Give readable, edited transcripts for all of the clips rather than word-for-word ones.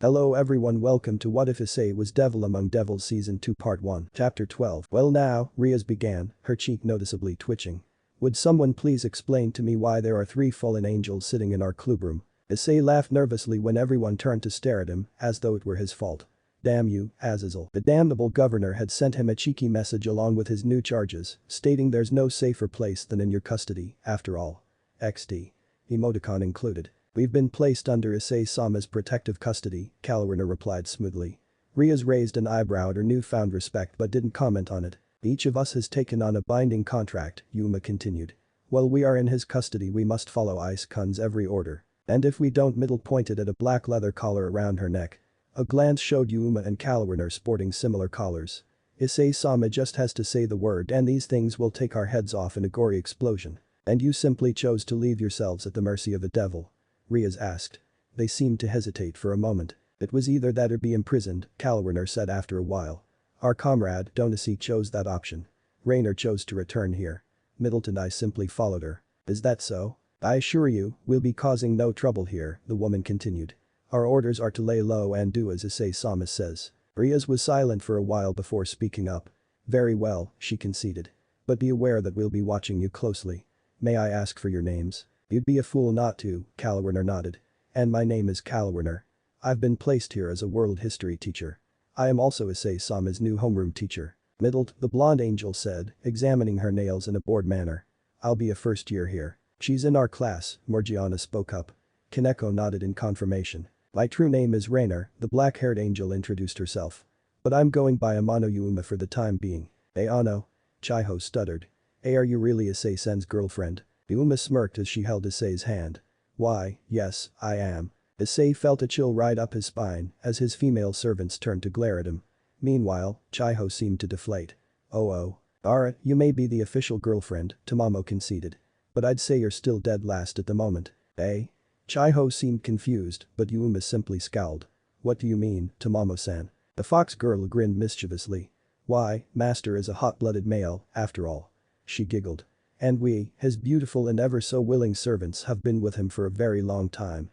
Hello everyone, welcome to What If Issei Was Devil Among Devils Season 2 Part 1 Chapter 12. Well now, Rias began, her cheek noticeably twitching. Would someone please explain to me why there are 3 fallen angels sitting in our clubroom? Issei laughed nervously when everyone turned to stare at him, as though it were his fault. Damn you, Azazel. The damnable governor had sent him a cheeky message along with his new charges, stating there's no safer place than in your custody, after all. XD. Emoticon included. We've been placed under Issei-sama's protective custody, Calorina replied smoothly. Rias raised an eyebrow at her newfound respect but didn't comment on it. Each of us has taken on a binding contract, Yuma continued. While we are in his custody we must follow Ice-kun's every order. And if we don't, Middle pointed at a black leather collar around her neck. A glance showed Yuma and Calorina sporting similar collars. Issei-sama just has to say the word and these things will take our heads off in a gory explosion. And you simply chose to leave yourselves at the mercy of a devil? Rias asked. They seemed to hesitate for a moment. It was either that or be imprisoned, Calorina said after a while. Our comrade, Donasi, chose that option. Raynor chose to return here. Middleton I simply followed her. Is that so? I assure you, we'll be causing no trouble here, the woman continued. Our orders are to lay low and do as Issei-sama says. Rias was silent for a while before speaking up. Very well, she conceded. But be aware that we'll be watching you closely. May I ask for your names? You'd be a fool not to, Calorina nodded. And my name is Calorina. I've been placed here as a world history teacher. I am also Issei-sama's new homeroom teacher. Middled, the blonde angel said, examining her nails in a bored manner. I'll be a first year here. She's in our class, Morgiana spoke up. Kaneko nodded in confirmation. My true name is Raynor, the black-haired angel introduced herself. But I'm going by Amano Yuma for the time being. Ano? Chiho stuttered. Are you really Issei-sen's girlfriend? Yuma smirked as she held Issei's hand. Why, yes, I am. Issei felt a chill ride up his spine as his female servants turned to glare at him. Meanwhile, Chiho seemed to deflate. Oh. Alright, you may be the official girlfriend, Tamamo conceded. But I'd say you're still dead last at the moment. Eh? Chiho seemed confused, but Yuma simply scowled. What do you mean, Tamamo-san? The fox girl grinned mischievously. Why, master is a hot-blooded male, after all. She giggled. And we, his beautiful and ever so willing servants have been with him for a very long time.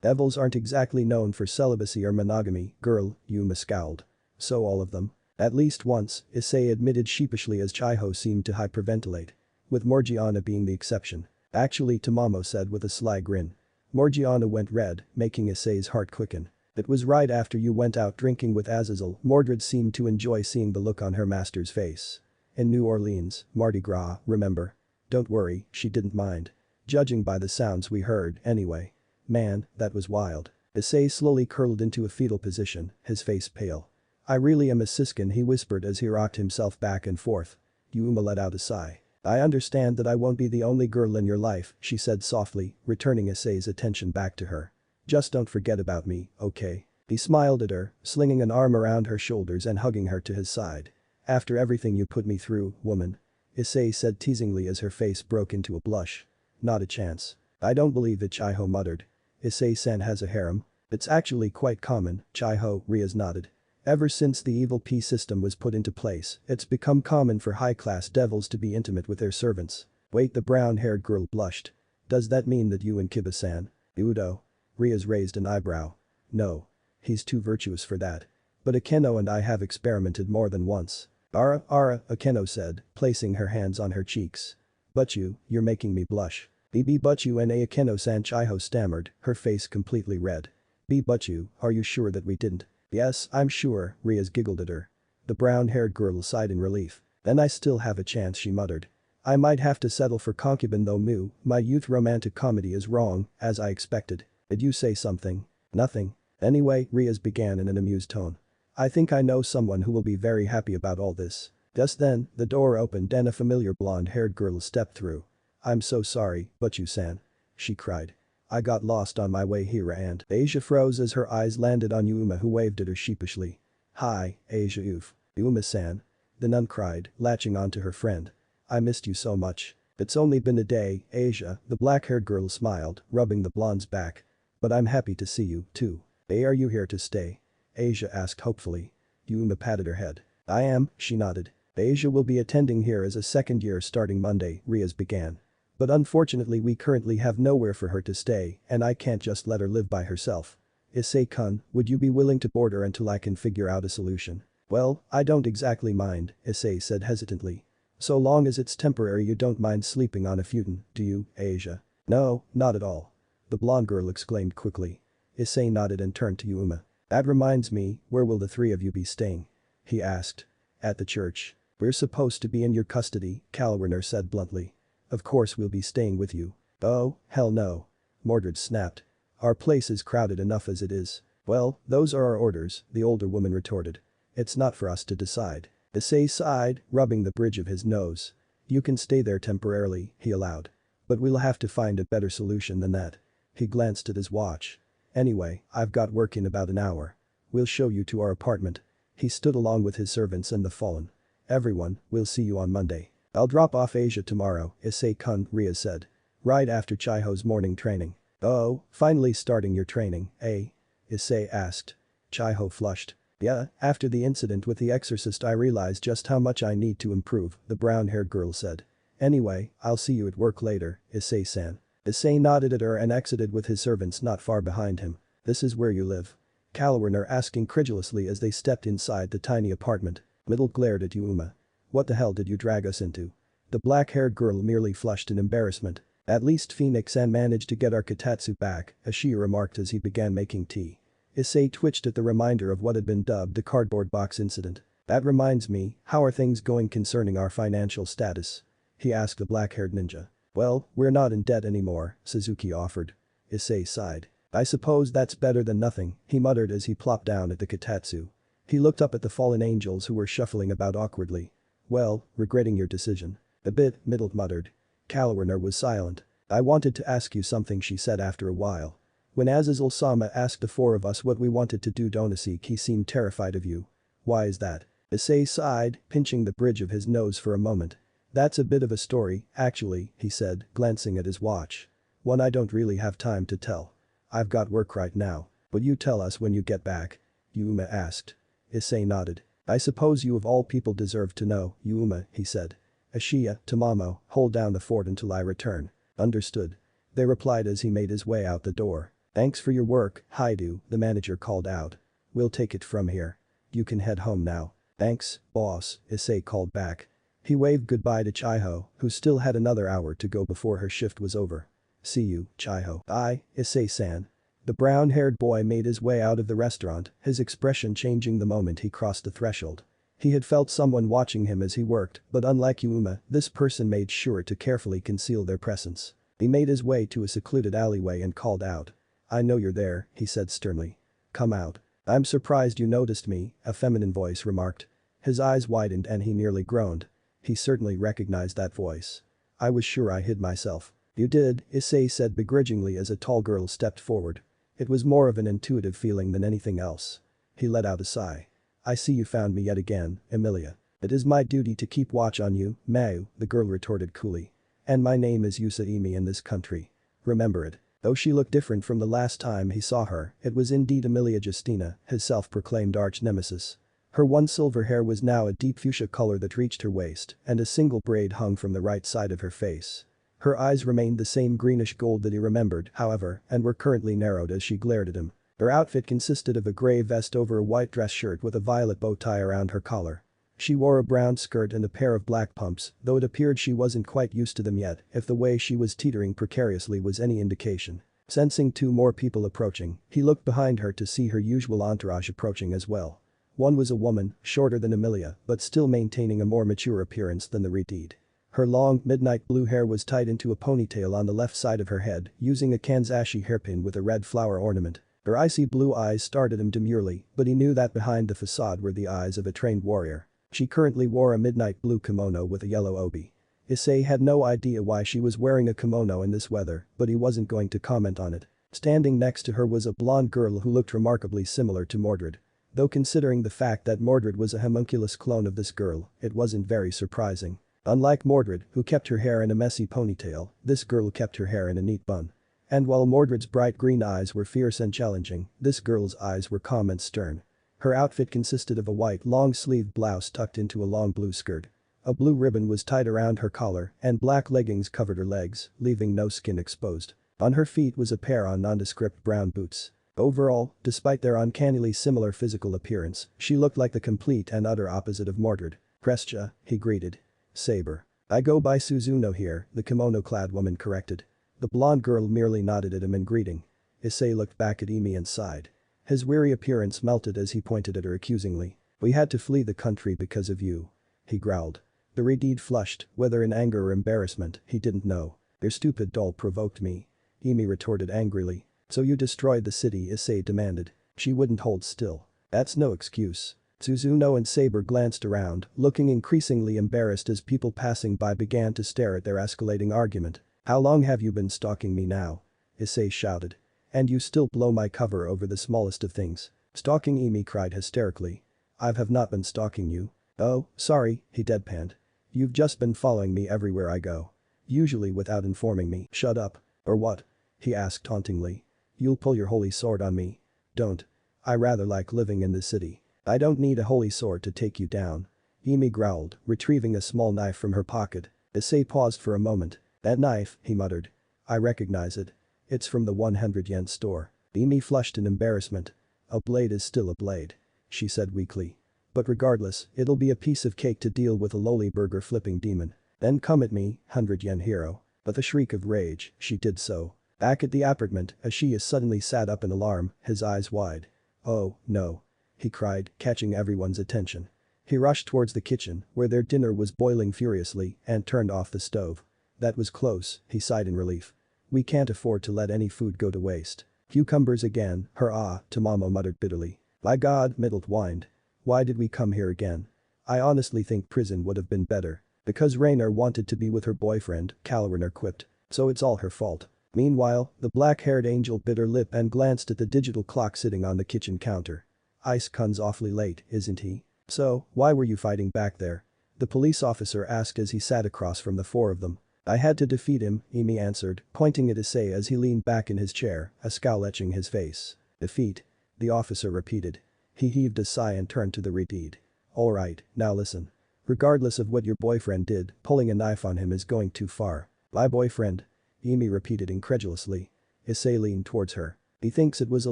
Devils aren't exactly known for celibacy or monogamy, girl, Yuma scowled. So all of them? At least once, Issei admitted sheepishly as Chiho seemed to hyperventilate. With Morgiana being the exception. Actually, Tamamo said with a sly grin. Morgiana went red, making Issei's heart quicken. It was right after you went out drinking with Azazel. Mordred seemed to enjoy seeing the look on her master's face. In New Orleans, Mardi Gras, remember? Don't worry, she didn't mind. Judging by the sounds we heard, anyway. Man, that was wild. Issei slowly curled into a fetal position, his face pale. I really am a siskin, he whispered as he rocked himself back and forth. Yuma let out a sigh. I understand that I won't be the only girl in your life, she said softly, returning Issei's attention back to her. Just don't forget about me, okay? He smiled at her, slinging an arm around her shoulders and hugging her to his side. After everything you put me through, woman. Issei said teasingly as her face broke into a blush. Not a chance. I don't believe it, Chiho muttered. Issei-san has a harem. It's actually quite common, Chiho, Rias nodded. Ever since the evil P system was put into place, it's become common for high-class devils to be intimate with their servants. Wait, the brown-haired girl blushed. Does that mean that you and Kiba-san? Udo? Rias raised an eyebrow. No. He's too virtuous for that. But Akeno and I have experimented more than once. Ara, Akeno said, placing her hands on her cheeks. But you're making me blush. But you and Akeno-san, Chiho stammered, her face completely red. But you, are you sure that we didn't? Yes, I'm sure, Rias giggled at her. The brown-haired girl sighed in relief. Then I still have a chance, she muttered. I might have to settle for concubine though my youth romantic comedy is wrong, as I expected. Did you say something? Nothing. Anyway, Rias began in an amused tone. I think I know someone who will be very happy about all this. Just then, the door opened and a familiar blonde-haired girl stepped through. I'm so sorry, but you-san. She cried. I got lost on my way here and Asia froze as her eyes landed on Yuma who waved at her sheepishly. Hi, Asia oof. Yuma-san. The nun cried, latching onto her friend. I missed you so much. It's only been a day, Asia, the black-haired girl smiled, rubbing the blonde's back. But I'm happy to see you, too. Are you here to stay? Asia asked hopefully. Yuma patted her head. I am, she nodded. Asia will be attending here as a second year starting Monday, Rias began. But unfortunately we currently have nowhere for her to stay and I can't just let her live by herself. Issei-kun, would you be willing to board her until I can figure out a solution? Well, I don't exactly mind, Issei said hesitantly. So long as it's temporary you don't mind sleeping on a futon, do you, Asia? No, not at all. The blonde girl exclaimed quickly. Issei nodded and turned to Yuma. That reminds me, where will the three of you be staying? He asked. At the church. We're supposed to be in your custody, Kalwerner said bluntly. Of course we'll be staying with you. Oh, hell no. Mordred snapped. Our place is crowded enough as it is. Well, those are our orders, the older woman retorted. It's not for us to decide. Issei sighed, rubbing the bridge of his nose. You can stay there temporarily, he allowed. But we'll have to find a better solution than that. He glanced at his watch. Anyway, I've got work in about an hour. We'll show you to our apartment. He stood along with his servants and the fallen. Everyone, we'll see you on Monday. I'll drop off Asia tomorrow, Issei-kun, Ria said. Right after Chiho's morning training. Oh, finally starting your training, eh? Issei asked. Chiho flushed. Yeah, after the incident with the exorcist I realized just how much I need to improve, the brown-haired girl said. Anyway, I'll see you at work later, Issei-san. Issei nodded at her and exited with his servants not far behind him. This is where you live? Kalwerner asked incredulously as they stepped inside the tiny apartment. Middle glared at Yuma. What the hell did you drag us into? The black-haired girl merely flushed in embarrassment. At least Phoenix-san managed to get our Katatsu back, Ashia remarked as he began making tea. Issei twitched at the reminder of what had been dubbed the cardboard box incident. That reminds me, how are things going concerning our financial status? He asked the black-haired ninja. Well, we're not in debt anymore, Suzuki offered. Issei sighed. I suppose that's better than nothing, he muttered as he plopped down at the Katatsu. He looked up at the fallen angels who were shuffling about awkwardly. Well, regretting your decision. A bit, Middle muttered. Kalwerner was silent. I wanted to ask you something, she said after a while. When Azazel-sama asked the four of us what we wanted to do Donosik, he seemed terrified of you. Why is that? Issei sighed, pinching the bridge of his nose for a moment. That's a bit of a story, actually, he said, glancing at his watch. One I don't really have time to tell. I've got work right now. Will you tell us when you get back? Yuma asked. Issei nodded. I suppose you of all people deserve to know, Yuma, he said. Ashia, Tamamo, hold down the fort until I return. Understood. They replied as he made his way out the door. Thanks for your work, Haidu, the manager called out. We'll take it from here. You can head home now. Thanks, boss, Issei called back. He waved goodbye to Chiho, who still had another hour to go before her shift was over. See you, Chiho. Bye, Issei-san. The brown-haired boy made his way out of the restaurant, his expression changing the moment he crossed the threshold. He had felt someone watching him as he worked, but unlike Yuma, this person made sure to carefully conceal their presence. He made his way to a secluded alleyway and called out. I know you're there, he said sternly. Come out. I'm surprised you noticed me, a feminine voice remarked. His eyes widened and he nearly groaned. He certainly recognized that voice. I was sure I hid myself. You did, Issei said begrudgingly as a tall girl stepped forward. It was more of an intuitive feeling than anything else. He let out a sigh. I see you found me yet again, Emilia. It is my duty to keep watch on you, Mau, the girl retorted coolly. And my name is Yusaimi in this country. Remember it. Though she looked different from the last time he saw her, it was indeed Emilia Justina, his self-proclaimed arch-nemesis. Her one silver hair was now a deep fuchsia color that reached her waist, and a single braid hung from the right side of her face. Her eyes remained the same greenish gold that he remembered, however, and were currently narrowed as she glared at him. Her outfit consisted of a gray vest over a white dress shirt with a violet bow tie around her collar. She wore a brown skirt and a pair of black pumps, though it appeared she wasn't quite used to them yet, if the way she was teetering precariously was any indication. Sensing two more people approaching, he looked behind her to see her usual entourage approaching as well. One was a woman, shorter than Emilia, but still maintaining a more mature appearance than the redeed. Her long, midnight blue hair was tied into a ponytail on the left side of her head, using a kanzashi hairpin with a red flower ornament. Her icy blue eyes stared at him demurely, but he knew that behind the facade were the eyes of a trained warrior. She currently wore a midnight blue kimono with a yellow obi. Issei had no idea why she was wearing a kimono in this weather, but he wasn't going to comment on it. Standing next to her was a blonde girl who looked remarkably similar to Mordred. Though considering the fact that Mordred was a homunculus clone of this girl, it wasn't very surprising. Unlike Mordred, who kept her hair in a messy ponytail, this girl kept her hair in a neat bun. And while Mordred's bright green eyes were fierce and challenging, this girl's eyes were calm and stern. Her outfit consisted of a white long-sleeved blouse tucked into a long blue skirt. A blue ribbon was tied around her collar, and black leggings covered her legs, leaving no skin exposed. On her feet was a pair of nondescript brown boots. Overall, despite their uncannily similar physical appearance, she looked like the complete and utter opposite of Mordred. Krestia, he greeted. Saber. I go by Suzuno here, the kimono-clad woman corrected. The blonde girl merely nodded at him in greeting. Issei looked back at Emi and sighed. His weary appearance melted as he pointed at her accusingly. We had to flee the country because of you. He growled. The Redeed flushed, whether in anger or embarrassment, he didn't know. Your stupid doll provoked me. Emi retorted angrily. So you destroyed the city, Issei demanded. She wouldn't hold still. That's no excuse. Suzuno and Saber glanced around, looking increasingly embarrassed as people passing by began to stare at their escalating argument. How long have you been stalking me now? Issei shouted. And you still blow my cover over the smallest of things. Stalking, Emi cried hysterically. I have not been stalking you. Oh, sorry, he deadpanned. You've just been following me everywhere I go. Usually without informing me. Shut up. Or what? He asked tauntingly. You'll pull your holy sword on me. Don't. I rather like living in the city. I don't need a holy sword to take you down. Emi growled, retrieving a small knife from her pocket. Issei paused for a moment. That knife, he muttered. I recognize it. It's from the 100 yen store. Emi flushed in embarrassment. A blade is still a blade. She said weakly. But regardless, it'll be a piece of cake to deal with a lowly burger flipping demon. Then come at me, 100 yen hero. With a shriek of rage, she did so. Back at the apartment, Issei suddenly sat up in alarm, his eyes wide. Oh, no. He cried, catching everyone's attention. He rushed towards the kitchen, where their dinner was boiling furiously, and turned off the stove. That was close, he sighed in relief. We can't afford to let any food go to waste. Cucumbers again, Tamamo muttered bitterly. By God, Middlet whined. Why did we come here again? I honestly think prison would have been better. Because Rainer wanted to be with her boyfriend, Calrainer quipped. So it's all her fault. Meanwhile, the black-haired angel bit her lip and glanced at the digital clock sitting on the kitchen counter. Ice-kun's awfully late, isn't he? So, why were you fighting back there? The police officer asked as he sat across from the four of them. I had to defeat him, Emi answered, pointing at Issei as he leaned back in his chair, a scowl etching his face. Defeat? The officer repeated. He heaved a sigh and turned to the Redeed. Alright, now listen. Regardless of what your boyfriend did, pulling a knife on him is going too far. My boyfriend? Emi repeated incredulously. Issei leaned towards her. He thinks it was a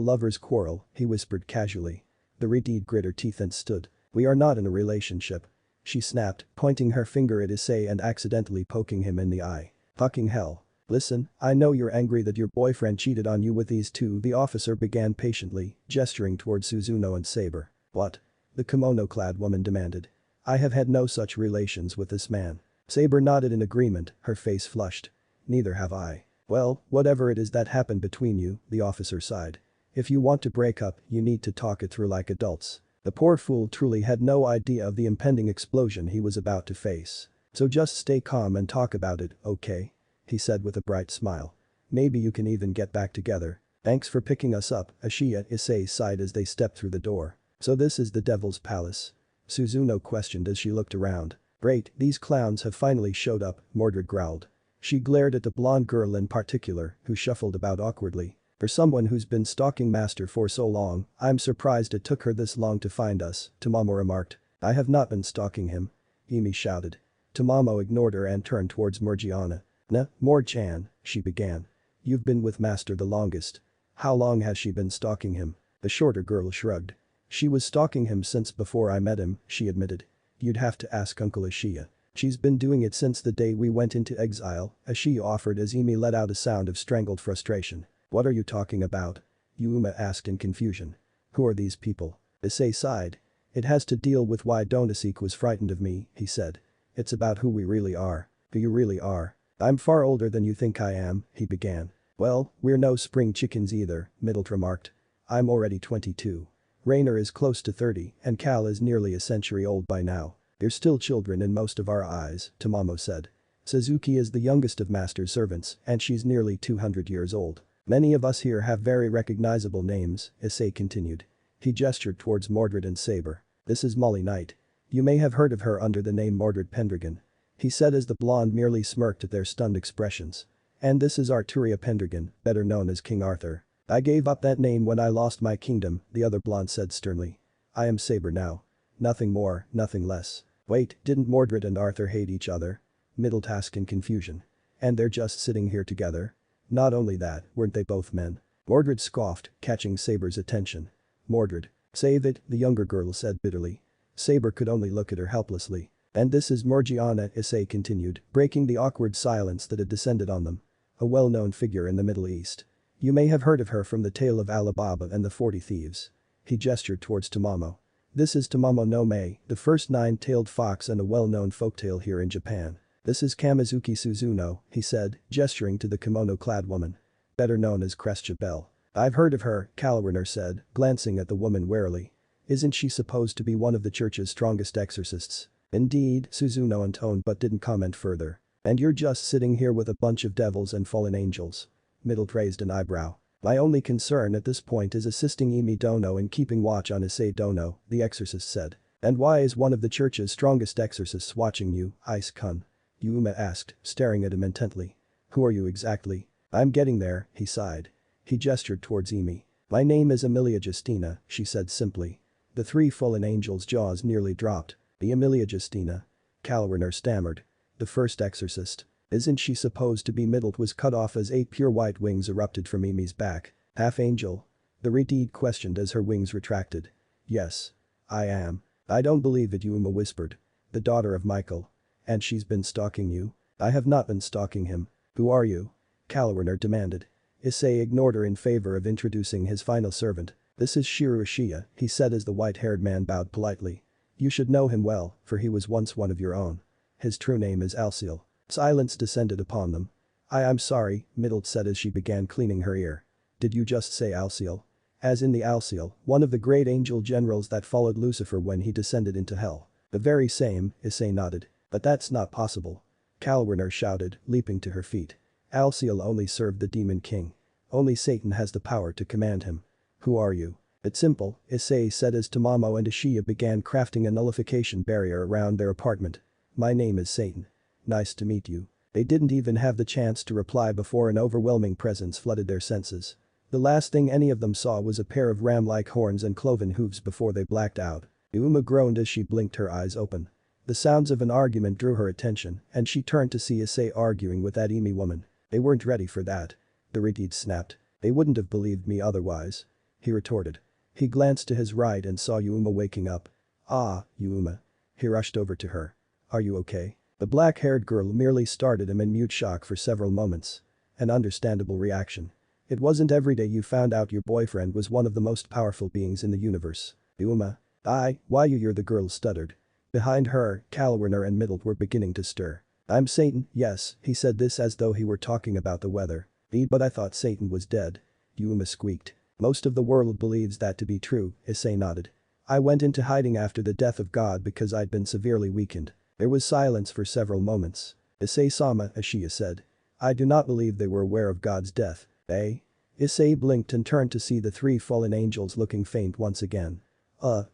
lover's quarrel, he whispered casually. The Redeed grit her teeth and stood. We are not in a relationship. She snapped, pointing her finger at Issei and accidentally poking him in the eye. Fucking hell. Listen, I know you're angry that your boyfriend cheated on you with these two, the officer began patiently, gesturing towards Suzuno and Saber. What? The kimono-clad woman demanded. I have had no such relations with this man. Saber nodded in agreement, her face flushed. Neither have I. Well, whatever it is that happened between you, the officer sighed. If you want to break up, you need to talk it through like adults. The poor fool truly had no idea of the impending explosion he was about to face. So just stay calm and talk about it, okay? He said with a bright smile. Maybe you can even get back together. Thanks for picking us up, Issei sighed as they stepped through the door. So this is the Devil's Palace? Suzuno questioned as she looked around. Great, these clowns have finally showed up, Mordred growled. She glared at the blonde girl in particular, who shuffled about awkwardly. For someone who's been stalking Master for so long, I'm surprised it took her this long to find us, Tamamo remarked. I have not been stalking him. Emi shouted. Tamamo ignored her and turned towards Morgiana. Nah, Mor-chan, she began. You've been with Master the longest. How long has she been stalking him? The shorter girl shrugged. She was stalking him since before I met him, she admitted. You'd have to ask Uncle Issei. She's been doing it since the day we went into exile, Issei offered as Emi let out a sound of strangled frustration. What are you talking about? Yuma asked in confusion. Who are these people? Issei sighed. It has to deal with why Donasik was frightened of me, he said. It's about who we really are. Who you really are. I'm far older than you think I am, he began. Well, we're no spring chickens either, Middlet remarked. I'm already 22. Rainer is close to 30 and Cal is nearly a century old by now. They're still children in most of our eyes, Tamamo said. Suzuki is the youngest of Master's servants and she's nearly 200 years old. Many of us here have very recognizable names, Issei continued. He gestured towards Mordred and Saber. This is Molly Knight. You may have heard of her under the name Mordred Pendragon. He said as the blonde merely smirked at their stunned expressions. And this is Arturia Pendragon, better known as King Arthur. I gave up that name when I lost my kingdom, the other blonde said sternly. I am Saber now. Nothing more, nothing less. Wait, didn't Mordred and Arthur hate each other? Middlet asked in confusion. And they're just sitting here together? Not only that, weren't they both men? Mordred scoffed, catching Saber's attention. Mordred. Save it, the younger girl said bitterly. Saber could only look at her helplessly. And this is Morgiana, Issei continued, breaking the awkward silence that had descended on them. A well-known figure in the Middle East. You may have heard of her from the tale of Alibaba and the 40 Thieves. He gestured towards Tamamo. This is Tamamo no Mae, the first nine-tailed fox and a well-known folktale here in Japan. This is Kamizuki Suzuno, he said, gesturing to the kimono-clad woman. Better known as Crestia Bell. I've heard of her, Kalwarner said, glancing at the woman warily. Isn't she supposed to be one of the church's strongest exorcists? Indeed, Suzuno intoned but didn't comment further. And you're just sitting here with a bunch of devils and fallen angels. Middle raised an eyebrow. My only concern at this point is assisting Imi Dono in keeping watch on Issei Dono, the exorcist said. And why is one of the church's strongest exorcists watching you, Ice-kun? Yuma asked, staring at him intently. Who are you exactly? I'm getting there, he sighed. He gestured towards Imi. My name is Emilia Justina, she said simply. The three fallen angels' jaws nearly dropped. The Emilia Justina. Kalwarner stammered. The first exorcist. Isn't she supposed to be middled was cut off as 8 pure white wings erupted from Imi's back. Half angel? The Redeed questioned as her wings retracted. Yes. I am. I don't believe it, Yuma whispered. The daughter of Michael. And she's been stalking you? I have not been stalking him. Who are you? Kalwarner demanded. Issei ignored her in favor of introducing his final servant. This is Shiro Uchiha, he said as the white-haired man bowed politely. You should know him well, for he was once one of your own. His true name is Alciel. Silence descended upon them. I'm sorry, Middle said as she began cleaning her ear. Did you just say Alciel? As in the Alciel, one of the great angel generals that followed Lucifer when he descended into hell. The very same, Issei nodded. But that's not possible. Kalwarner shouted, leaping to her feet. Alciel only served the demon king. Only Satan has the power to command him. Who are you? It's simple, Issei said as Tamamo and Uchiha began crafting a nullification barrier around their apartment. My name is Satan. Nice to meet you. They didn't even have the chance to reply before an overwhelming presence flooded their senses. The last thing any of them saw was a pair of ram-like horns and cloven hooves before they blacked out. Uma groaned as she blinked her eyes open. The sounds of an argument drew her attention, and she turned to see Issei arguing with that Emi woman. They weren't ready for that. The Redeed snapped. They wouldn't have believed me otherwise. He retorted. He glanced to his right and saw Yuma waking up. Ah, Yuma. He rushed over to her. Are you okay? The black-haired girl merely stared at him in mute shock for several moments. An understandable reaction. It wasn't every day you found out your boyfriend was one of the most powerful beings in the universe. Yuma. Why you're the girl stuttered. Behind her, Kalwarner and Middle were beginning to stir. I'm Satan, yes, he said this as though he were talking about the weather. But I thought Satan was dead. Yuma squeaked. Most of the world believes that to be true, Issei nodded. I went into hiding after the death of God because I'd been severely weakened. There was silence for several moments. Issei-sama, Uchiha said. I do not believe they were aware of God's death. Eh? Issei blinked and turned to see the three fallen angels looking faint once again.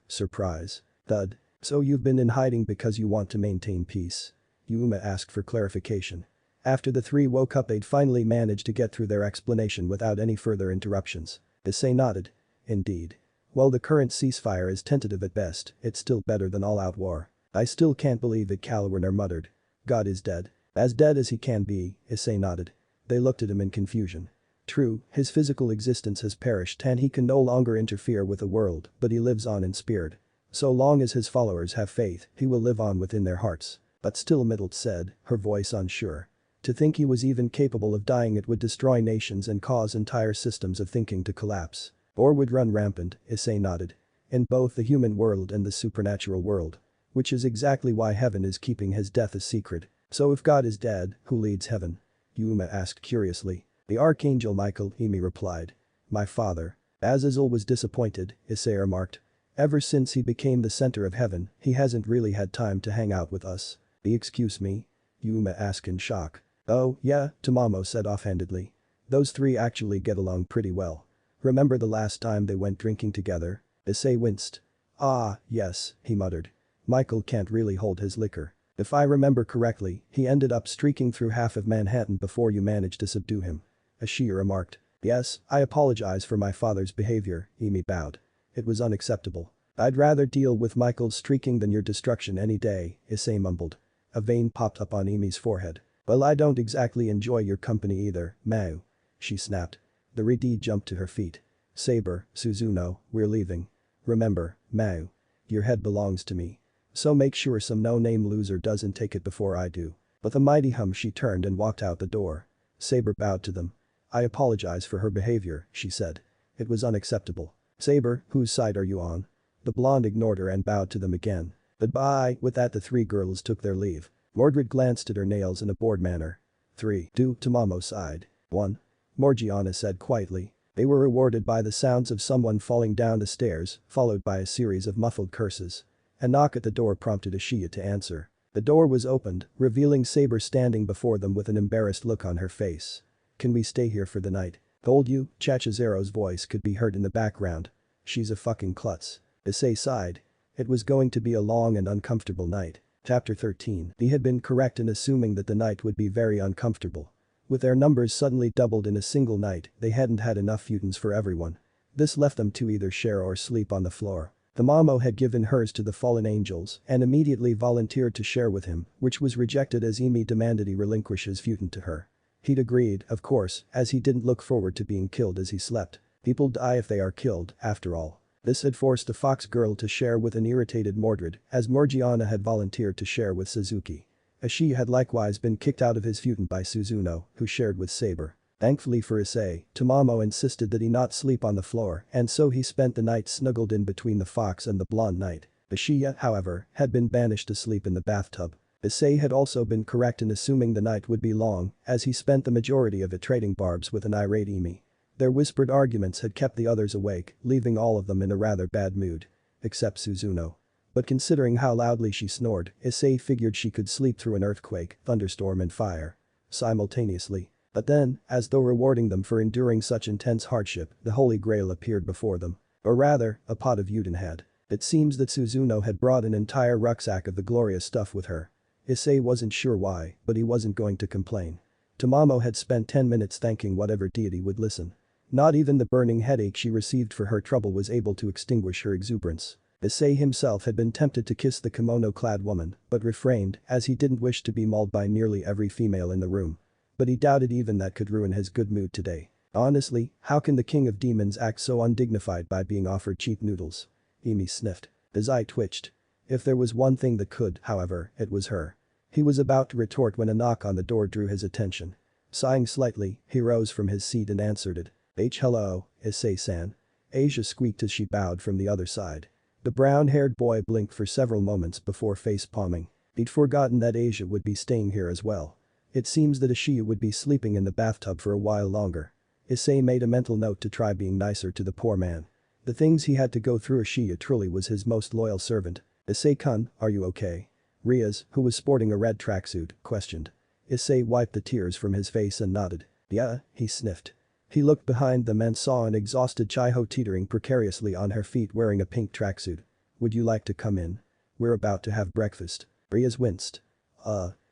Surprise. Thud. So you've been in hiding because you want to maintain peace? Yuma asked for clarification. After the three woke up they'd finally managed to get through their explanation without any further interruptions. Issei nodded. Indeed. While the current ceasefire is tentative at best, it's still better than all-out war. I still can't believe it, Kalwarner muttered. God is dead. As dead as he can be, Issei nodded. They looked at him in confusion. True, his physical existence has perished and he can no longer interfere with the world, but he lives on in spirit. So long as his followers have faith, he will live on within their hearts. But still, Middle said, her voice unsure. To think he was even capable of dying, it would destroy nations and cause entire systems of thinking to collapse. Or would run rampant, Issei nodded. In both the human world and the supernatural world. Which is exactly why heaven is keeping his death a secret. So if God is dead, who leads heaven? Yuma asked curiously. The Archangel Michael, Emi replied. My father. Azazel was disappointed, Issei remarked. Ever since he became the center of heaven, he hasn't really had time to hang out with us. Excuse me? Yuma asked in shock. Oh, yeah, Tamamo said offhandedly. Those three actually get along pretty well. Remember the last time they went drinking together? Issei winced. Ah, yes, he muttered. Michael can't really hold his liquor. If I remember correctly, he ended up streaking through half of Manhattan before you managed to subdue him. Uchiha remarked. Yes, I apologize for my father's behavior, Emi bowed. It was unacceptable. I'd rather deal with Michael's streaking than your destruction any day, Issei mumbled. A vein popped up on Emi's forehead. Well, I don't exactly enjoy your company either, Mau. She snapped. The Ridi jumped to her feet. Saber, Suzuno, we're leaving. Remember, Mau. Your head belongs to me. So make sure some no-name loser doesn't take it before I do. With a mighty hum she turned and walked out the door. Saber bowed to them. I apologize for her behavior, she said. It was unacceptable. Saber, whose side are you on? The blonde ignored her and bowed to them again. Goodbye. With that the three girls took their leave. Mordred glanced at her nails in a bored manner. 3. Do Tamamo sighed. 1. Morgiana said quietly. They were rewarded by the sounds of someone falling down the stairs, followed by a series of muffled curses. A knock at the door prompted Issei to answer. The door was opened, revealing Saber standing before them with an embarrassed look on her face. Can we stay here for the night? Told you, Chachizero's voice could be heard in the background. She's a fucking klutz. Issei sighed. It was going to be a long and uncomfortable night. Chapter 13. He had been correct in assuming that the night would be very uncomfortable. With their numbers suddenly doubled in a single night, they hadn't had enough futons for everyone. This left them to either share or sleep on the floor. The Mamo had given hers to the fallen angels and immediately volunteered to share with him, which was rejected as Emi demanded he relinquish his futon to her. He'd agreed, of course, as he didn't look forward to being killed as he slept. People die if they are killed, after all. This had forced the fox girl to share with an irritated Mordred, as Morgiana had volunteered to share with Suzuki. Issei had likewise been kicked out of his futon by Suzuno, who shared with Saber. Thankfully for Issei, Tamamo insisted that he not sleep on the floor and so he spent the night snuggled in between the fox and the blonde knight. Issei, however, had been banished to sleep in the bathtub. Issei had also been correct in assuming the night would be long, as he spent the majority of it trading barbs with an irate Emi. Their whispered arguments had kept the others awake, leaving all of them in a rather bad mood. Except Suzuno. But considering how loudly she snored, Issei figured she could sleep through an earthquake, thunderstorm and fire. Simultaneously. But then, as though rewarding them for enduring such intense hardship, the Holy Grail appeared before them. Or rather, a pot of Yuden had. It seems that Suzuno had brought an entire rucksack of the glorious stuff with her. Issei wasn't sure why, but he wasn't going to complain. Tamamo had spent 10 minutes thanking whatever deity would listen. Not even the burning headache she received for her trouble was able to extinguish her exuberance. Issei himself had been tempted to kiss the kimono-clad woman, but refrained as he didn't wish to be mauled by nearly every female in the room. But he doubted even that could ruin his good mood today. Honestly, how can the king of demons act so undignified by being offered cheap noodles? Emi sniffed. His eye twitched. If there was one thing that could, however, it was her. He was about to retort when a knock on the door drew his attention. Sighing slightly, he rose from his seat and answered it. Hello, Issei-san. Asia squeaked as she bowed from the other side. The brown-haired boy blinked for several moments before face-palming. He'd forgotten that Asia would be staying here as well. It seems that Issei would be sleeping in the bathtub for a while longer. Issei made a mental note to try being nicer to the poor man. The things he had to go through. Issei truly was his most loyal servant. Issei-kun, are you okay? Riaz, who was sporting a red tracksuit, questioned. Issei wiped the tears from his face and nodded. Yeah, he sniffed. He looked behind them and saw an exhausted Chiho teetering precariously on her feet wearing a pink tracksuit. Would you like to come in? We're about to have breakfast. Riaz winced.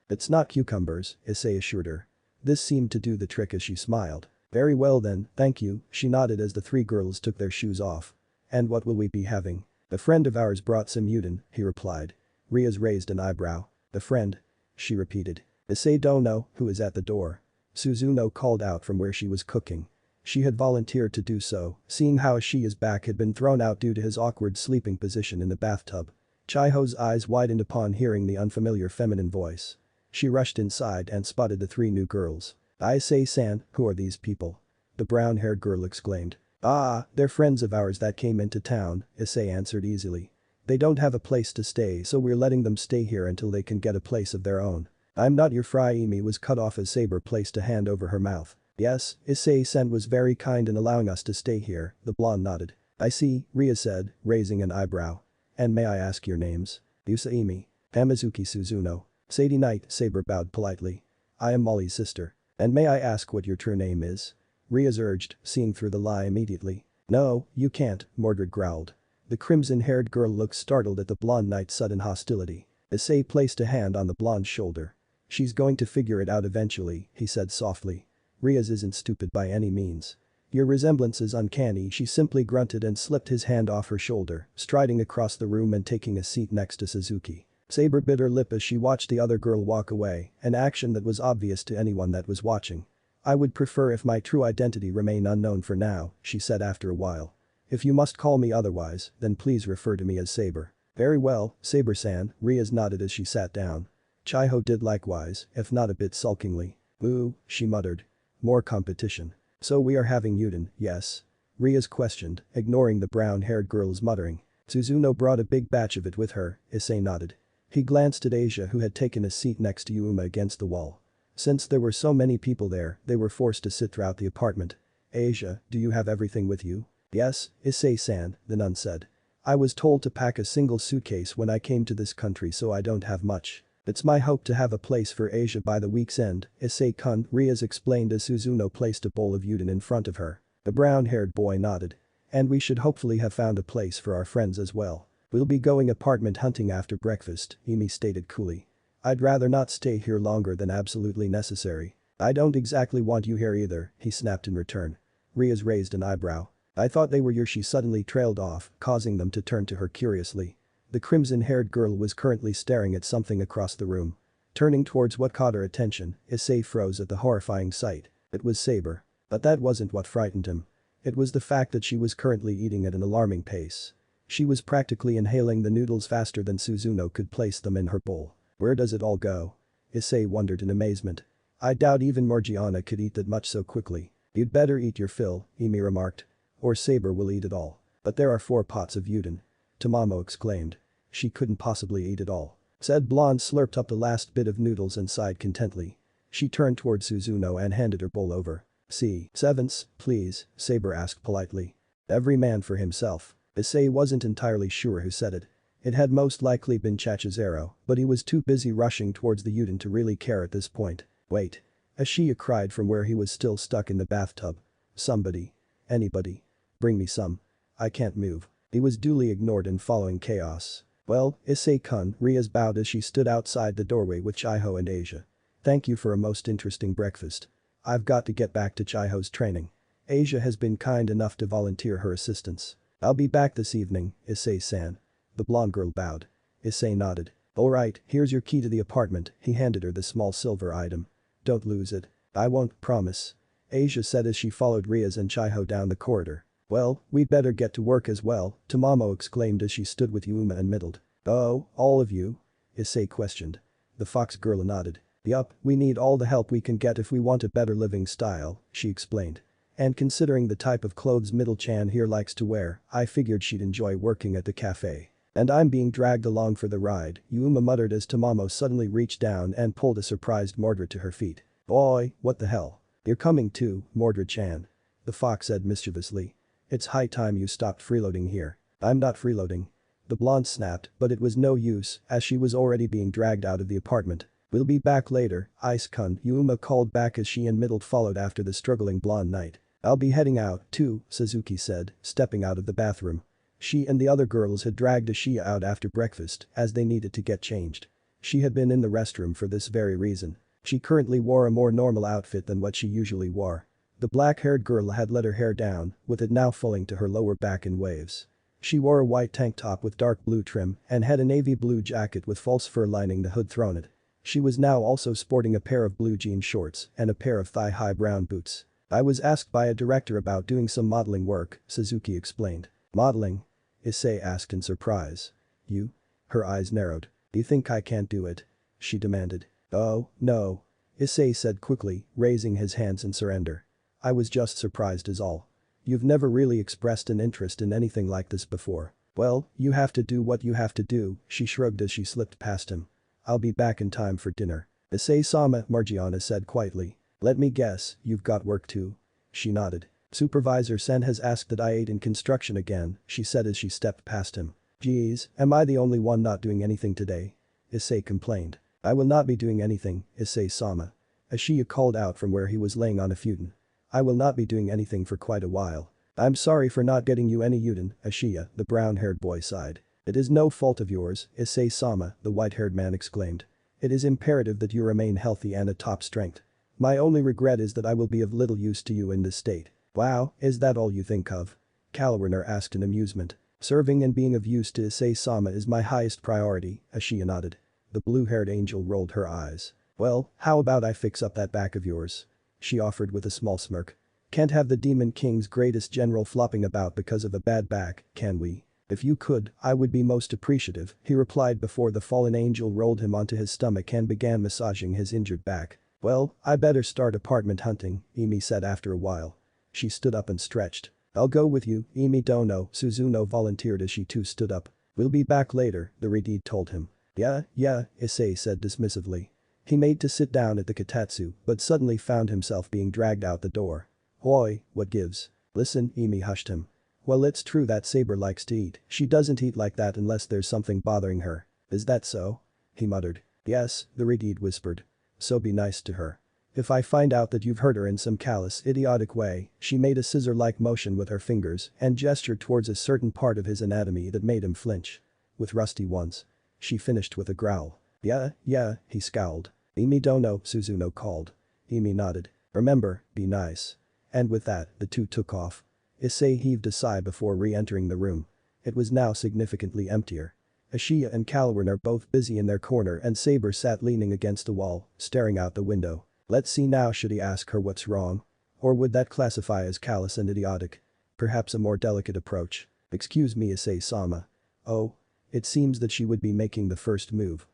It's not cucumbers, Issei assured her. This seemed to do the trick as she smiled. Very well then, thank you, she nodded as the three girls took their shoes off. And what will we be having? A friend of ours brought some Yuden, he replied. Riaz raised an eyebrow. The friend? She repeated. Issei don't know who is at the door. Suzuno called out from where she was cooking. She had volunteered to do so, seeing how Issei's back had been thrown out due to his awkward sleeping position in the bathtub. Chiho's eyes widened upon hearing the unfamiliar feminine voice. She rushed inside and spotted the three new girls. Issei-san, who are these people? The brown-haired girl exclaimed. They're friends of ours that came into town, Issei answered easily. They don't have a place to stay so we're letting them stay here until they can get a place of their own. I'm not your fry. Emi was cut off as Saber placed a hand over her mouth. Yes, Issei-san was very kind in allowing us to stay here, the blonde nodded. I see, Ria said, raising an eyebrow. And may I ask your names? Yusa Emi. Hamazuki Suzuno. Sadie Knight, Saber bowed politely. I am Molly's sister. And may I ask what your true name is? Riaz urged, seeing through the lie immediately. No, you can't, Mordred growled. The crimson-haired girl looked startled at the blonde knight's sudden hostility. Issei placed a hand on the blonde's shoulder. She's going to figure it out eventually, he said softly. Riaz isn't stupid by any means. Your resemblance is uncanny. She simply grunted and slipped his hand off her shoulder, striding across the room and taking a seat next to Suzuki. Saber bit her lip as she watched the other girl walk away, an action that was obvious to anyone that was watching. I would prefer if my true identity remain unknown for now, she said after a while. If you must call me otherwise, then please refer to me as Saber. Very well, Saber-san, Rias nodded as she sat down. Chiho did likewise, if not a bit sulkingly. Ooh, she muttered. More competition. So we are having Yuden, yes? Rias questioned, ignoring the brown-haired girl's muttering. Suzuno brought a big batch of it with her, Issei nodded. He glanced at Asia who had taken a seat next to Yuma against the wall. Since there were so many people there, they were forced to sit throughout the apartment. Asia, do you have everything with you? Yes, Issei-san, the nun said. I was told to pack a single suitcase when I came to this country so I don't have much. It's my hope to have a place for Asia by the week's end, Issei-kun, Rias explained as Suzuno placed a bowl of Yuden in front of her. The brown-haired boy nodded. And we should hopefully have found a place for our friends as well. We'll be going apartment hunting after breakfast, Emi stated coolly. I'd rather not stay here longer than absolutely necessary. I don't exactly want you here either, he snapped in return. Rias raised an eyebrow. I thought they were yours. She suddenly trailed off, causing them to turn to her curiously. The crimson-haired girl was currently staring at something across the room. Turning towards what caught her attention, Issei froze at the horrifying sight. It was Saber. But that wasn't what frightened him. It was the fact that she was currently eating at an alarming pace. She was practically inhaling the noodles faster than Suzuno could place them in her bowl. Where does it all go? Issei wondered in amazement. I doubt even Morgiana could eat that much so quickly. You'd better eat your fill, Emi remarked. Or Saber will eat it all. But there are 4 pots of Yuden. Tamamo exclaimed. She couldn't possibly eat it all. Said blonde slurped up the last bit of noodles and sighed contently. She turned toward Suzuno and handed her bowl over. See, Sevens, please, Saber asked politely. Every man for himself. Issei wasn't entirely sure who said it. It had most likely been Chachizero, but he was too busy rushing towards the Yuden to really care at this point. Wait. Ashiya cried from where he was still stuck in the bathtub. Somebody. Anybody. Bring me some. I can't move. He was duly ignored and following chaos. Well, Issei-kun, Rias bowed as she stood outside the doorway with Chiho and Asia. Thank you for a most interesting breakfast. I've got to get back to Chiho's training. Asia has been kind enough to volunteer her assistance. I'll be back this evening, Issei-san. The blonde girl bowed. Issei nodded. Alright, here's your key to the apartment, he handed her the small silver item. Don't lose it. I won't, promise. Asia said as she followed Rias and Chiho down the corridor. Well, we'd better get to work as well, Tamamo exclaimed as she stood with Yuma and middled. Oh, all of you? Issei questioned. The fox girl nodded. Yup, we need all the help we can get if we want a better living style, she explained. And considering the type of clothes Middle-chan here likes to wear, I figured she'd enjoy working at the cafe. And I'm being dragged along for the ride, Yuma muttered as Tamamo suddenly reached down and pulled a surprised Mordred to her feet. Boy, what the hell? You're coming too, Mordred-chan. The fox said mischievously. It's high time you stopped freeloading here. I'm not freeloading. The blonde snapped, but it was no use as she was already being dragged out of the apartment. We'll be back later, Ice-kun, Yuma called back as she and Middle followed after the struggling blonde knight. I'll be heading out too, Suzuki said, stepping out of the bathroom. She and the other girls had dragged Ashiya out after breakfast as they needed to get changed. She had been in the restroom for this very reason. She currently wore a more normal outfit than what she usually wore. The black-haired girl had let her hair down, with it now falling to her lower back in waves. She wore a white tank top with dark blue trim and had a navy blue jacket with false fur lining the hood thrown it. She was now also sporting a pair of blue jean shorts and a pair of thigh-high brown boots. I was asked by a director about doing some modeling work, Suzuki explained. Modeling? Issei asked in surprise. You? Her eyes narrowed. You think I can't do it? She demanded. Oh, no. Issei said quickly, raising his hands in surrender. I was just surprised is all. You've never really expressed an interest in anything like this before. Well, you have to do what you have to do, she shrugged as she slipped past him. I'll be back in time for dinner. Issei-sama, Morgiana said quietly. Let me guess, you've got work too? She nodded. Supervisor Sen has asked that I aid in construction again, she said as she stepped past him. Geez, am I the only one not doing anything today? Issei complained. I will not be doing anything, Issei-sama. Ashiya called out from where he was laying on a futon. I will not be doing anything for quite a while. I'm sorry for not getting you any Yuden, Ashiya, the brown-haired boy sighed. It is no fault of yours, Issei-sama, the white-haired man exclaimed. It is imperative that you remain healthy and at top strength. My only regret is that I will be of little use to you in this state. Wow, is that all you think of? Kalwerner asked in amusement. Serving and being of use to Issei-sama is my highest priority, Ashiya nodded. The blue-haired angel rolled her eyes. Well, how about I fix up that back of yours? she offered with a small smirk. Can't have the Demon King's greatest general flopping about because of a bad back, can we? If you could, I would be most appreciative, he replied before the fallen angel rolled him onto his stomach and began massaging his injured back. Well, I better start apartment hunting, Emi said after a while. She stood up and stretched. I'll go with you, Emi Dono, Suzuno volunteered as she too stood up. We'll be back later, the Redeed told him. Yeah, Issei said dismissively. He made to sit down at the katatsu, but suddenly found himself being dragged out the door. Oi, what gives? Listen, Emi hushed him. Well, it's true that Saber likes to eat. She doesn't eat like that unless there's something bothering her. Is that so? He muttered. Yes, the Redeed whispered. So be nice to her. If I find out that you've hurt her in some callous, idiotic way, she made a scissor-like motion with her fingers and gestured towards a certain part of his anatomy that made him flinch. With rusty ones. She finished with a growl. Yeah, he scowled. Emi Dono, Suzuno called. Emi nodded. Remember, be nice. And with that, the two took off. Issei heaved a sigh before re-entering the room. It was now significantly emptier. Ashiya and Calwin are both busy in their corner and Saber sat leaning against the wall, staring out the window. Let's see now, should he ask her what's wrong? Or would that classify as callous and idiotic? Perhaps a more delicate approach. Excuse me, Issei-sama. Oh. It seems that she would be making the first move.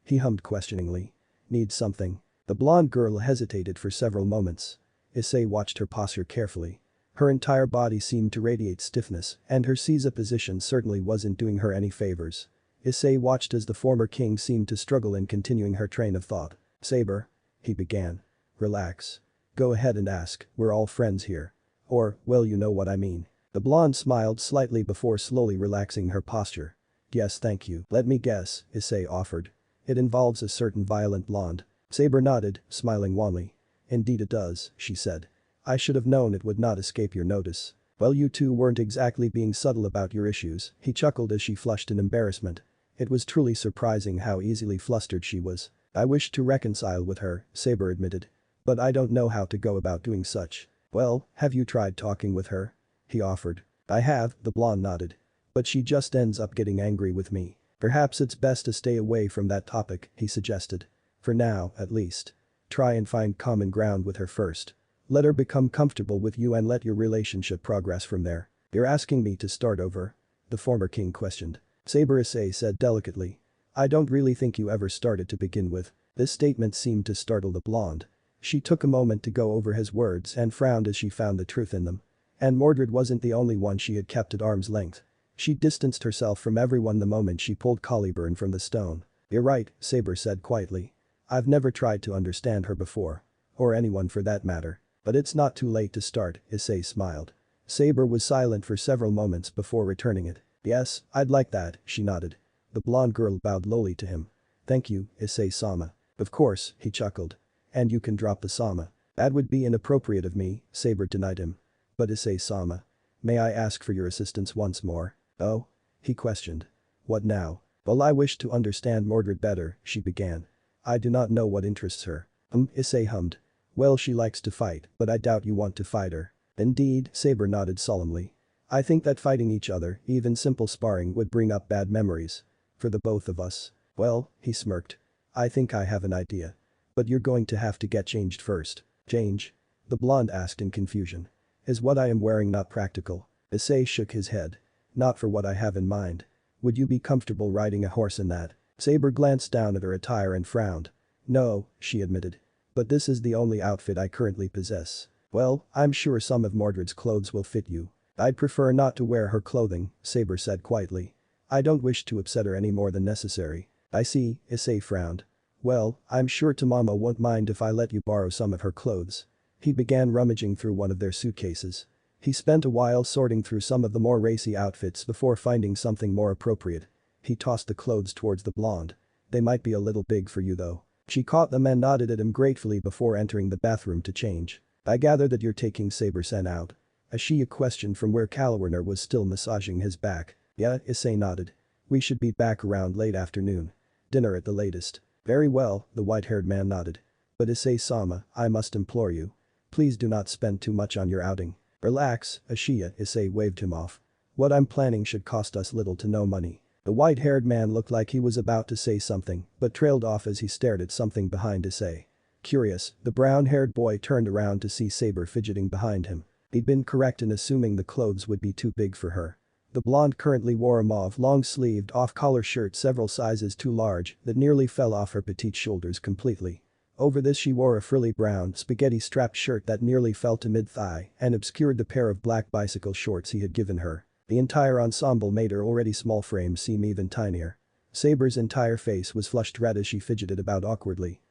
He hummed questioningly. Need something. The blonde girl hesitated for several moments. Issei watched her posture carefully. Her entire body seemed to radiate stiffness, and her seiza position certainly wasn't doing her any favors. Issei watched as the former king seemed to struggle in continuing her train of thought. Saber? He began. Relax. Go ahead and ask, we're all friends here. Or, well, you know what I mean. The blonde smiled slightly before slowly relaxing her posture. Yes, thank you. Let me guess, Issei offered. It involves a certain violent blonde. Saber nodded, smiling wanly. Indeed it does, she said. I should have known it would not escape your notice. Well, you two weren't exactly being subtle about your issues, he chuckled as she flushed in embarrassment. It was truly surprising how easily flustered she was. I wished to reconcile with her, Saber admitted. But I don't know how to go about doing such. Well, have you tried talking with her? He offered. I have, the blonde nodded. But she just ends up getting angry with me. Perhaps it's best to stay away from that topic, he suggested. For now, at least. Try and find common ground with her first. Let her become comfortable with you and let your relationship progress from there. You're asking me to start over? The former king questioned. Saber Issei said delicately. I don't really think you ever started to begin with. This statement seemed to startle the blonde. She took a moment to go over his words and frowned as she found the truth in them. And Mordred wasn't the only one she had kept at arm's length. She distanced herself from everyone the moment she pulled Caliburn from the stone. You're right, Saber said quietly. I've never tried to understand her before. Or anyone for that matter. But it's not too late to start, Issei smiled. Saber was silent for several moments before returning it. Yes, I'd like that, she nodded. The blonde girl bowed lowly to him. Thank you, Issei-sama. Of course, he chuckled. And you can drop the sama. That would be inappropriate of me, Saber denied him. But Issei-sama. May I ask for your assistance once more? Oh? He questioned. What now? Well, I wish to understand Mordred better, she began. I do not know what interests her. Issei hummed. Well, she likes to fight, but I doubt you want to fight her. Indeed, Saber nodded solemnly. I think that fighting each other, even simple sparring, would bring up bad memories. For the both of us. Well, he smirked. I think I have an idea. But you're going to have to get changed first. Change? The blonde asked in confusion. Is what I am wearing not practical? Issei shook his head. Not for what I have in mind. Would you be comfortable riding a horse in that? Saber glanced down at her attire and frowned. No, she admitted. But this is the only outfit I currently possess. Well, I'm sure some of Mordred's clothes will fit you. I'd prefer not to wear her clothing, Saber said quietly. I don't wish to upset her any more than necessary. I see, Issei frowned. Well, I'm sure Tamama won't mind if I let you borrow some of her clothes. He began rummaging through one of their suitcases. He spent a while sorting through some of the more racy outfits before finding something more appropriate. He tossed the clothes towards the blonde. They might be a little big for you though. She caught them and nodded at him gratefully before entering the bathroom to change. I gather that you're taking Saber-sen out. Ashiya questioned from where Calwarner was still massaging his back. Yeah, Issei nodded. We should be back around late afternoon. Dinner at the latest. Very well, the white-haired man nodded. But Issei-sama, I must implore you. Please do not spend too much on your outing. Relax, Ashiya, Issei waved him off. What I'm planning should cost us little to no money. The white-haired man looked like he was about to say something, but trailed off as he stared at something behind Issei. Curious, the brown-haired boy turned around to see Saber fidgeting behind him. He'd been correct in assuming the clothes would be too big for her. The blonde currently wore a mauve long-sleeved off-collar shirt several sizes too large that nearly fell off her petite shoulders completely. Over this she wore a frilly brown spaghetti-strapped shirt that nearly fell to mid-thigh and obscured the pair of black bicycle shorts he had given her. The entire ensemble made her already small frame seem even tinier. Saber's entire face was flushed red as she fidgeted about awkwardly.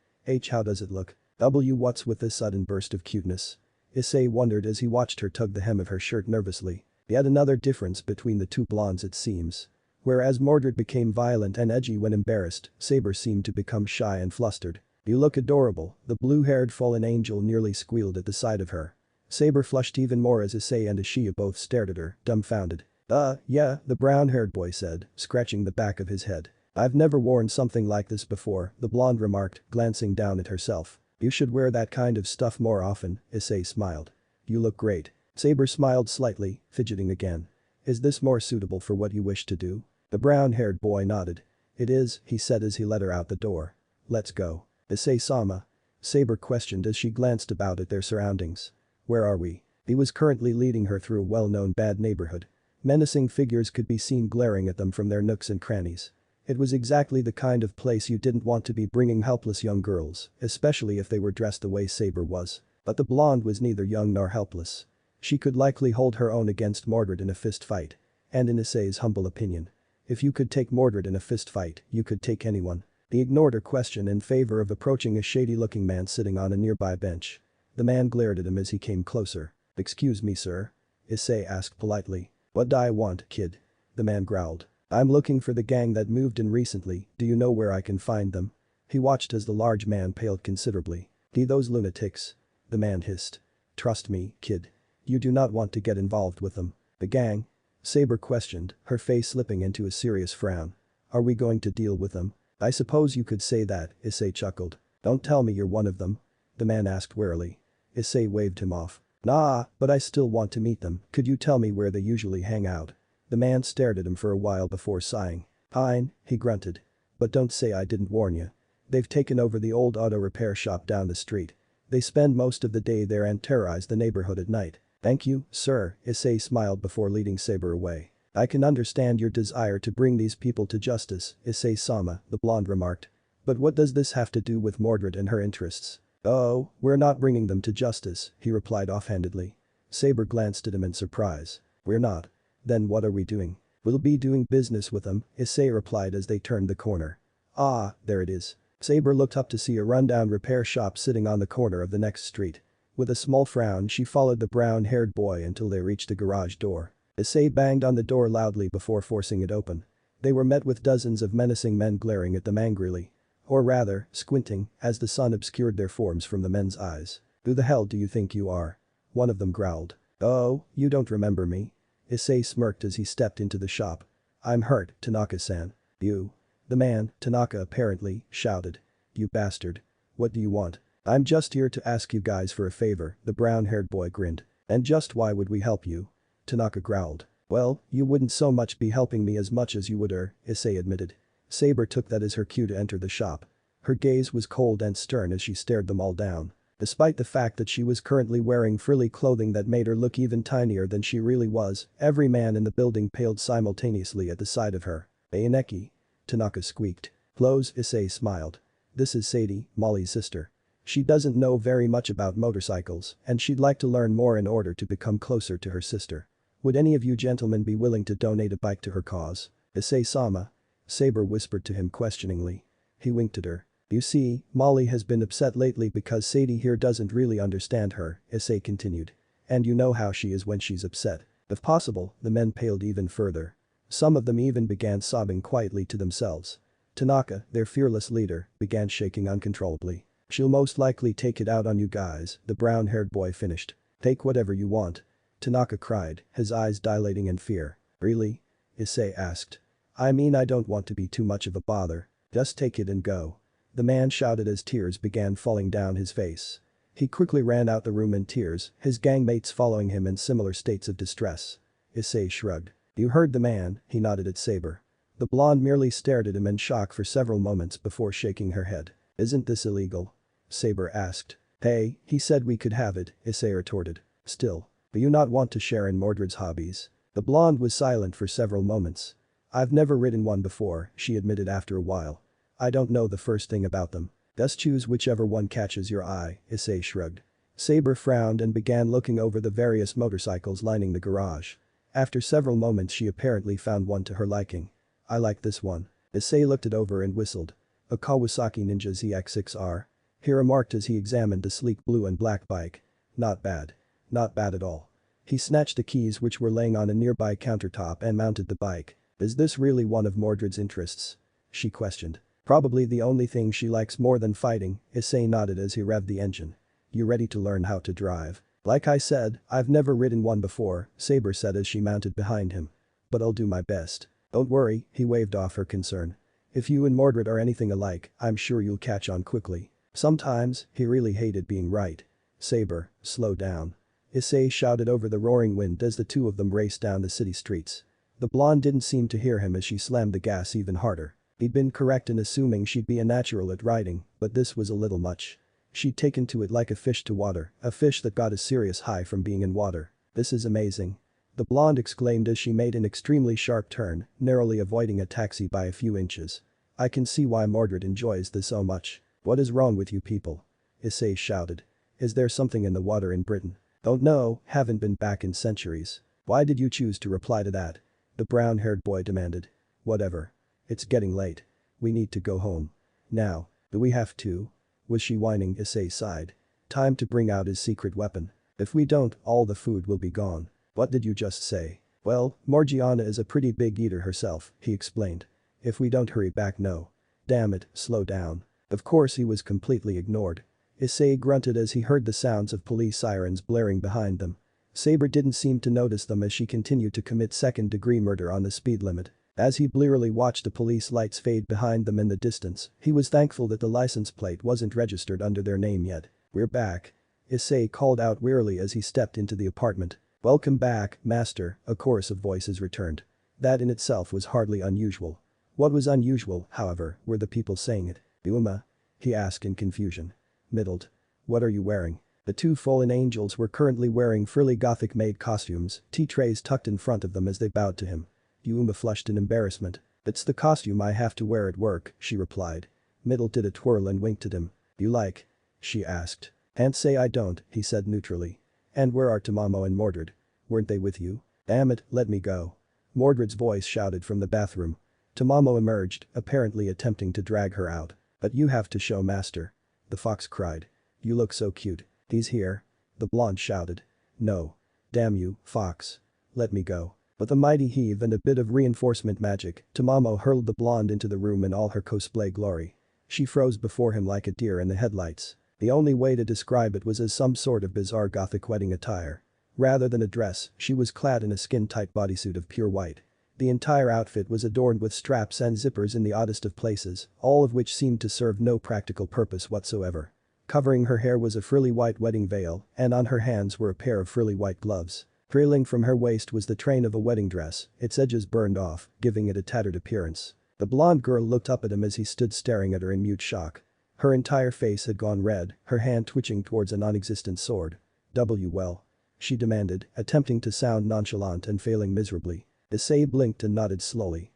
How does it look? What's with this sudden burst of cuteness? Issei wondered as he watched her tug the hem of her shirt nervously. Yet another difference between the two blondes it seems. Whereas Mordred became violent and edgy when embarrassed, Saber seemed to become shy and flustered. You look adorable, the blue-haired fallen angel nearly squealed at the sight of her. Saber flushed even more as Issei and Ashia both stared at her, dumbfounded. Yeah, the brown-haired boy said, scratching the back of his head. I've never worn something like this before, the blonde remarked, glancing down at herself. You should wear that kind of stuff more often, Issei smiled. You look great. Saber smiled slightly, fidgeting again. Is this more suitable for what you wish to do? The brown-haired boy nodded. It is, he said as he led her out the door. Let's go. Issei-sama. Saber questioned as she glanced about at their surroundings. Where are we? He was currently leading her through a well-known bad neighborhood. Menacing figures could be seen glaring at them from their nooks and crannies. It was exactly the kind of place you didn't want to be bringing helpless young girls, especially if they were dressed the way Saber was. But the blonde was neither young nor helpless. She could likely hold her own against Mordred in a fist fight. And in Issei's humble opinion, if you could take Mordred in a fist fight, you could take anyone. He ignored her question in favor of approaching a shady-looking man sitting on a nearby bench. The man glared at him as he came closer. Excuse me, sir? Issei asked politely. What do I want, kid? The man growled. I'm looking for the gang that moved in recently, do you know where I can find them? He watched as the large man paled considerably. Those lunatics? The man hissed. Trust me, kid. You do not want to get involved with them. The gang? Saber questioned, her face slipping into a serious frown. Are we going to deal with them? I suppose you could say that, Issei chuckled. Don't tell me you're one of them. The man asked warily. Issei waved him off. Nah, but I still want to meet them, could you tell me where they usually hang out? The man stared at him for a while before sighing. Fine, he grunted. But don't say I didn't warn you. They've taken over the old auto repair shop down the street. They spend most of the day there and terrorize the neighborhood at night. Thank you, sir, Issei smiled before leading Saber away. I can understand your desire to bring these people to justice, Issei-sama, the blonde remarked. But what does this have to do with Mordred and her interests? Oh, we're not bringing them to justice, he replied offhandedly. Saber glanced at him in surprise. We're not. Then what are we doing? We'll be doing business with them, Issei replied as they turned the corner. Ah, there it is. Saber looked up to see a rundown repair shop sitting on the corner of the next street. With a small frown she followed the brown-haired boy until they reached the garage door. Issei banged on the door loudly before forcing it open. They were met with dozens of menacing men glaring at them angrily. Or rather, squinting, as the sun obscured their forms from the men's eyes. Who the hell do you think you are? One of them growled. Oh, you don't remember me? Issei smirked as he stepped into the shop. I'm hurt, Tanaka-san. You. The man, Tanaka apparently, shouted. You bastard. What do you want? I'm just here to ask you guys for a favor, the brown-haired boy grinned. And just why would we help you? Tanaka growled. Well, you wouldn't so much be helping me as much as you would her, Issei admitted. Saber took that as her cue to enter the shop. Her gaze was cold and stern as she stared them all down. Despite the fact that she was currently wearing frilly clothing that made her look even tinier than she really was, every man in the building paled simultaneously at the sight of her. Ayoneki? Tanaka squeaked. Close, Issei smiled. This is Sadie, Molly's sister. She doesn't know very much about motorcycles, and she'd like to learn more in order to become closer to her sister. Would any of you gentlemen be willing to donate a bike to her cause? Issei-sama? Saber whispered to him questioningly. He winked at her. You see, Molly has been upset lately because Sadie here doesn't really understand her, Issei continued. And you know how she is when she's upset. If possible, the men paled even further. Some of them even began sobbing quietly to themselves. Tanaka, their fearless leader, began shaking uncontrollably. She'll most likely take it out on you guys, the brown-haired boy finished. Take whatever you want. Tanaka cried, his eyes dilating in fear. Really? Issei asked. I mean, I don't want to be too much of a bother. Just take it and go. The man shouted as tears began falling down his face. He quickly ran out the room in tears, his gangmates following him in similar states of distress. Issei shrugged. You heard the man, he nodded at Saber. The blonde merely stared at him in shock for several moments before shaking her head. Isn't this illegal? Saber asked. Hey, he said we could have it, Issei retorted. Still. Do you not want to share in Mordred's hobbies? The blonde was silent for several moments. I've never ridden one before, she admitted after a while. I don't know the first thing about them. Just choose whichever one catches your eye, Issei shrugged. Saber frowned and began looking over the various motorcycles lining the garage. After several moments she apparently found one to her liking. I like this one. Issei looked it over and whistled. A Kawasaki Ninja ZX-6R. He remarked as he examined the sleek blue and black bike. Not bad. Not bad at all. He snatched the keys which were laying on a nearby countertop and mounted the bike. Is this really one of Mordred's interests? She questioned. Probably the only thing she likes more than fighting, Issei nodded as he revved the engine. You ready to learn how to drive? Like I said, I've never ridden one before, Saber said as she mounted behind him. But I'll do my best. Don't worry, he waved off her concern. If you and Mordred are anything alike, I'm sure you'll catch on quickly. Sometimes, he really hated being right. Saber, slow down. Issei shouted over the roaring wind as the two of them raced down the city streets. The blonde didn't seem to hear him as she slammed the gas even harder. He'd been correct in assuming she'd be a natural at riding, but this was a little much. She'd taken to it like a fish to water, a fish that got a serious high from being in water. This is amazing. The blonde exclaimed as she made an extremely sharp turn, narrowly avoiding a taxi by a few inches. I can see why Mordred enjoys this so much. What is wrong with you people? Issei shouted. Is there something in the water in Britain? Don't know, haven't been back in centuries. Why did you choose to reply to that? The brown-haired boy demanded. Whatever. It's getting late. We need to go home. Now. Do we have to? Was she whining? Issei sighed. Time to bring out his secret weapon. If we don't, all the food will be gone. What did you just say? Well, Morgiana is a pretty big eater herself, he explained. If we don't hurry back no. Damn it, slow down. Of course he was completely ignored. Issei grunted as he heard the sounds of police sirens blaring behind them. Saber didn't seem to notice them as she continued to commit second-degree murder on the speed limit. As he blearily watched the police lights fade behind them in the distance, he was thankful that the license plate wasn't registered under their name yet. We're back. Issei called out wearily as he stepped into the apartment. Welcome back, master, a chorus of voices returned. That in itself was hardly unusual. What was unusual, however, were the people saying it. Uma? He asked in confusion. Middled. What are you wearing? The two fallen angels were currently wearing frilly gothic maid costumes, tea trays tucked in front of them as they bowed to him. Uma flushed in embarrassment. It's the costume I have to wear at work, she replied. Middle did a twirl and winked at him. You like? She asked. Can't say I don't, he said neutrally. And where are Tamamo and Mordred? Weren't they with you? Damn it, let me go. Mordred's voice shouted from the bathroom. Tamamo emerged, apparently attempting to drag her out. But you have to show master. The fox cried. You look so cute. He's here. The blonde shouted. No. Damn you, fox. Let me go. With a mighty heave and a bit of reinforcement magic, Tamamo hurled the blonde into the room in all her cosplay glory. She froze before him like a deer in the headlights. The only way to describe it was as some sort of bizarre gothic wedding attire. Rather than a dress, she was clad in a skin-tight bodysuit of pure white. The entire outfit was adorned with straps and zippers in the oddest of places, all of which seemed to serve no practical purpose whatsoever. Covering her hair was a frilly white wedding veil, and on her hands were a pair of frilly white gloves. Trailing from her waist was the train of a wedding dress, its edges burned off, giving it a tattered appearance. The blonde girl looked up at him as he stood staring at her in mute shock. Her entire face had gone red, her hand twitching towards a non-existent sword. Well? She demanded, attempting to sound nonchalant and failing miserably. Issei blinked and nodded slowly.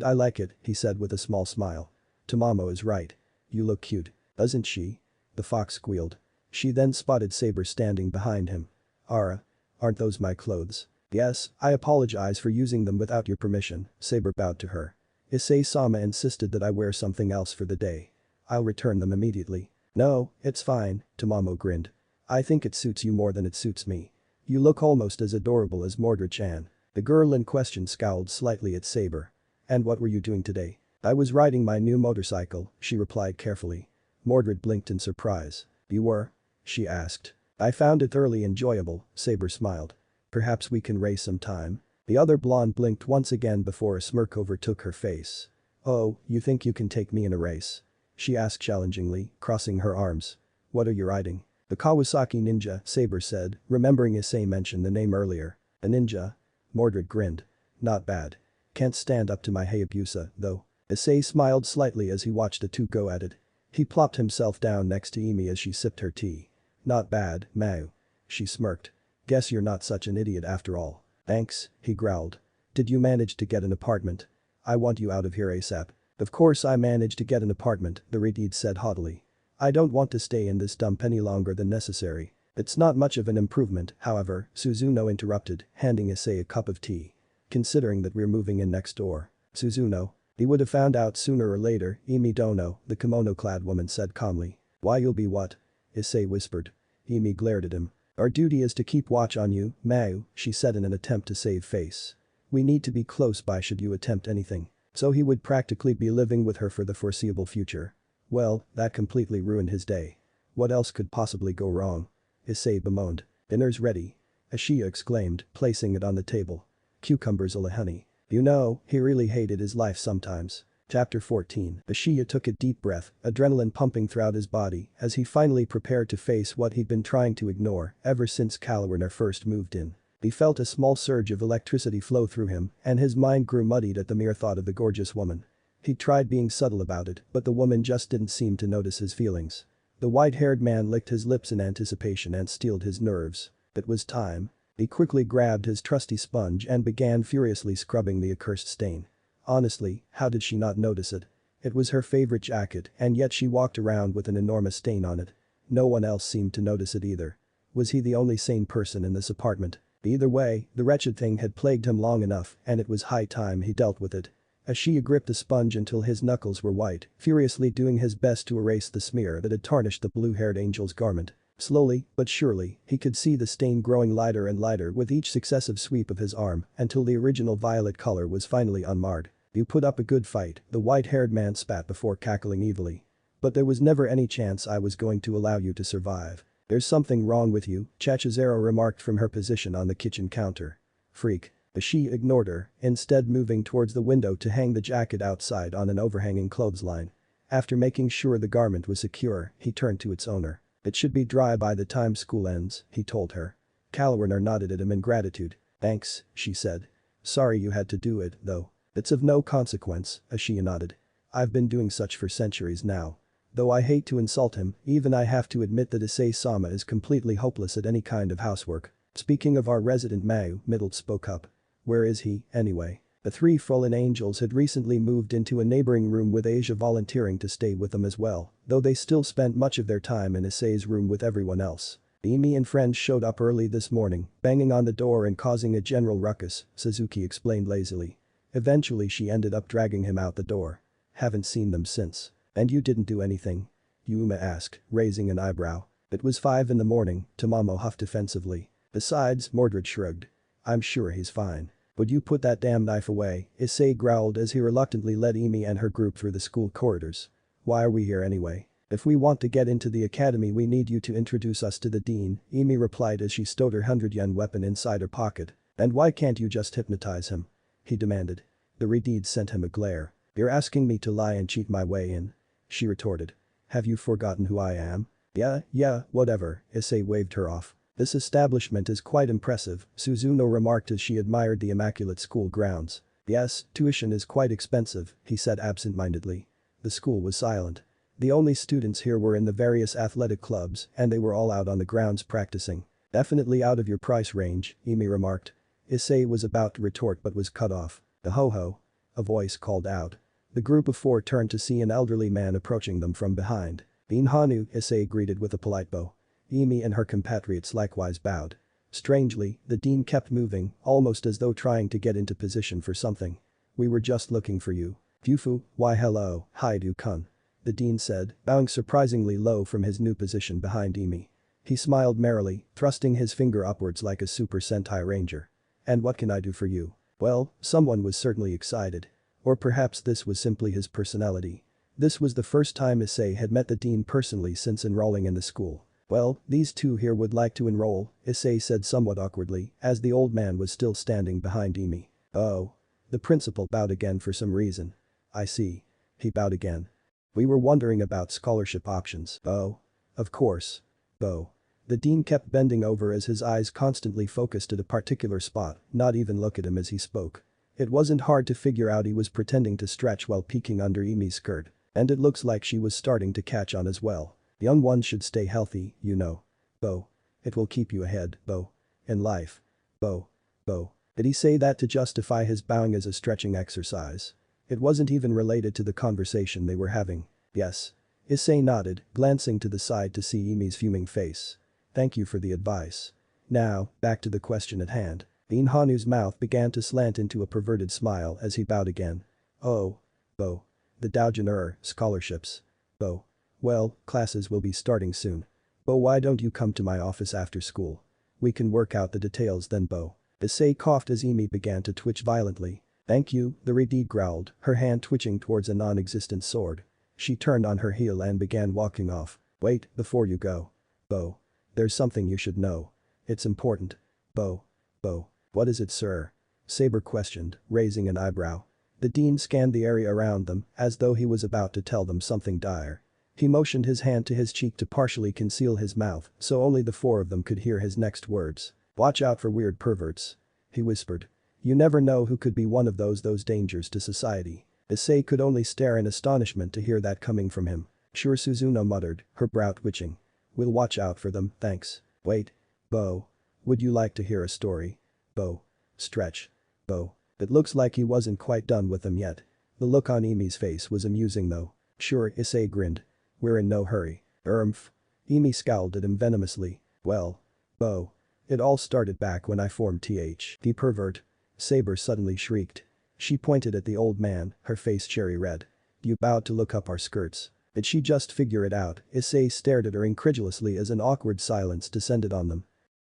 I like it, he said with a small smile. Tamamo is right. You look cute. Doesn't she? The fox squealed. She then spotted Saber standing behind him. Ara. Aren't those my clothes? Yes, I apologize for using them without your permission, Saber bowed to her. Issei-sama insisted that I wear something else for the day. I'll return them immediately. No, it's fine, Tamamo grinned. I think it suits you more than it suits me. You look almost as adorable as Mordred-chan. The girl in question scowled slightly at Saber. And what were you doing today? I was riding my new motorcycle, she replied carefully. Mordred blinked in surprise. You were? She asked. I found it thoroughly enjoyable, Saber smiled. Perhaps we can race sometime. The other blonde blinked once again before a smirk overtook her face. Oh, you think you can take me in a race? She asked challengingly, crossing her arms. What are you riding? The Kawasaki Ninja, Saber said, remembering Issei mentioned the name earlier. A ninja? Mordred grinned. Not bad. Can't stand up to my Hayabusa, though. Issei smiled slightly as he watched the two go at it. He plopped himself down next to Emi as she sipped her tea. Not bad, Mao. She smirked. Guess you're not such an idiot after all. Thanks, he growled. Did you manage to get an apartment? I want you out of here ASAP. Of course I managed to get an apartment, the redhead said haughtily. I don't want to stay in this dump any longer than necessary. It's not much of an improvement, however, Suzuno interrupted, handing Issei a cup of tea. Considering that we're moving in next door. Suzuno. He would have found out sooner or later, Emi Dono, the kimono-clad woman said calmly. Why you'll be what? Issei whispered. Emi glared at him. Our duty is to keep watch on you, Mao, she said in an attempt to save face. We need to be close by should you attempt anything. So he would practically be living with her for the foreseeable future. Well, that completely ruined his day. What else could possibly go wrong? Issei bemoaned. Dinner's ready. Ashiya exclaimed, placing it on the table. Cucumbers a la honey. You know, he really hated his life sometimes. Chapter 14. Ashiya took a deep breath, adrenaline pumping throughout his body as he finally prepared to face what he'd been trying to ignore ever since Kalawrna first moved in. He felt a small surge of electricity flow through him and his mind grew muddied at the mere thought of the gorgeous woman. He tried being subtle about it, but the woman just didn't seem to notice his feelings. The white-haired man licked his lips in anticipation and steeled his nerves. It was time. He quickly grabbed his trusty sponge and began furiously scrubbing the accursed stain. Honestly, how did she not notice it? It was her favorite jacket and yet she walked around with an enormous stain on it. No one else seemed to notice it either. Was he the only sane person in this apartment? Either way, the wretched thing had plagued him long enough and it was high time he dealt with it. Ashiya gripped the sponge until his knuckles were white, furiously doing his best to erase the smear that had tarnished the blue-haired angel's garment. Slowly, but surely, he could see the stain growing lighter and lighter with each successive sweep of his arm until the original violet color was finally unmarred. You put up a good fight, the white-haired man spat before cackling evilly. But there was never any chance I was going to allow you to survive. There's something wrong with you, Chachizero remarked from her position on the kitchen counter. Freak. Ashiya ignored her, instead moving towards the window to hang the jacket outside on an overhanging clothesline. After making sure the garment was secure, he turned to its owner. It should be dry by the time school ends, he told her. Kalawrna nodded at him in gratitude. Thanks, she said. Sorry you had to do it, though. It's of no consequence, Ashiya nodded. I've been doing such for centuries now. Though I hate to insult him, even I have to admit that Issei-sama is completely hopeless at any kind of housework. Speaking of our resident Mao, Middle spoke up. Where is he, anyway? The three fallen angels had recently moved into a neighboring room with Asia volunteering to stay with them as well, though they still spent much of their time in Issei's room with everyone else. Emi and friends showed up early this morning, banging on the door and causing a general ruckus, Suzuki explained lazily. Eventually she ended up dragging him out the door. Haven't seen them since. And you didn't do anything? Yuma asked, raising an eyebrow. It was 5 in the morning, Tamamo huffed defensively. Besides, Mordred shrugged. I'm sure he's fine. Would you put that damn knife away? Issei growled as he reluctantly led Emi and her group through the school corridors. Why are we here anyway? If we want to get into the academy we need you to introduce us to the dean, Emi replied as she stowed her 100-yen weapon inside her pocket. And why can't you just hypnotize him? He demanded. The redhead sent him a glare. You're asking me to lie and cheat my way in? She retorted. Have you forgotten who I am? Yeah, whatever, Issei waved her off. This establishment is quite impressive, Suzuno remarked as she admired the immaculate school grounds. Yes, tuition is quite expensive, he said absent-mindedly. The school was silent. The only students here were in the various athletic clubs and they were all out on the grounds practicing. Definitely out of your price range, Emi remarked. Issei was about to retort but was cut off. Ho-ho. A voice called out. The group of 4 turned to see an elderly man approaching them from behind. Binhanu, Issei greeted with a polite bow. Emi and her compatriots likewise bowed. Strangely, the dean kept moving, almost as though trying to get into position for something. We were just looking for you. Fufu, why hello, Haidu-kun. The dean said, bowing surprisingly low from his new position behind Emi. He smiled merrily, thrusting his finger upwards like a Super Sentai Ranger. And what can I do for you? Well, someone was certainly excited. Or perhaps this was simply his personality. This was the first time Issei had met the dean personally since enrolling in the school. Well, these 2 here would like to enroll, Issei said somewhat awkwardly, as the old man was still standing behind Emi. Oh. The principal bowed again for some reason. I see. He bowed again. We were wondering about scholarship options. Oh. Of course. Oh. The dean kept bending over as his eyes constantly focused at a particular spot, not even look at him as he spoke. It wasn't hard to figure out he was pretending to stretch while peeking under Emi's skirt. And it looks like she was starting to catch on as well. Young ones should stay healthy, you know. Bo. It will keep you ahead, Bo. In life. Bo. Bo. Did he say that to justify his bowing as a stretching exercise? It wasn't even related to the conversation they were having. Yes. Issei nodded, glancing to the side to see Imi's fuming face. Thank you for the advice. Now, back to the question at hand. Bean Hanu's mouth began to slant into a perverted smile as he bowed again. Oh. Bo. The Doujin scholarships. Bo. Well, classes will be starting soon. Bo, why don't you come to my office after school? We can work out the details then, Bo. Issei coughed as Imi began to twitch violently. Thank you, the Redid growled, her hand twitching towards a non-existent sword. She turned on her heel and began walking off. Wait, before you go. Bo. There's something you should know. It's important. Bo. Bo. What is it, sir? Saber questioned, raising an eyebrow. The dean scanned the area around them as though he was about to tell them something dire. He motioned his hand to his cheek to partially conceal his mouth so only the four of them could hear his next words. Watch out for weird perverts. He whispered. You never know who could be one of those dangers to society. Issei could only stare in astonishment to hear that coming from him. Sure, Suzuno muttered, her brow twitching. We'll watch out for them, thanks. Wait. Bo. Would you like to hear a story? Bo. Stretch. Bo. It looks like he wasn't quite done with them yet. The look on Imi's face was amusing though. Sure, Issei grinned. We're in no hurry. Imi scowled at him venomously. Well. Bo. It all started back when I formed the pervert. Saber suddenly shrieked. She pointed at the old man, her face cherry red. You bowed to look up our skirts. Did she just figure it out? Issei stared at her incredulously as an awkward silence descended on them.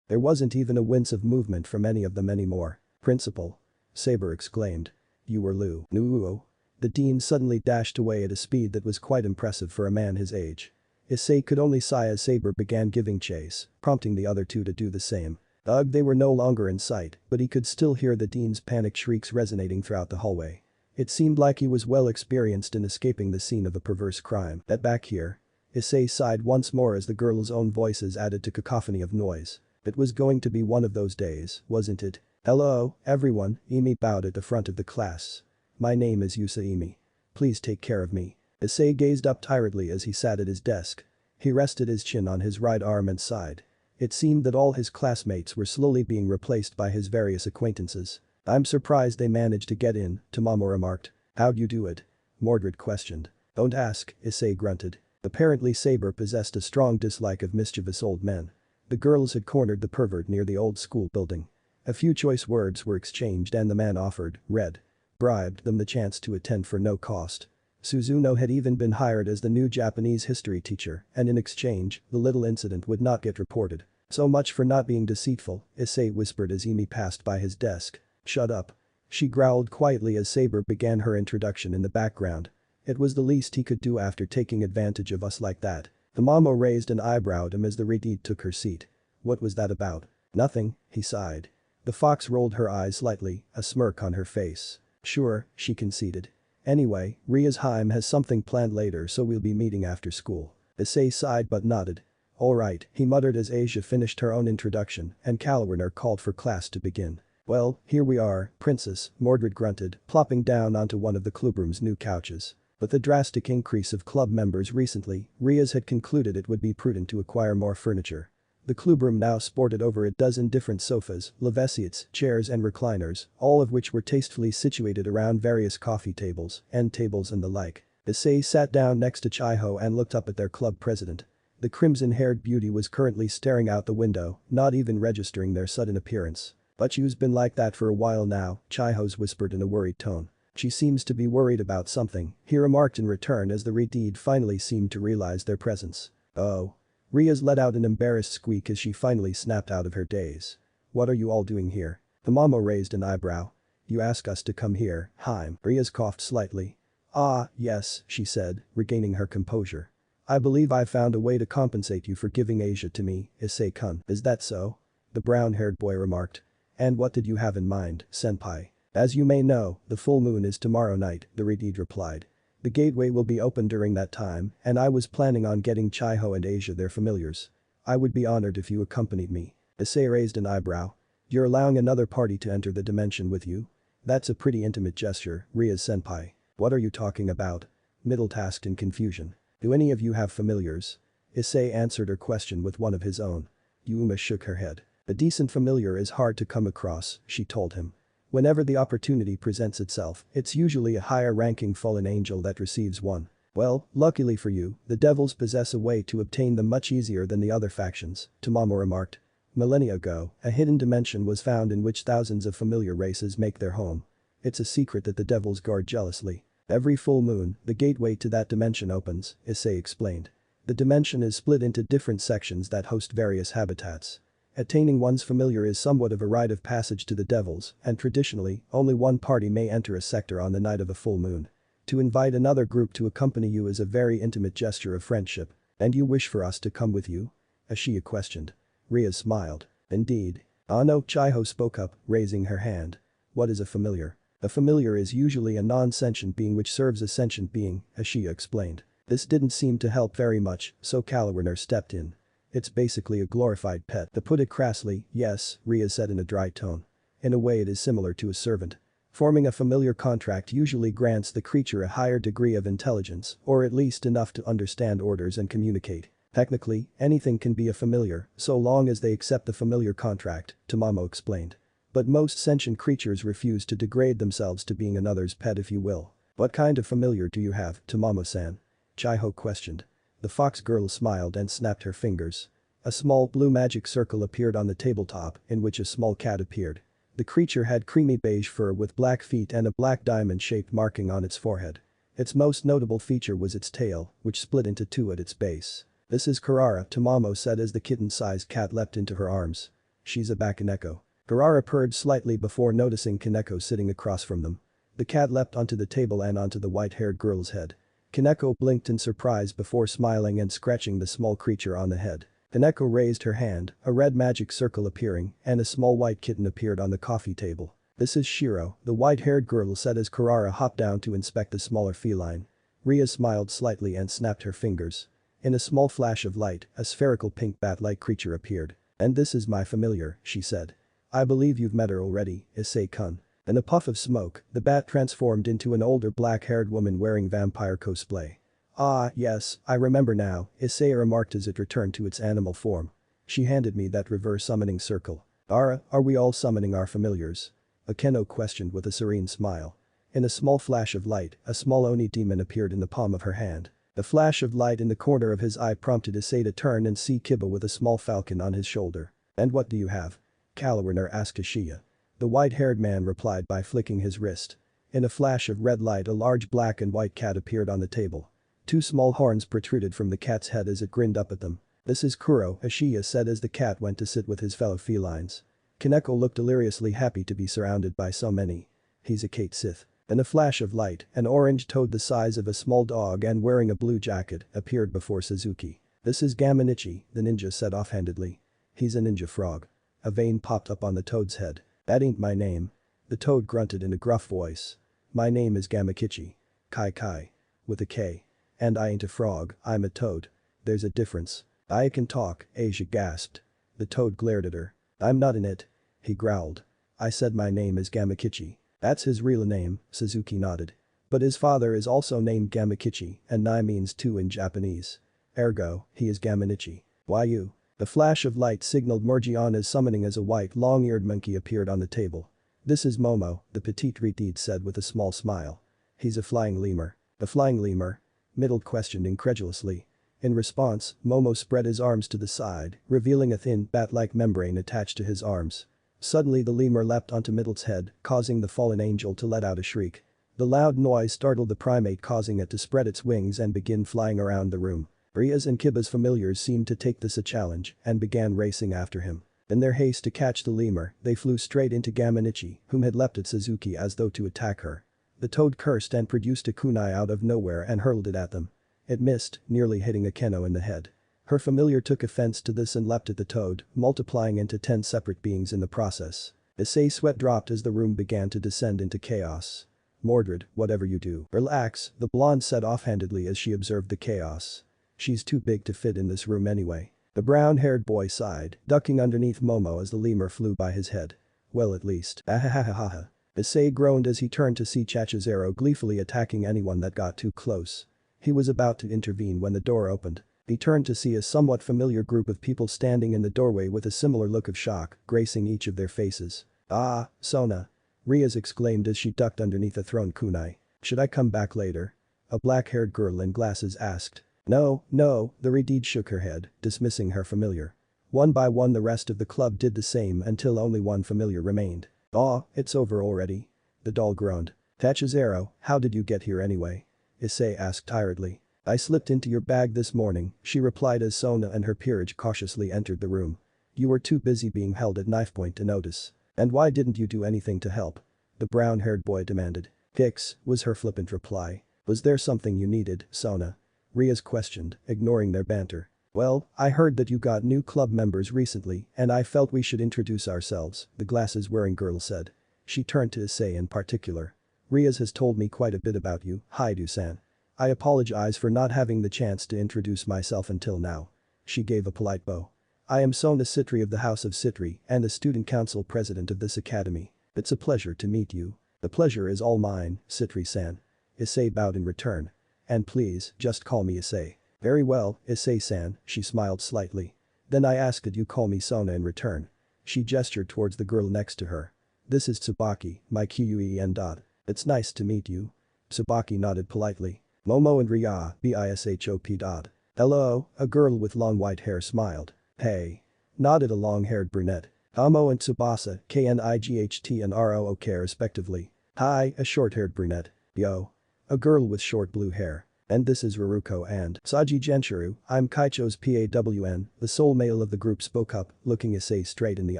There wasn't even a wince of movement from any of them anymore. Principal. Saber exclaimed. You were Nuo. The dean suddenly dashed away at a speed that was quite impressive for a man his age. Issei could only sigh as Saber began giving chase, prompting the other two to do the same. Ugh, they were no longer in sight, but he could still hear the dean's panicked shrieks resonating throughout the hallway. It seemed like he was well experienced in escaping the scene of a perverse crime. That back here. Issei sighed once more as the girls' own voices added to cacophony of noise. It was going to be one of those days, wasn't it? Hello, everyone, Imi bowed at the front of the class. My name is Yusa Imi. Please take care of me. Issei gazed up tiredly as he sat at his desk. He rested his chin on his right arm and sighed. It seemed that all his classmates were slowly being replaced by his various acquaintances. I'm surprised they managed to get in, Tamamo remarked. How'd you do it? Mordred questioned. Don't ask, Issei grunted. Apparently Saber possessed a strong dislike of mischievous old men. The girls had cornered the pervert near the old school building. A few choice words were exchanged and the man offered, bribed them the chance to attend for no cost. Suzuno had even been hired as the new Japanese history teacher, and in exchange, the little incident would not get reported. So much for not being deceitful, Issei whispered as Imi passed by his desk. Shut up. She growled quietly as Saber began her introduction in the background. It was the least he could do after taking advantage of us like that. The Mamo raised an eyebrow at him as the Redid took her seat. What was that about? Nothing, he sighed. The fox rolled her eyes slightly, a smirk on her face. Sure, she conceded. Anyway, Ria's Harem has something planned later so we'll be meeting after school. Issei sighed but nodded. Alright, he muttered as Asia finished her own introduction and Kalwerner called for class to begin. Well, here we are, Princess, Mordred grunted, plopping down onto one of the clubroom's new couches. With the drastic increase of club members recently, Ria's had concluded it would be prudent to acquire more furniture. The clubroom now sported over a dozen different sofas, lavesiets, chairs and recliners, all of which were tastefully situated around various coffee tables, end tables and the like. Issei sat down next to Chiho and looked up at their club president. The crimson-haired beauty was currently staring out the window, not even registering their sudden appearance. But you's been like that for a while now, Chiho's whispered in a worried tone. She seems to be worried about something, he remarked in return as the Redid finally seemed to realize their presence. Oh. Ria's let out an embarrassed squeak as she finally snapped out of her daze. What are you all doing here? The Mamo raised an eyebrow. You ask us to come here, Harem. Ria's coughed slightly. Ah, yes, she said, regaining her composure. I believe I found a way to compensate you for giving Asia to me, Issei-kun. Is that so? The brown-haired boy remarked. And what did you have in mind, senpai? As you may know, the full moon is tomorrow night, the Redid replied. The gateway will be open during that time, and I was planning on getting Chiho and Asia their familiars. I would be honored if you accompanied me. Issei raised an eyebrow. You're allowing another party to enter the dimension with you? That's a pretty intimate gesture, Ria's senpai. What are you talking about? Middle asked in confusion. Do any of you have familiars? Issei answered her question with one of his own. Yuma shook her head. A decent familiar is hard to come across, she told him. Whenever the opportunity presents itself, it's usually a higher-ranking fallen angel that receives one. Well, luckily for you, the devils possess a way to obtain them much easier than the other factions, Tamamo remarked. Millennia ago, a hidden dimension was found in which thousands of familiar races make their home. It's a secret that the devils guard jealously. Every full moon, the gateway to that dimension opens, Issei explained. The dimension is split into different sections that host various habitats. Attaining one's familiar is somewhat of a rite of passage to the devils, and traditionally, only one party may enter a sector on the night of a full moon. To invite another group to accompany you is a very intimate gesture of friendship. And you wish for us to come with you? Ashiya questioned. Ria smiled. Indeed. No, Chiho spoke up, raising her hand. What is a familiar? A familiar is usually a non-sentient being which serves a sentient being, Ashiya explained. This didn't seem to help very much, so Kalawiner stepped in. It's basically a glorified pet. To put it crassly, yes, Ria said in a dry tone. In a way it is similar to a servant. Forming a familiar contract usually grants the creature a higher degree of intelligence, or at least enough to understand orders and communicate. Technically, anything can be a familiar, so long as they accept the familiar contract, Tamamo explained. But most sentient creatures refuse to degrade themselves to being another's pet if you will. What kind of familiar do you have, Tamamo-san? Chiho questioned. The fox girl smiled and snapped her fingers. A small blue magic circle appeared on the tabletop, in which a small cat appeared. The creature had creamy beige fur with black feet and a black diamond-shaped marking on its forehead. Its most notable feature was its tail, which split into two at its base. This is Karara, Tamamo said as the kitten-sized cat leapt into her arms. She's a Bakaneko. Karara purred slightly before noticing Kaneko sitting across from them. The cat leapt onto the table and onto the white-haired girl's head. Kaneko blinked in surprise before smiling and scratching the small creature on the head. Kaneko raised her hand, a red magic circle appearing, and a small white kitten appeared on the coffee table. This is Shiro, the white-haired girl said as Karara hopped down to inspect the smaller feline. Ria smiled slightly and snapped her fingers. In a small flash of light, a spherical pink bat-like creature appeared. And this is my familiar, she said. I believe you've met her already, Issei-kun. In a puff of smoke, the bat transformed into an older black-haired woman wearing vampire cosplay. Ah, yes, I remember now, Issei remarked as it returned to its animal form. She handed me that reverse summoning circle. Are we all summoning our familiars? Akeno questioned with a serene smile. In a small flash of light, a small Oni demon appeared in the palm of her hand. The flash of light in the corner of his eye prompted Issei to turn and see Kiba with a small falcon on his shoulder. And what do you have? Kalawiner asked Ashiya. The white-haired man replied by flicking his wrist. In a flash of red light a large black and white cat appeared on the table. Two small horns protruded from the cat's head as it grinned up at them. This is Kuro, Ashiya said as the cat went to sit with his fellow felines. Kaneko looked deliriously happy to be surrounded by so many. He's a Kate Sith. In a flash of light, an orange toad the size of a small dog and wearing a blue jacket appeared before Suzuki. This is Gamanichi, the ninja said offhandedly. He's a ninja frog. A vein popped up on the toad's head. That ain't my name. The toad grunted in a gruff voice. My name is Gamakichi. Kai. With a K. And I ain't a frog, I'm a toad. There's a difference. I can talk, Asia gasped. The toad glared at her. I'm not in it. He growled. I said my name is Gamakichi. That's his real name, Suzuki nodded. But his father is also named Gamakichi, and Nai means two in Japanese. Ergo, he is Gamanichi. Why you? The flash of light signaled Morgiana's summoning as a white long-eared monkey appeared on the table. This is Momo, the petite retard said with a small smile. He's a flying lemur. A flying lemur? Middle questioned incredulously. In response, Momo spread his arms to the side, revealing a thin, bat-like membrane attached to his arms. Suddenly the lemur leapt onto Middle's head, causing the fallen angel to let out a shriek. The loud noise startled the primate, causing it to spread its wings and begin flying around the room. Ria's and Kiba's familiars seemed to take this a challenge and began racing after him. In their haste to catch the lemur, they flew straight into Gamanichi, whom had leapt at Suzuki as though to attack her. The toad cursed and produced a kunai out of nowhere and hurled it at them. It missed, nearly hitting Akeno in the head. Her familiar took offense to this and leapt at the toad, multiplying into 10 separate beings in the process. Issei's sweat dropped as the room began to descend into chaos. Mordred, whatever you do, relax, the blonde said offhandedly as she observed the chaos. She's too big to fit in this room anyway. The brown-haired boy sighed, ducking underneath Momo as the lemur flew by his head. Well at least. Ahahahaha. Issei groaned as he turned to see Chachizero gleefully attacking anyone that got too close. He was about to intervene when the door opened. He turned to see a somewhat familiar group of people standing in the doorway with a similar look of shock gracing each of their faces. "Ah, Sona," Riaz exclaimed as she ducked underneath a thrown kunai. "Should I come back later?" A black-haired girl in glasses asked. "No, no," the Redeed shook her head, dismissing her familiar. One by one the rest of the club did the same until only one familiar remained. "Aw, it's over already." The doll groaned. "Tachizero, how did you get here anyway?" Issei asked tiredly. "I slipped into your bag this morning," she replied as Sona and her peerage cautiously entered the room. "You were too busy being held at knife point to notice. And why didn't you do anything to help?" The brown-haired boy demanded. "Hicks," was her flippant reply. "Was there something you needed, Sona?" Riaz questioned, ignoring their banter. "Well, I heard that you got new club members recently and I felt we should introduce ourselves," the glasses-wearing girl said. She turned to Issei in particular. "Riaz has told me quite a bit about you, Haidu-san. I apologize for not having the chance to introduce myself until now." She gave a polite bow. "I am Sona Sitri of the House of Sitri and the student council president of this academy. It's a pleasure to meet you." "The pleasure is all mine, Sitri-san." Issei bowed in return. "And please, just call me Issei." "Very well, Issei-san," she smiled slightly. "Then I ask that you call me Sona in return." She gestured towards the girl next to her. "This is Tsubaki, my Quen. It's nice to meet you." Tsubaki nodded politely. "Momo and Ria, bishop. Hello," a girl with long white hair smiled. "Hey," nodded a long-haired brunette. "Amo and Tsubasa, Knight and Rook respectively." "Hi," a short-haired brunette. "Yo." A girl with short blue hair. "And this is Ruruko and Saji Genshiro, I'm Kaicho's PAWN," the sole male of the group spoke up, looking Issei straight in the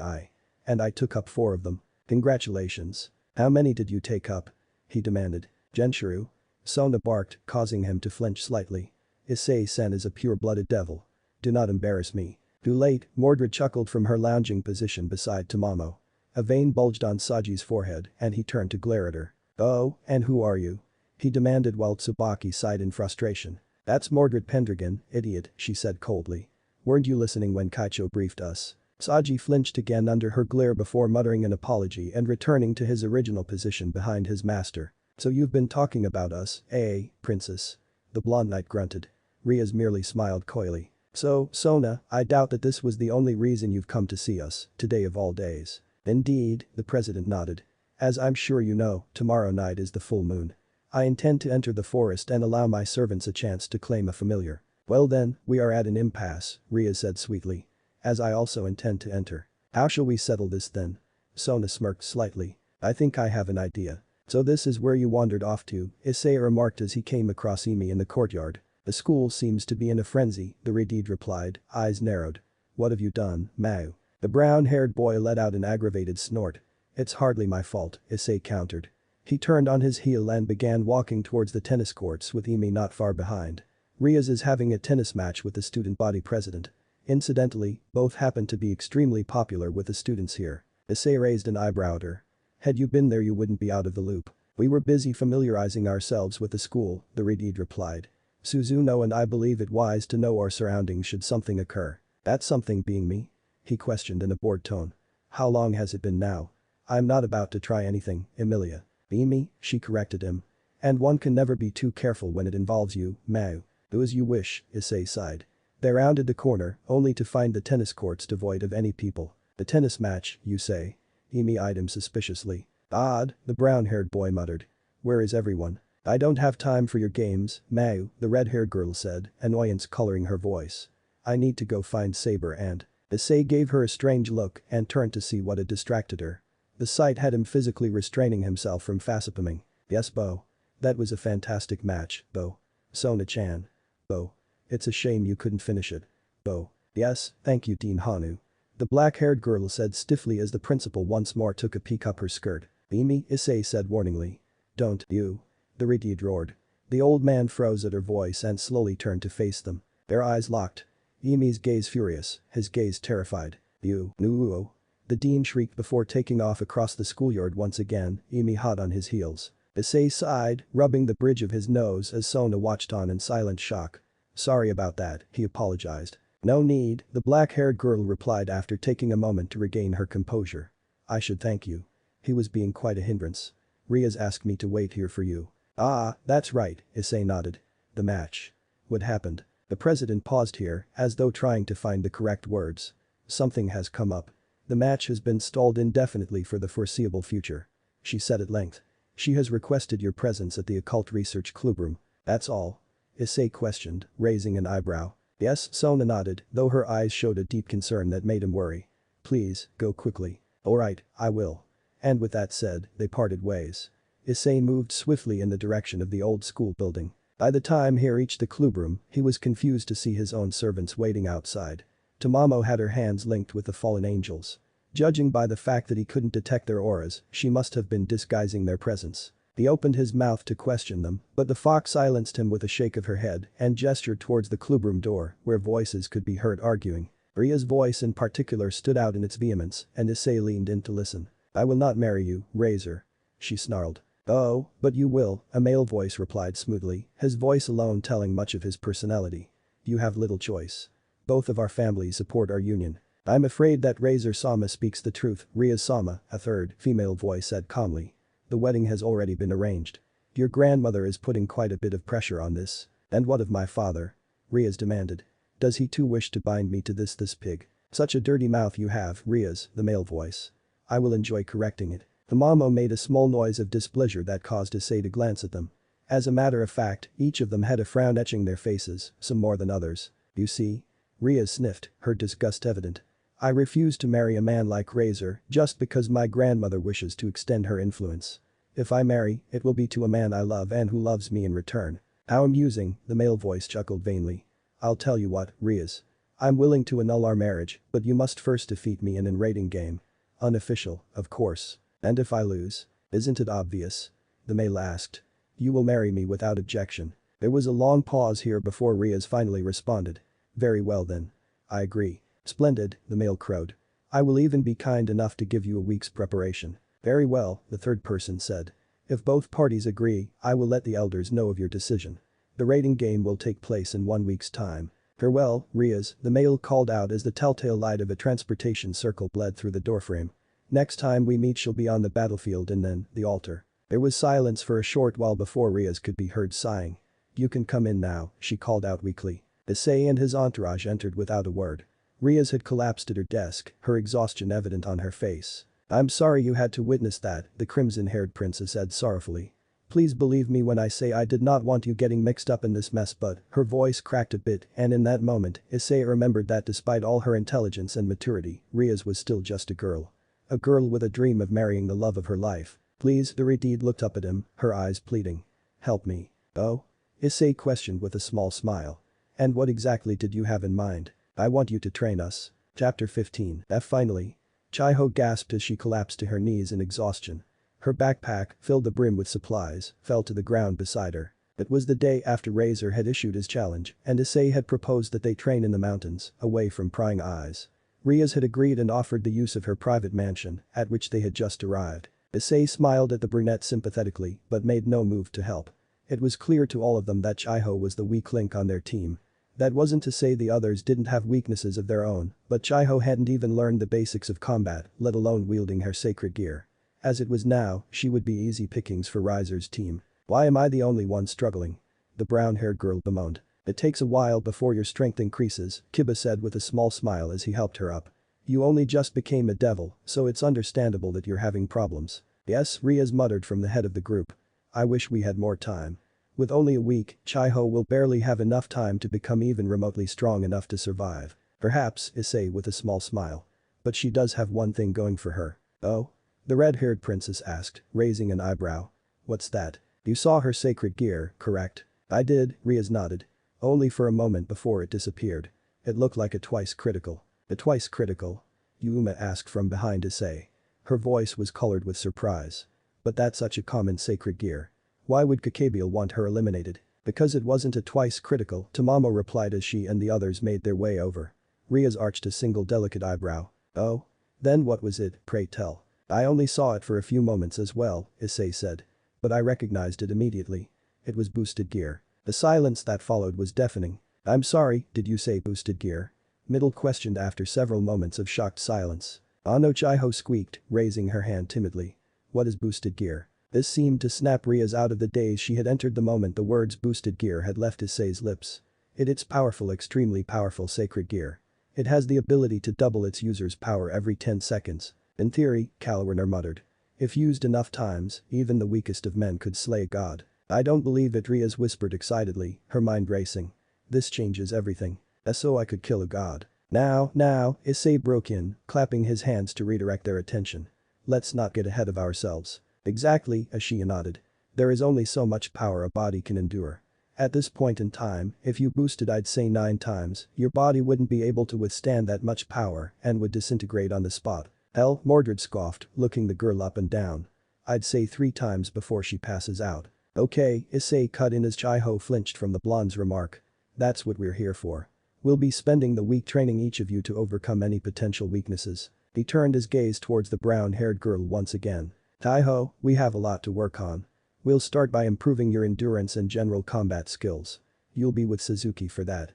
eye. "And I took up 4 of them. Congratulations." "How many did you take up?" he demanded. "Genshiro?" Sona barked, causing him to flinch slightly. "Issei-san is a pure-blooded devil. Do not embarrass me." "Too late," Mordred chuckled from her lounging position beside Tamamo. A vein bulged on Saji's forehead and he turned to glare at her. "Oh, and who are you?" he demanded while Tsubaki sighed in frustration. "That's Mordred Pendragon, idiot," she said coldly. "Weren't you listening when Kaicho briefed us?" Saji flinched again under her glare before muttering an apology and returning to his original position behind his master. "So you've been talking about us, eh, princess?" The blonde knight grunted. Riaz merely smiled coyly. "So, Sona, I doubt that this was the only reason you've come to see us, today of all days." "Indeed," the president nodded. "As I'm sure you know, tomorrow night is the full moon. I intend to enter the forest and allow my servants a chance to claim a familiar." "Well then, we are at an impasse," Riaz said sweetly. "As I also intend to enter. How shall we settle this then?" Sona smirked slightly. "I think I have an idea." "So this is where you wandered off to," Issei remarked as he came across Emi in the courtyard. "The school seems to be in a frenzy," the Redeed replied, eyes narrowed. "What have you done, Mao?" The brown-haired boy let out an aggravated snort. "It's hardly my fault," Issei countered. He turned on his heel and began walking towards the tennis courts with Emi not far behind. Riaz is having a tennis match with the student body president. Incidentally, both happen to be extremely popular with the students here. Issei raised an eyebrow at her. "Had you been there you wouldn't be out of the loop." "We were busy familiarizing ourselves with the school," the Redeed replied. "Suzuno and I believe it wise to know our surroundings should something occur." "That something being me?" he questioned in a bored tone. "How long has it been now?" "I'm not about to try anything, Emilia." "Emi," she corrected him. "And one can never be too careful when it involves you, Mao." "Do as you wish," Issei sighed. They rounded the corner, only to find the tennis courts devoid of any people. "The tennis match, you say?" Emi eyed him suspiciously. "Odd," the brown-haired boy muttered. "Where is everyone?" "I don't have time for your games, Mao," the red-haired girl said, annoyance coloring her voice. "I need to go find Saber and." Issei gave her a strange look and turned to see what had distracted her. The sight had him physically restraining himself from facepalming. "Yes, Bo. That was a fantastic match, Bo." "Sona-chan." "Bo. It's a shame you couldn't finish it." "Bo. Yes, thank you Dean Hanu." The black-haired girl said stiffly as the principal once more took a peek up her skirt. "Emi," Issei said warningly. "Don't you." The Redeed roared. The old man froze at her voice and slowly turned to face them. Their eyes locked. Emi's gaze furious, his gaze terrified. "You, Nuo." The dean shrieked before taking off across the schoolyard once again, Emi hot on his heels. Issei sighed, rubbing the bridge of his nose as Sona watched on in silent shock. "Sorry about that," he apologized. "No need," the black-haired girl replied after taking a moment to regain her composure. "I should thank you. He was being quite a hindrance. Riaz asked me to wait here for you." "Ah, that's right," Issei nodded. The match. What happened? The president paused here, as though trying to find the correct words. Something has come up. The match has been stalled indefinitely for the foreseeable future. She said at length. She has requested your presence at the occult research clubroom. That's all? Issei questioned, raising an eyebrow. Yes, Sona nodded, though her eyes showed a deep concern that made him worry. Please, go quickly. Alright, I will. And with that said, they parted ways. Issei moved swiftly in the direction of the old school building. By the time he reached the clubroom, he was confused to see his own servants waiting outside. Tamamo had her hands linked with the fallen angels. Judging by the fact that he couldn't detect their auras, she must have been disguising their presence. He opened his mouth to question them, but the fox silenced him with a shake of her head and gestured towards the clubroom door, where voices could be heard arguing. Ria's voice in particular stood out in its vehemence, and Issei leaned in to listen. I will not marry you, Razor. She snarled. Oh, but you will, a male voice replied smoothly, his voice alone telling much of his personality. You have little choice. Both of our families support our union. I'm afraid that Razor-sama speaks the truth, Ria-sama, a third, female voice said calmly. The wedding has already been arranged. Your grandmother is putting quite a bit of pressure on this. And what of my father? Rias demanded. Does he too wish to bind me to this pig? Such a dirty mouth you have, Rias, the male voice. I will enjoy correcting it. The Mamo made a small noise of displeasure that caused Issei to glance at them. As a matter of fact, each of them had a frown etching their faces, some more than others. You see? Rias sniffed, her disgust evident. I refuse to marry a man like Razor just because my grandmother wishes to extend her influence. If I marry, it will be to a man I love and who loves me in return. How amusing, the male voice chuckled vainly. I'll tell you what, Rias. I'm willing to annul our marriage, but you must first defeat me in an rating game. Unofficial, of course. And if I lose? Isn't it obvious? The male asked. You will marry me without objection. There was a long pause here before Rias finally responded. Very well then. I agree. Splendid, the male crowed. I will even be kind enough to give you a week's preparation. Very well, the third person said. If both parties agree, I will let the elders know of your decision. The rating game will take place in 1 week's time. Farewell, Rias, the male called out as the telltale light of a transportation circle bled through the doorframe. Next time we meet she'll be on the battlefield and then, the altar. There was silence for a short while before Rias could be heard sighing. You can come in now, she called out weakly. Issei and his entourage entered without a word. Rias had collapsed at her desk, her exhaustion evident on her face. I'm sorry you had to witness that, the crimson-haired princess said sorrowfully. Please believe me when I say I did not want you getting mixed up in this mess, but her voice cracked a bit and in that moment, Issei remembered that despite all her intelligence and maturity, Rias was still just a girl. A girl with a dream of marrying the love of her life. Please, the redhead looked up at him, her eyes pleading. Help me. Oh? Issei questioned with a small smile. And what exactly did you have in mind? I want you to train us. Chapter 15. Finally. Chiho gasped as she collapsed to her knees in exhaustion. Her backpack, filled the brim with supplies, fell to the ground beside her. It was the day after Razor had issued his challenge, and Issei had proposed that they train in the mountains, away from prying eyes. Rias had agreed and offered the use of her private mansion, at which they had just arrived. Issei smiled at the brunette sympathetically, but made no move to help. It was clear to all of them that Chiho was the weak link on their team. That wasn't to say the others didn't have weaknesses of their own, but Chiho hadn't even learned the basics of combat, let alone wielding her sacred gear. As it was now, she would be easy pickings for Razor's team. Why am I the only one struggling? The brown-haired girl bemoaned. It takes a while before your strength increases, Kiba said with a small smile as he helped her up. You only just became a devil, so it's understandable that you're having problems. Yes, Rias muttered from the head of the group. I wish we had more time. With only a week, Chiho will barely have enough time to become even remotely strong enough to survive. Perhaps, Issei with a small smile. But she does have one thing going for her. Oh? The red-haired princess asked, raising an eyebrow. What's that? You saw her sacred gear, correct? I did, Rias nodded. Only for a moment before it disappeared. It looked like a twice critical. A twice critical? Yuma asked from behind Issei. Her voice was colored with surprise. But that's such a common sacred gear. Why would Kakabiel want her eliminated? Because it wasn't a twice critical, Tamamo replied as she and the others made their way over. Rias arched a single delicate eyebrow. Oh? Then what was it, pray tell? I only saw it for a few moments as well, Issei said. But I recognized it immediately. It was boosted gear. The silence that followed was deafening. I'm sorry, did you say boosted gear? Middle questioned after several moments of shocked silence. Ano Chiho squeaked, raising her hand timidly. What is boosted gear? This seemed to snap Ria's out of the daze she had entered the moment the words boosted gear had left Issei's lips. It's powerful, extremely powerful sacred gear. It has the ability to double its user's power every 10 seconds. In theory, Calwarner muttered. If used enough times, even the weakest of men could slay a god. I don't believe it, Rias whispered excitedly, her mind racing. This changes everything. So I could kill a god. Now, Issei broke in, clapping his hands to redirect their attention. Let's not get ahead of ourselves. Exactly, Ashia nodded. There is only so much power a body can endure. At this point in time, if you boosted I'd say 9 times, your body wouldn't be able to withstand that much power and would disintegrate on the spot. Hell, Mordred scoffed, looking the girl up and down. I'd say 3 times before she passes out. Okay, Issei cut in as Chaiho flinched from the blonde's remark. That's what we're here for. We'll be spending the week training each of you to overcome any potential weaknesses. He turned his gaze towards the brown-haired girl once again. Taiho, we have a lot to work on. We'll start by improving your endurance and general combat skills. You'll be with Suzuki for that.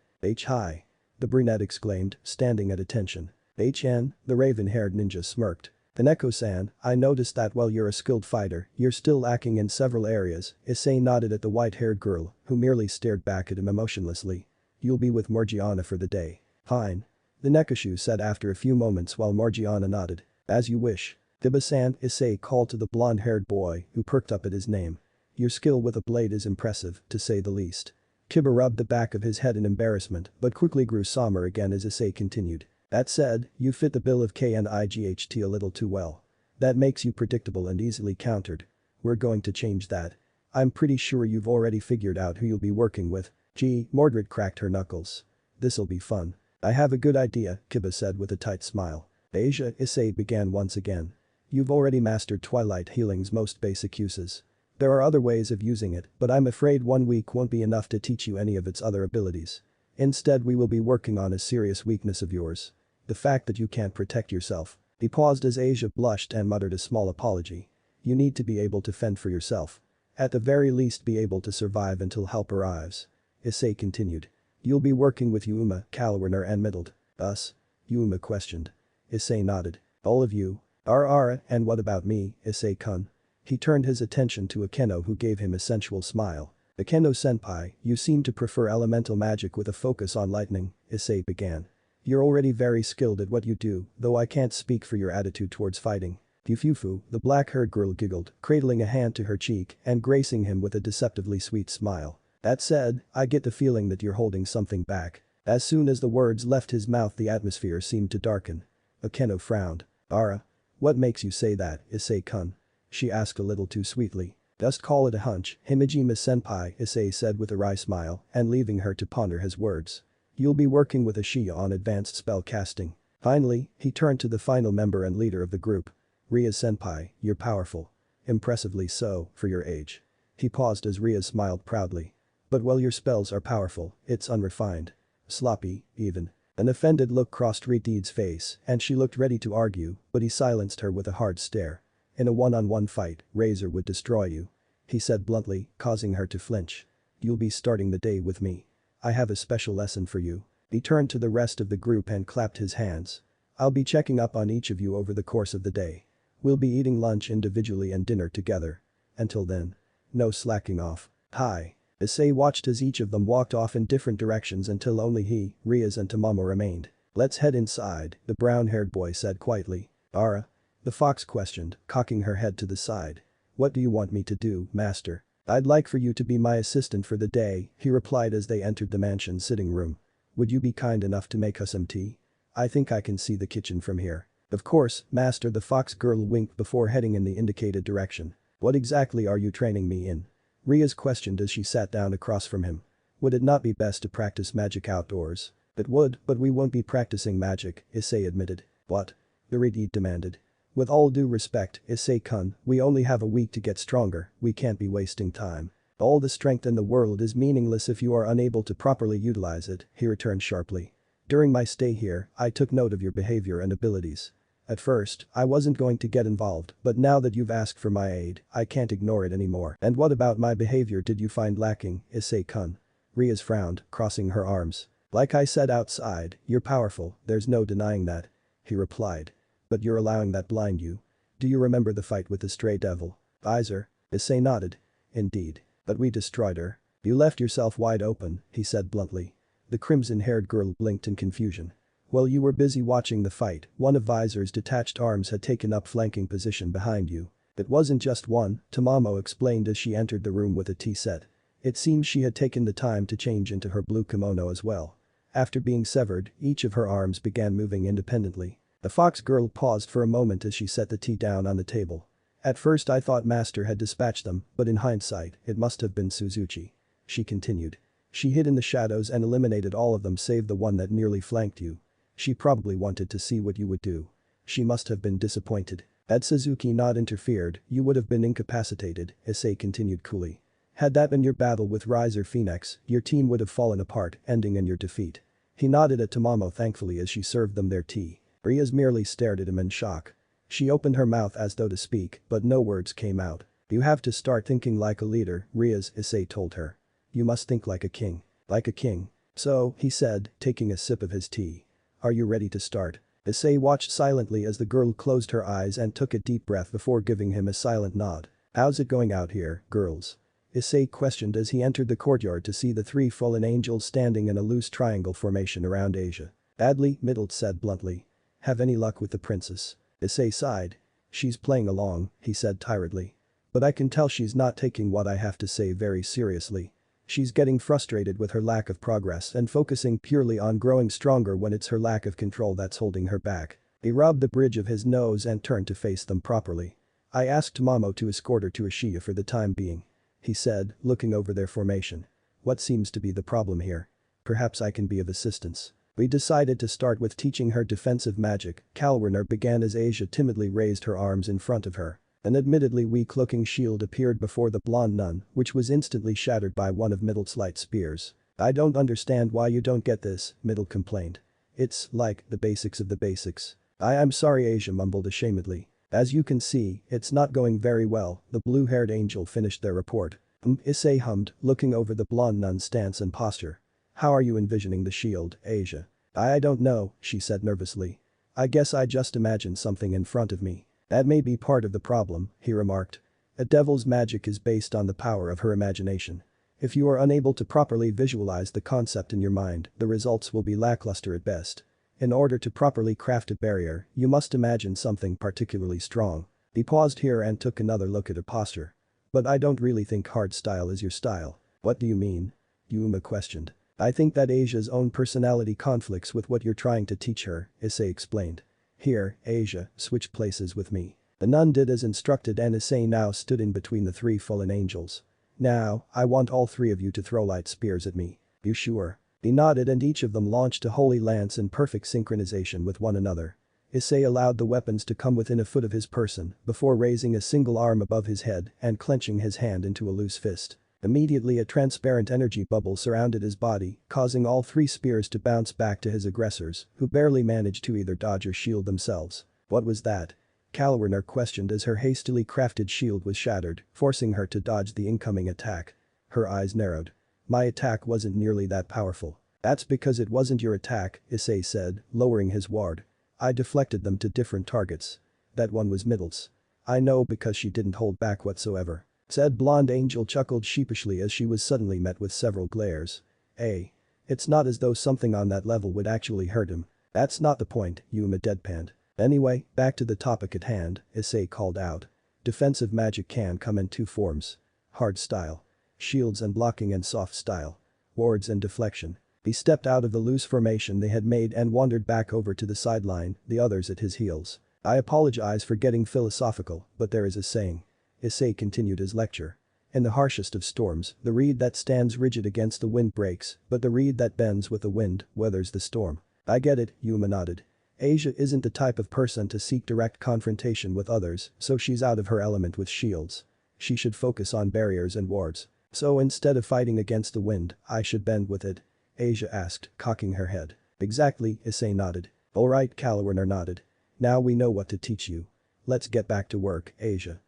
Hi. The brunette exclaimed, standing at attention. HN, the raven-haired ninja smirked. Kaneko-san, I noticed that while you're a skilled fighter, you're still lacking in several areas. Issei nodded at the white-haired girl, who merely stared back at him emotionlessly. You'll be with Morgiana for the day. Fine. The Nekashu said after a few moments while Morgiana nodded. As you wish. Diba-san, Issei called to the blonde-haired boy, who perked up at his name. Your skill with a blade is impressive, to say the least. Kiba rubbed the back of his head in embarrassment but quickly grew somber again as Issei continued. That said, you fit the bill of KNIGHT a little too well. That makes you predictable and easily countered. We're going to change that. I'm pretty sure you've already figured out who you'll be working with. Gee, Mordred cracked her knuckles. This'll be fun. I have a good idea, Kiba said with a tight smile. Asia, Issei began once again. You've already mastered Twilight Healing's most basic uses. There are other ways of using it, but I'm afraid 1 week won't be enough to teach you any of its other abilities. Instead we will be working on a serious weakness of yours. The fact that you can't protect yourself. He paused as Asia blushed and muttered a small apology. You need to be able to fend for yourself. At the very least be able to survive until help arrives. Issei continued. You'll be working with Yuma, Calwarner and Middled. Us? Yuma questioned. Issei nodded. All of you? Ara, and what about me, Issei-kun? He turned his attention to Akeno who gave him a sensual smile. Akeno-senpai, you seem to prefer elemental magic with a focus on lightning, Issei began. You're already very skilled at what you do, though I can't speak for your attitude towards fighting. Fufufu, the black-haired girl giggled, cradling a hand to her cheek and gracing him with a deceptively sweet smile. That said, I get the feeling that you're holding something back. As soon as the words left his mouth the atmosphere seemed to darken. Akeno frowned. Ara. What makes you say that, Issei-kun? She asked a little too sweetly. Just call it a hunch, Himejima-senpai, Issei said with a wry smile and leaving her to ponder his words. You'll be working with Ashia on advanced spell casting. Finally, he turned to the final member and leader of the group. Ria-senpai, you're powerful. Impressively so, for your age. He paused as Ria smiled proudly. But while your spells are powerful, it's unrefined. Sloppy, even. An offended look crossed Riti's face and she looked ready to argue, but he silenced her with a hard stare. In a one-on-one fight, Razor would destroy you. He said bluntly, causing her to flinch. You'll be starting the day with me. I have a special lesson for you. He turned to the rest of the group and clapped his hands. I'll be checking up on each of you over the course of the day. We'll be eating lunch individually and dinner together. Until then. No slacking off. Hi. Issei watched as each of them walked off in different directions until only he, Rias and Tamamo remained. Let's head inside, the brown-haired boy said quietly. Ara? The fox questioned, cocking her head to the side. What do you want me to do, master? I'd like for you to be my assistant for the day, he replied as they entered the mansion's sitting room. Would you be kind enough to make us some tea? I think I can see the kitchen from here. Of course, master, the fox girl winked before heading in the indicated direction. What exactly are you training me in? Rias questioned as she sat down across from him. Would it not be best to practice magic outdoors? It would, but we won't be practicing magic, Issei admitted. What? Iridi demanded. With all due respect, Issei-kun, we only have a week to get stronger, we can't be wasting time. All the strength in the world is meaningless if you are unable to properly utilize it, he returned sharply. During my stay here, I took note of your behavior and abilities. At first, I wasn't going to get involved, but now that you've asked for my aid, I can't ignore it anymore. And what about my behavior did you find lacking, Issei-kun? Rias frowned, crossing her arms. Like I said outside, you're powerful, there's no denying that. He replied. But you're allowing that blind you. Do you remember the fight with the stray devil? Visor? Issei nodded. Indeed. But we destroyed her. You left yourself wide open, he said bluntly. The crimson-haired girl blinked in confusion. While you were busy watching the fight, one of Visor's detached arms had taken up flanking position behind you. It wasn't just one, Tamamo explained as she entered the room with a tea set. It seems she had taken the time to change into her blue kimono as well. After being severed, each of her arms began moving independently. The fox girl paused for a moment as she set the tea down on the table. At first I thought Master had dispatched them, but in hindsight, it must have been Suzuki. She continued. She hid in the shadows and eliminated all of them save the one that nearly flanked you. She probably wanted to see what you would do. She must have been disappointed. Had Suzuki not interfered, you would have been incapacitated, Issei continued coolly. Had that been your battle with Riser Phoenix, your team would have fallen apart, ending in your defeat. He nodded at Tamamo thankfully as she served them their tea. Rias merely stared at him in shock. She opened her mouth as though to speak, but no words came out. You have to start thinking like a leader, Rias, Issei told her. You must think like a king. Like a king. So, he said, taking a sip of his tea. Are you ready to start? Issei watched silently as the girl closed her eyes and took a deep breath before giving him a silent nod. How's it going out here, girls? Issei questioned as he entered the courtyard to see the three fallen angels standing in a loose triangle formation around Asia. Badly, Middle said bluntly. Have any luck with the princess? Issei sighed. She's playing along, he said tiredly. But I can tell she's not taking what I have to say very seriously. She's getting frustrated with her lack of progress and focusing purely on growing stronger when it's her lack of control that's holding her back. He rubbed the bridge of his nose and turned to face them properly. I asked Mamo to escort her to Ashiya for the time being. He said, looking over their formation. What seems to be the problem here? Perhaps I can be of assistance. We decided to start with teaching her defensive magic, Kalwerner began as Asia timidly raised her arms in front of her. An admittedly weak-looking shield appeared before the blonde nun, which was instantly shattered by one of Middle's light spears. I don't understand why you don't get this, Middle complained. It's like the basics of the basics. I'm sorry, Asia mumbled ashamedly. As you can see, it's not going very well, the blue-haired angel finished their report. Issei hummed, looking over the blonde nun's stance and posture. How are you envisioning the shield, Asia? I don't know, she said nervously. I guess I just imagined something in front of me. That may be part of the problem, he remarked. A devil's magic is based on the power of her imagination. If you are unable to properly visualize the concept in your mind, the results will be lackluster at best. In order to properly craft a barrier, you must imagine something particularly strong. He paused here and took another look at her posture. But I don't really think hard style is your style. What do you mean? Yuma questioned. I think that Asia's own personality conflicts with what you're trying to teach her, Issei explained. Here, Asia, switch places with me. The nun did as instructed and Issei now stood in between the three fallen angels. Now, I want all three of you to throw light spears at me. You sure? He nodded and each of them launched a holy lance in perfect synchronization with one another. Issei allowed the weapons to come within a foot of his person before raising a single arm above his head and clenching his hand into a loose fist. Immediately a transparent energy bubble surrounded his body, causing all three spears to bounce back to his aggressors, who barely managed to either dodge or shield themselves. What was that? Kalwerner questioned as her hastily crafted shield was shattered, forcing her to dodge the incoming attack. Her eyes narrowed. My attack wasn't nearly that powerful. That's because it wasn't your attack, Issei said, lowering his ward. I deflected them to different targets. That one was Middle's. I know because she didn't hold back whatsoever. Said blonde angel chuckled sheepishly as she was suddenly met with several glares. Hey. It's not as though something on that level would actually hurt him. That's not the point, Yuma deadpanned. Anyway, back to the topic at hand, Issei called out. Defensive magic can come in two forms. Hard style. Shields and blocking and soft style. Wards and deflection. He stepped out of the loose formation they had made and wandered back over to the sideline, the others at his heels. I apologize for getting philosophical, but there is a saying. Issei continued his lecture. In the harshest of storms, the reed that stands rigid against the wind breaks, but the reed that bends with the wind weathers the storm. I get it, Yuma nodded. Asia isn't the type of person to seek direct confrontation with others, so she's out of her element with shields. She should focus on barriers and wards. So instead of fighting against the wind, I should bend with it? Asia asked, cocking her head. Exactly, Issei nodded. Alright, Kalwerner nodded. Now we know what to teach you. Let's get back to work, Asia.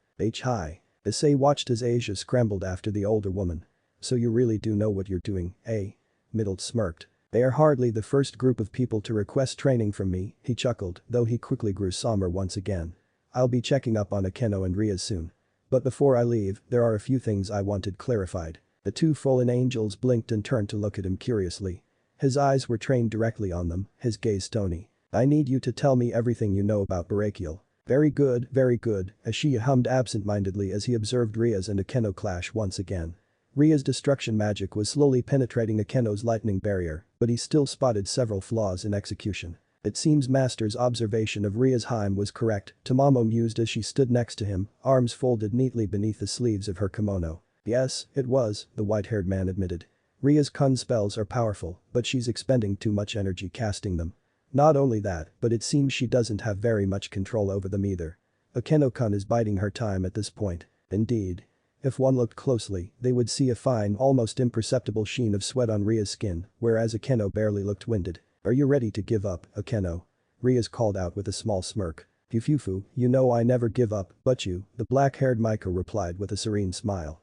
Hi. Issei watched as Asia scrambled after the older woman. So you really do know what you're doing, eh? Middle smirked. They are hardly the first group of people to request training from me, he chuckled, though he quickly grew somber once again. I'll be checking up on Akeno and Ria soon. But before I leave, there are a few things I wanted clarified. The two fallen angels blinked and turned to look at him curiously. His eyes were trained directly on them, his gaze stony. I need you to tell me everything you know about Brachial. Very good, Issei hummed absent-mindedly as he observed Ria's and Akeno clash once again. Ria's destruction magic was slowly penetrating Akeno's lightning barrier, but he still spotted several flaws in execution. It seems Master's observation of Ria's Harem was correct, Tamamo mused as she stood next to him, arms folded neatly beneath the sleeves of her kimono. Yes, it was, the white-haired man admitted. Ria's kun spells are powerful, but she's expending too much energy casting them. Not only that, but it seems she doesn't have very much control over them either. Akeno-kun is biding her time at this point. Indeed. If one looked closely, they would see a fine, almost imperceptible sheen of sweat on Ria's skin, whereas Akeno barely looked winded. Are you ready to give up, Akeno? Ria's called out with a small smirk. Fufufu, you know I never give up, but you, the black-haired Maiko replied with a serene smile.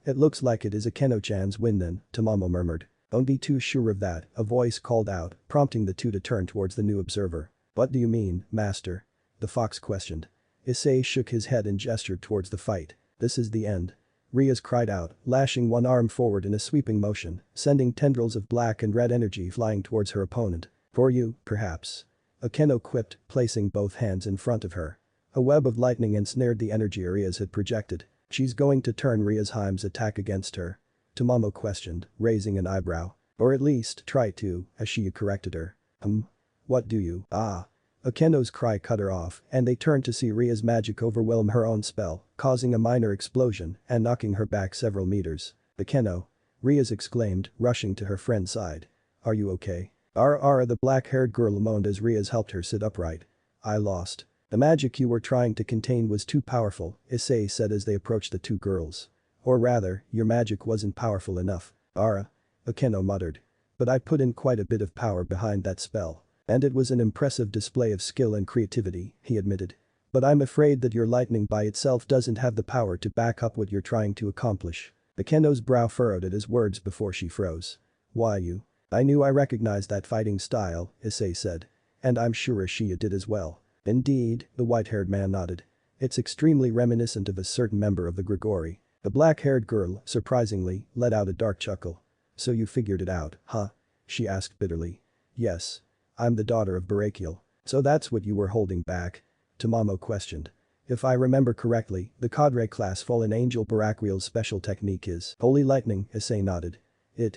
It looks like it is Akeno-chan's win then, Tamamo murmured. Don't be too sure of that, a voice called out, prompting the two to turn towards the new observer. What do you mean, master? The fox questioned. Issei shook his head and gestured towards the fight. This is the end. Rias cried out, lashing one arm forward in a sweeping motion, sending tendrils of black and red energy flying towards her opponent. For you, perhaps. Akeno quipped, placing both hands in front of her. A web of lightning ensnared the energy Rias had projected. She's going to turn Ria's Harem's attack against her. Tamamo questioned, raising an eyebrow. Or at least try to, Issei corrected her. What do you? Akeno's cry cut her off, and they turned to see Ria's magic overwhelm her own spell, causing a minor explosion and knocking her back several meters. Akeno. Ria's exclaimed, rushing to her friend's side. Are you okay? The black-haired girl moaned as Ria's helped her sit upright. I lost. The magic you were trying to contain was too powerful, Issei said as they approached the two girls. Or rather, your magic wasn't powerful enough. Akeno muttered. But I put in quite a bit of power behind that spell. And it was an impressive display of skill and creativity, he admitted. But I'm afraid that your lightning by itself doesn't have the power to back up what you're trying to accomplish. Akeno's brow furrowed at his words before she froze. Why you? I knew I recognized that fighting style, Issei said. And I'm sure Issei did as well. Indeed, the white-haired man nodded. It's extremely reminiscent of a certain member of the Grigori. The black-haired girl, surprisingly, let out a dark chuckle. So you figured it out, huh? She asked bitterly. Yes. I'm the daughter of Brachial. So that's what you were holding back? Tamamo questioned. If I remember correctly, the Cadre class Fallen Angel Brachial's special technique is Holy Lightning, Issei nodded.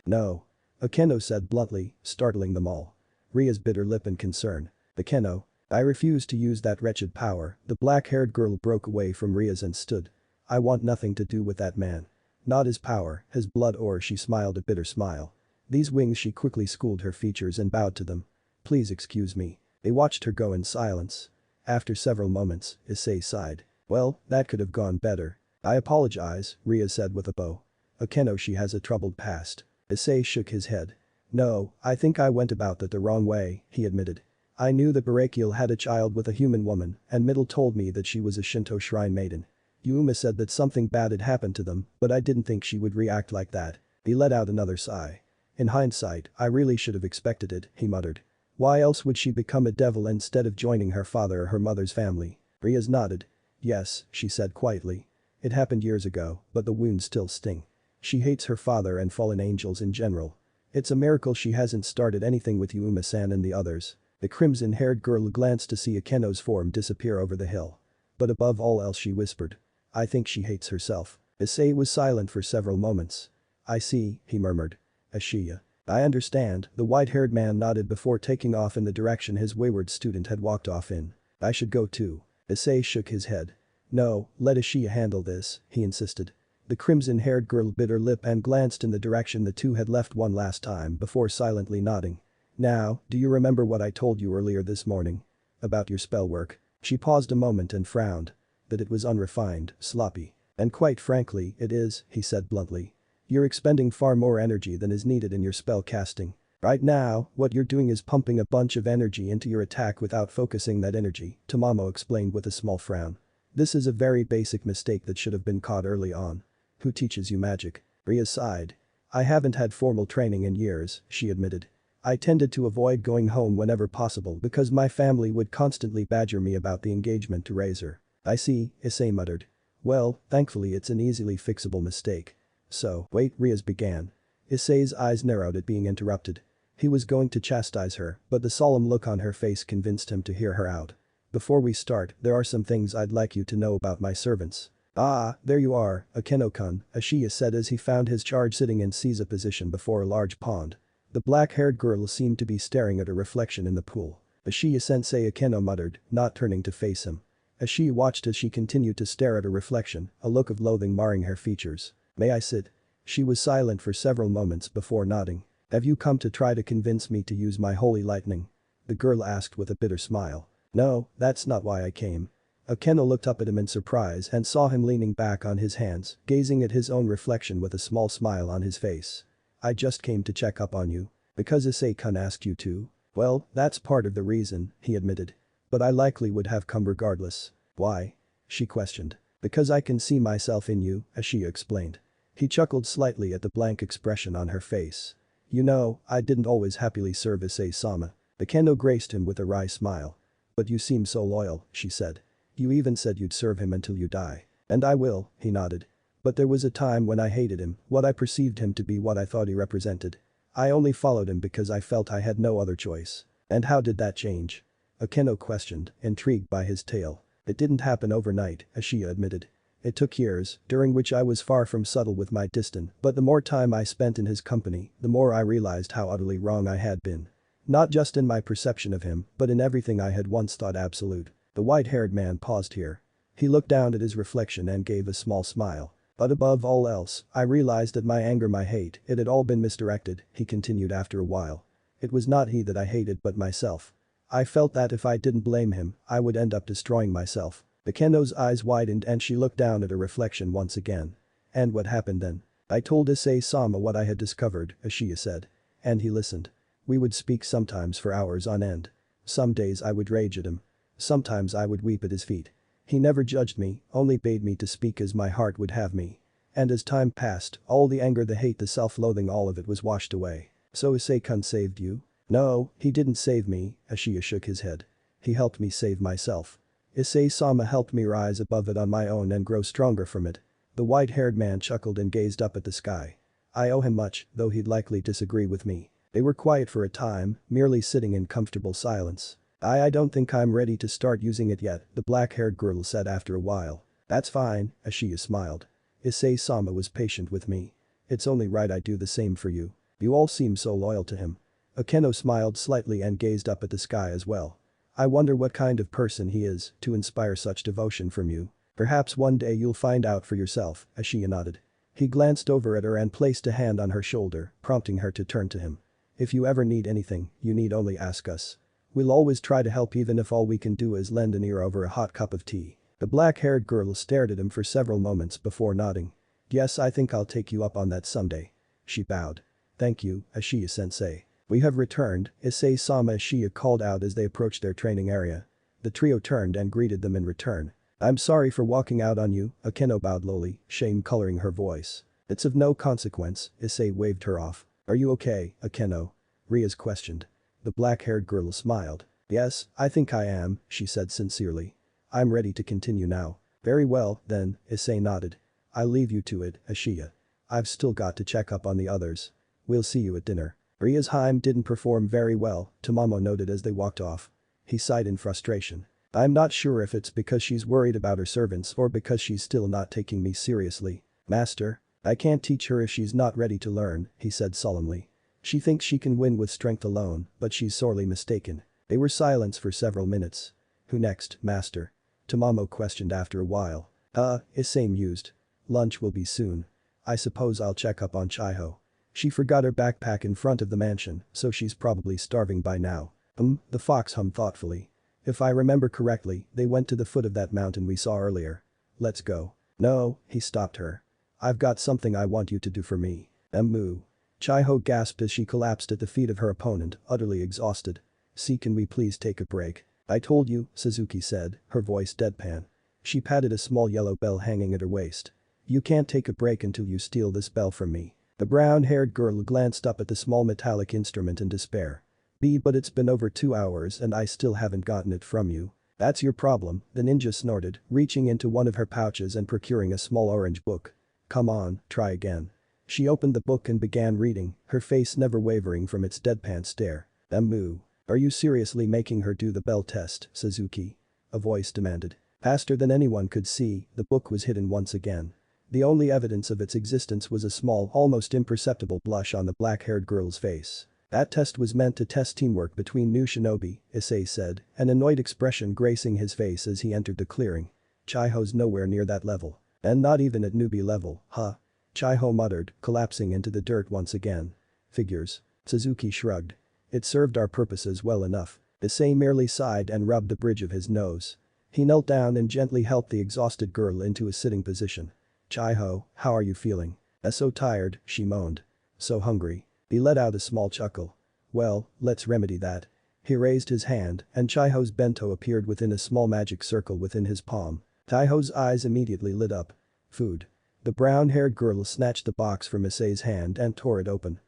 No. Akeno said bluntly, startling them all. Ria's bit her lip in concern. Akeno. I refuse to use that wretched power, the black-haired girl broke away from Ria's and stood. I want nothing to do with that man. Not his power, his blood or she smiled a bitter smile. These wings she quickly schooled her features and bowed to them. Please excuse me. They watched her go in silence. After several moments, Issei sighed. Well, that could have gone better. I apologize, Ria said with a bow. Akeno she has a troubled past. Issei shook his head. No, I think I went about that the wrong way, he admitted. I knew that Brachial had a child with a human woman, and Middle told me that she was a Shinto shrine maiden. Yuma said that something bad had happened to them, but I didn't think she would react like that. He let out another sigh. In hindsight, I really should have expected it, he muttered. Why else would she become a devil instead of joining her father or her mother's family? Rias nodded. Yes, she said quietly. It happened years ago, but the wounds still sting. She hates her father and fallen angels in general. It's a miracle she hasn't started anything with Yuma-san and the others. The crimson-haired girl glanced to see Akeno's form disappear over the hill. But above all else she whispered. I think she hates herself. Issei was silent for several moments. I see, he murmured. Issei. I understand, the white-haired man nodded before taking off in the direction his wayward student had walked off in. I should go too. Issei shook his head. No, let Issei handle this, he insisted. The crimson-haired girl bit her lip and glanced in the direction the two had left one last time before silently nodding. Now, do you remember what I told you earlier this morning? About your spell work? She paused a moment and frowned. That it was unrefined, sloppy. And quite frankly, it is, he said bluntly. You're expending far more energy than is needed in your spell casting. Right now, what you're doing is pumping a bunch of energy into your attack without focusing that energy, Tamamo explained with a small frown. This is a very basic mistake that should have been caught early on. Who teaches you magic? Ria sighed. I haven't had formal training in years, she admitted. I tended to avoid going home whenever possible because my family would constantly badger me about the engagement to Razor. I see, Issei muttered. Well, thankfully it's an easily fixable mistake. So, wait, Rias began. Issei's eyes narrowed at being interrupted. He was going to chastise her, but the solemn look on her face convinced him to hear her out. Before we start, there are some things I'd like you to know about my servants. Ah, there you are, Akeno-kun, Issei said as he found his charge sitting in Seiza position before a large pond. The black-haired girl seemed to be staring at her reflection in the pool. Issei-sensei, Akeno muttered, not turning to face him. Issei watched as she continued to stare at her reflection, a look of loathing marring her features. May I sit? She was silent for several moments before nodding. Have you come to try to convince me to use my holy lightning? The girl asked with a bitter smile. No, that's not why I came. Akeno looked up at him in surprise and saw him leaning back on his hands, gazing at his own reflection with a small smile on his face. I just came to check up on you. Because Issei-kun asked you to? Well, that's part of the reason, he admitted. But I likely would have come regardless. Why? She questioned. Because I can see myself in you, Issei explained. He chuckled slightly at the blank expression on her face. You know, I didn't always happily serve Issei-sama. Akeno graced him with a wry smile. But you seem so loyal, she said. You even said you'd serve him until you die. And I will, he nodded. But there was a time when I hated him, what I perceived him to be, what I thought he represented. I only followed him because I felt I had no other choice. And how did that change? Akeno questioned, intrigued by his tale. It didn't happen overnight, Issei admitted. It took years, during which I was far from subtle with my disdain, but the more time I spent in his company, the more I realized how utterly wrong I had been. Not just in my perception of him, but in everything I had once thought absolute. The white-haired man paused here. He looked down at his reflection and gave a small smile. But above all else, I realized that my anger, my hate, it had all been misdirected, he continued after a while. It was not he that I hated but myself. I felt that if I didn't blame him, I would end up destroying myself. Akeno's eyes widened and she looked down at her reflection once again. And what happened then? I told Issei-sama what I had discovered, Issei said. And he listened. We would speak sometimes for hours on end. Some days I would rage at him. Sometimes I would weep at his feet. He never judged me, only bade me to speak as my heart would have me. And as time passed, all the anger, the hate, the self-loathing, all of it was washed away. So Issei-kun saved you? No, he didn't save me, Issei shook his head. He helped me save myself. Issei-sama helped me rise above it on my own and grow stronger from it. The white-haired man chuckled and gazed up at the sky. I owe him much, though he'd likely disagree with me. They were quiet for a time, merely sitting in comfortable silence. I don't think I'm ready to start using it yet, the black-haired girl said after a while. That's fine, Issei smiled. Issei-sama was patient with me. It's only right I do the same for you. You all seem so loyal to him. Akeno smiled slightly and gazed up at the sky as well. I wonder what kind of person he is to inspire such devotion from you. Perhaps one day you'll find out for yourself, Issei nodded. He glanced over at her and placed a hand on her shoulder, prompting her to turn to him. If you ever need anything, you need only ask us. We'll always try to help even if all we can do is lend an ear over a hot cup of tea. The black-haired girl stared at him for several moments before nodding. Yes, I think I'll take you up on that someday. She bowed. Thank you, Issei-sensei. We have returned, Issei-sama, Issei called out as they approached their training area. The trio turned and greeted them in return. I'm sorry for walking out on you, Akeno bowed lowly, shame coloring her voice. It's of no consequence, Issei waved her off. Are you okay, Akeno? Rias questioned. The black-haired girl smiled. Yes, I think I am, she said sincerely. I'm ready to continue now. Very well, then, Issei nodded. I'll leave you to it, Issei. I've still got to check up on the others. We'll see you at dinner. Ria's Harem didn't perform very well, Tamamo noted as they walked off. He sighed in frustration. I'm not sure if it's because she's worried about her servants or because she's still not taking me seriously. Master? I can't teach her if she's not ready to learn, he said solemnly. She thinks she can win with strength alone, but she's sorely mistaken. They were silent for several minutes. Who next, master? Tamamo questioned after a while. Issei mused. Lunch will be soon. I suppose I'll check up on Chiho. She forgot her backpack in front of the mansion, so she's probably starving by now. The fox hummed thoughtfully. If I remember correctly, they went to the foot of that mountain we saw earlier. Let's go. No, he stopped her. I've got something I want you to do for me. Moo. Chiho gasped as she collapsed at the feet of her opponent, utterly exhausted. See, can we please take a break? I told you, Suzuki said, her voice deadpan. She patted a small yellow bell hanging at her waist. You can't take a break until you steal this bell from me. The brown-haired girl glanced up at the small metallic instrument in despair. But it's been over 2 hours and I still haven't gotten it from you. That's your problem, the ninja snorted, reaching into one of her pouches and procuring a small orange book. Come on, try again. She opened the book and began reading, her face never wavering from its deadpan stare. Moo. Are you seriously making her do the bell test, Suzuki? A voice demanded. Faster than anyone could see, the book was hidden once again. The only evidence of its existence was a small, almost imperceptible blush on the black-haired girl's face. That test was meant to test teamwork between new shinobi, Issei said, an annoyed expression gracing his face as he entered the clearing. Chiho's nowhere near that level. And not even at newbie level, huh? Chiho muttered, collapsing into the dirt once again. Figures. Suzuki shrugged. It served our purposes well enough. Issei merely sighed and rubbed the bridge of his nose. He knelt down and gently helped the exhausted girl into a sitting position. Chiho, how are you feeling? So tired, she moaned. So hungry. He let out a small chuckle. Well, let's remedy that. He raised his hand, and Chiho's bento appeared within a small magic circle within his palm. Chiho's eyes immediately lit up. Food. The brown-haired girl snatched the box from Issei's hand and tore it open.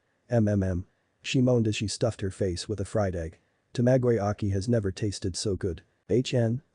She moaned as she stuffed her face with a fried egg. Tamagoyaki has never tasted so good.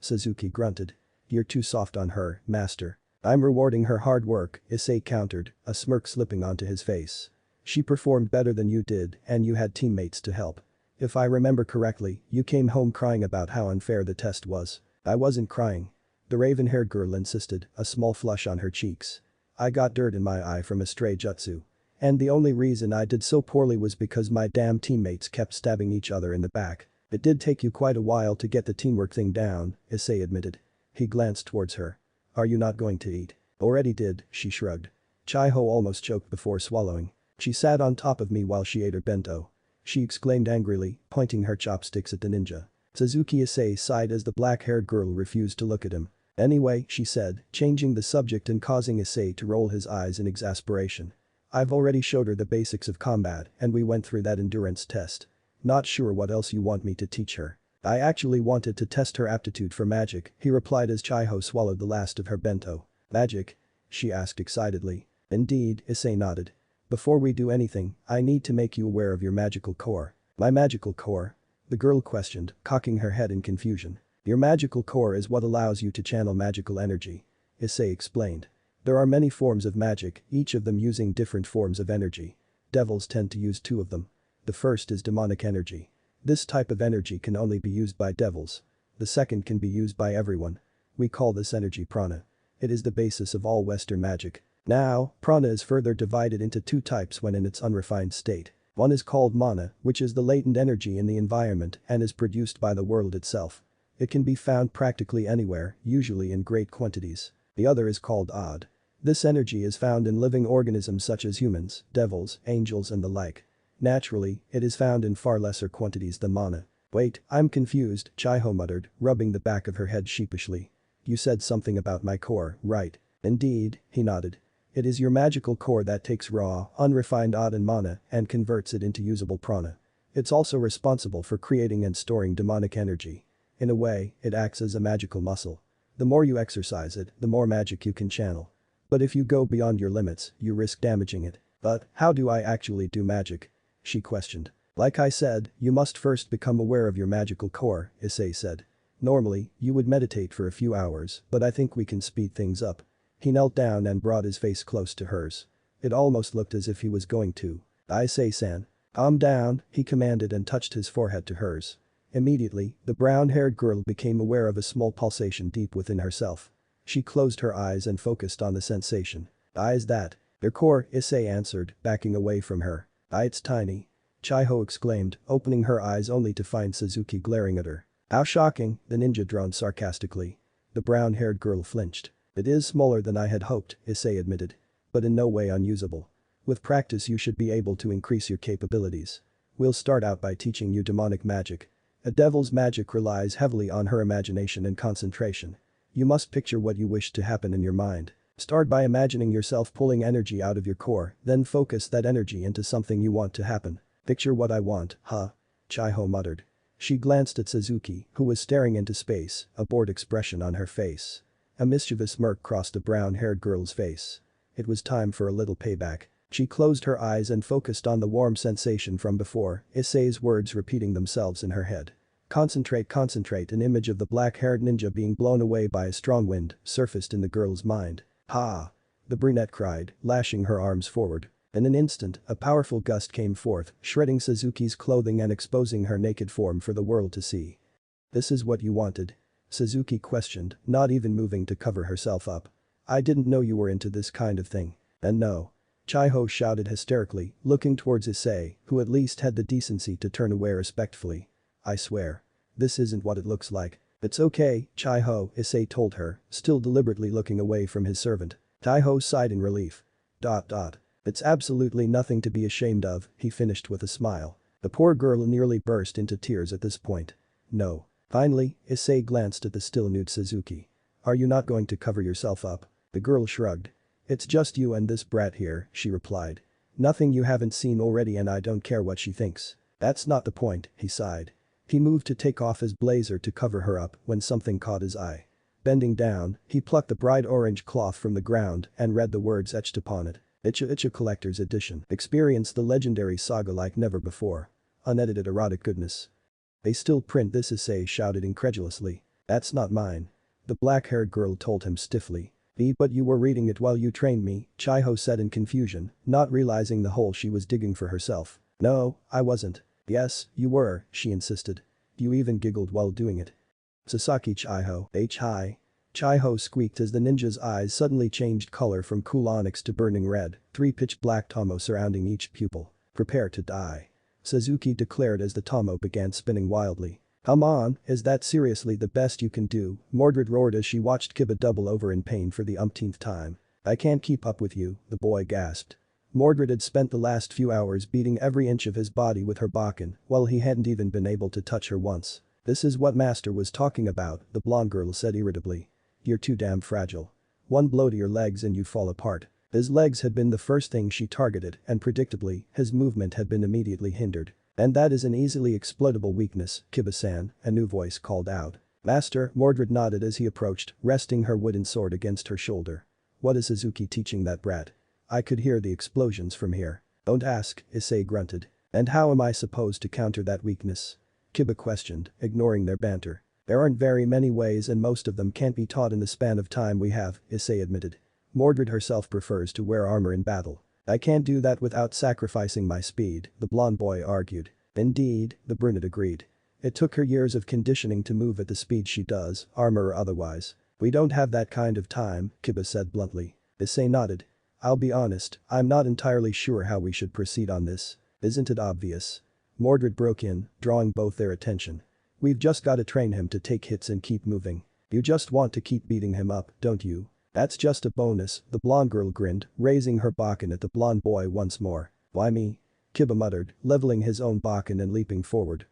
Suzuki grunted. You're too soft on her, master. I'm rewarding her hard work, Issei countered, a smirk slipping onto his face. She performed better than you did, and you had teammates to help. If I remember correctly, you came home crying about how unfair the test was. I wasn't crying. The raven-haired girl insisted, a small flush on her cheeks. I got dirt in my eye from a stray jutsu. And the only reason I did so poorly was because my damn teammates kept stabbing each other in the back. It did take you quite a while to get the teamwork thing down, Issei admitted. He glanced towards her. Are you not going to eat? Already did, she shrugged. Chiho almost choked before swallowing. She sat on top of me while she ate her bento. She exclaimed angrily, pointing her chopsticks at the ninja. Suzuki Issei sighed as the black-haired girl refused to look at him. Anyway, she said, changing the subject and causing Issei to roll his eyes in exasperation. I've already showed her the basics of combat and we went through that endurance test. Not sure what else you want me to teach her. I actually wanted to test her aptitude for magic, he replied as Chiho swallowed the last of her bento. Magic? She asked excitedly. Indeed, Issei nodded. Before we do anything, I need to make you aware of your magical core. My magical core? The girl questioned, cocking her head in confusion. Your magical core is what allows you to channel magical energy. Issei explained. There are many forms of magic, each of them using different forms of energy. Devils tend to use two of them. The first is demonic energy. This type of energy can only be used by devils. The second can be used by everyone. We call this energy prana. It is the basis of all Western magic. Now, prana is further divided into two types when in its unrefined state. One is called mana, which is the latent energy in the environment and is produced by the world itself. It can be found practically anywhere, usually in great quantities. The other is called odd. This energy is found in living organisms such as humans, devils, angels and the like. Naturally, it is found in far lesser quantities than mana. Wait, I'm confused, Chiho muttered, rubbing the back of her head sheepishly. You said something about my core, right? Indeed, he nodded. It is your magical core that takes raw, unrefined odd and mana and converts it into usable prana. It's also responsible for creating and storing demonic energy. In a way, it acts as a magical muscle. The more you exercise it, the more magic you can channel. But if you go beyond your limits, you risk damaging it. But, how do I actually do magic? She questioned. Like I said, you must first become aware of your magical core, Issei said. Normally, you would meditate for a few hours, but I think we can speed things up. He knelt down and brought his face close to hers. It almost looked as if he was going to. Issei-san. Calm down, he commanded and touched his forehead to hers. Immediately, the brown-haired girl became aware of a small pulsation deep within herself. She closed her eyes and focused on the sensation. Is that? Your core, Issei answered, backing away from her. It's tiny. Chiho exclaimed, opening her eyes only to find Suzuki glaring at her. How shocking, the ninja droned sarcastically. The brown-haired girl flinched. It is smaller than I had hoped, Issei admitted. But in no way unusable. With practice you should be able to increase your capabilities. We'll start out by teaching you demonic magic. A devil's magic relies heavily on her imagination and concentration. You must picture what you wish to happen in your mind. Start by imagining yourself pulling energy out of your core, then focus that energy into something you want to happen. Picture what I want, huh? Chiho muttered. She glanced at Suzuki, who was staring into space, a bored expression on her face. A mischievous smirk crossed the brown-haired girl's face. It was time for a little payback. She closed her eyes and focused on the warm sensation from before, Issei's words repeating themselves in her head. Concentrate, an image of the black-haired ninja being blown away by a strong wind surfaced in the girl's mind. Ha! The brunette cried, lashing her arms forward. In an instant, a powerful gust came forth, shredding Suzuki's clothing and exposing her naked form for the world to see. "This is what you wanted?" Suzuki questioned, not even moving to cover herself up. "I didn't know you were into this kind of thing." "And no." Chiho shouted hysterically, looking towards Issei, who at least had the decency to turn away respectfully. "I swear. This isn't what it looks like." "It's okay, Chiho," Issei told her, still deliberately looking away from his servant. Chiho sighed in relief. "It's absolutely nothing to be ashamed of," he finished with a smile. The poor girl nearly burst into tears at this point. "No." Finally, Issei glanced at the still nude Suzuki. "Are you not going to cover yourself up?" The girl shrugged. "It's just you and this brat here," she replied. "Nothing you haven't seen already and I don't care what she thinks." "That's not the point," he sighed. He moved to take off his blazer to cover her up when something caught his eye. Bending down, he plucked the bright orange cloth from the ground and read the words etched upon it. Icha Collector's Edition. Experience the legendary saga like never before. Unedited erotic goodness. "They still print this," Issei shouted incredulously. "That's not mine." The black-haired girl told him stiffly. "But you were reading it while you trained me," Chiho said in confusion, not realizing the hole she was digging for herself. "No, I wasn't." "Yes, you were," she insisted. "You even giggled while doing it." "Sasaki Chiho, hi." Chiho squeaked as the ninja's eyes suddenly changed color from cool onyx to burning red, 3 pitch black tomo surrounding each pupil. "Prepare to die," Suzuki declared as the tomo began spinning wildly. "Come on, is that seriously the best you can do?" Mordred roared as she watched Kiba double over in pain for the umpteenth time. "I can't keep up with you," the boy gasped. Mordred had spent the last few hours beating every inch of his body with her bakken, while he hadn't even been able to touch her once. "This is what Master was talking about," the blonde girl said irritably. "You're too damn fragile. One blow to your legs and you fall apart." His legs had been the first thing she targeted and predictably, his movement had been immediately hindered. "And that is an easily exploitable weakness, Kiba-san," a new voice called out. "Master," Mordred nodded as he approached, resting her wooden sword against her shoulder. "What is Suzuki teaching that brat?" "I could hear the explosions from here." "Don't ask," Issei grunted. "And how am I supposed to counter that weakness?" Kiba questioned, ignoring their banter. "There aren't very many ways and most of them can't be taught in the span of time we have," Issei admitted. "Mordred herself prefers to wear armor in battle." "I can't do that without sacrificing my speed," the blonde boy argued. "Indeed," the brunette agreed. "It took her years of conditioning to move at the speed she does, armor or otherwise." "We don't have that kind of time," Kiba said bluntly. Issei nodded. "I'll be honest, I'm not entirely sure how we should proceed on this. Isn't it obvious?" Mordred broke in, drawing both their attention. "We've just gotta train him to take hits and keep moving. You just want to keep beating him up, don't you?" "That's just a bonus," the blonde girl grinned, raising her bakken at the blonde boy once more. "Why me?" Kiba muttered, leveling his own bakken and leaping forward.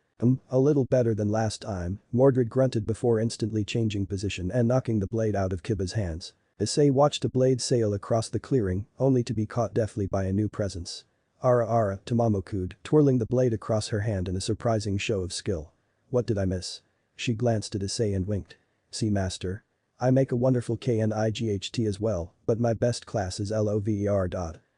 A little better than last time," Mordred grunted before instantly changing position and knocking the blade out of Kiba's hands. Issei watched a blade sail across the clearing, only to be caught deftly by a new presence. Ara, Tamamo cooed, twirling the blade across her hand in a surprising show of skill. "What did I miss?" She glanced at Issei and winked. "See, Master? I make a wonderful KNIGHT as well, but my best class is LOVER.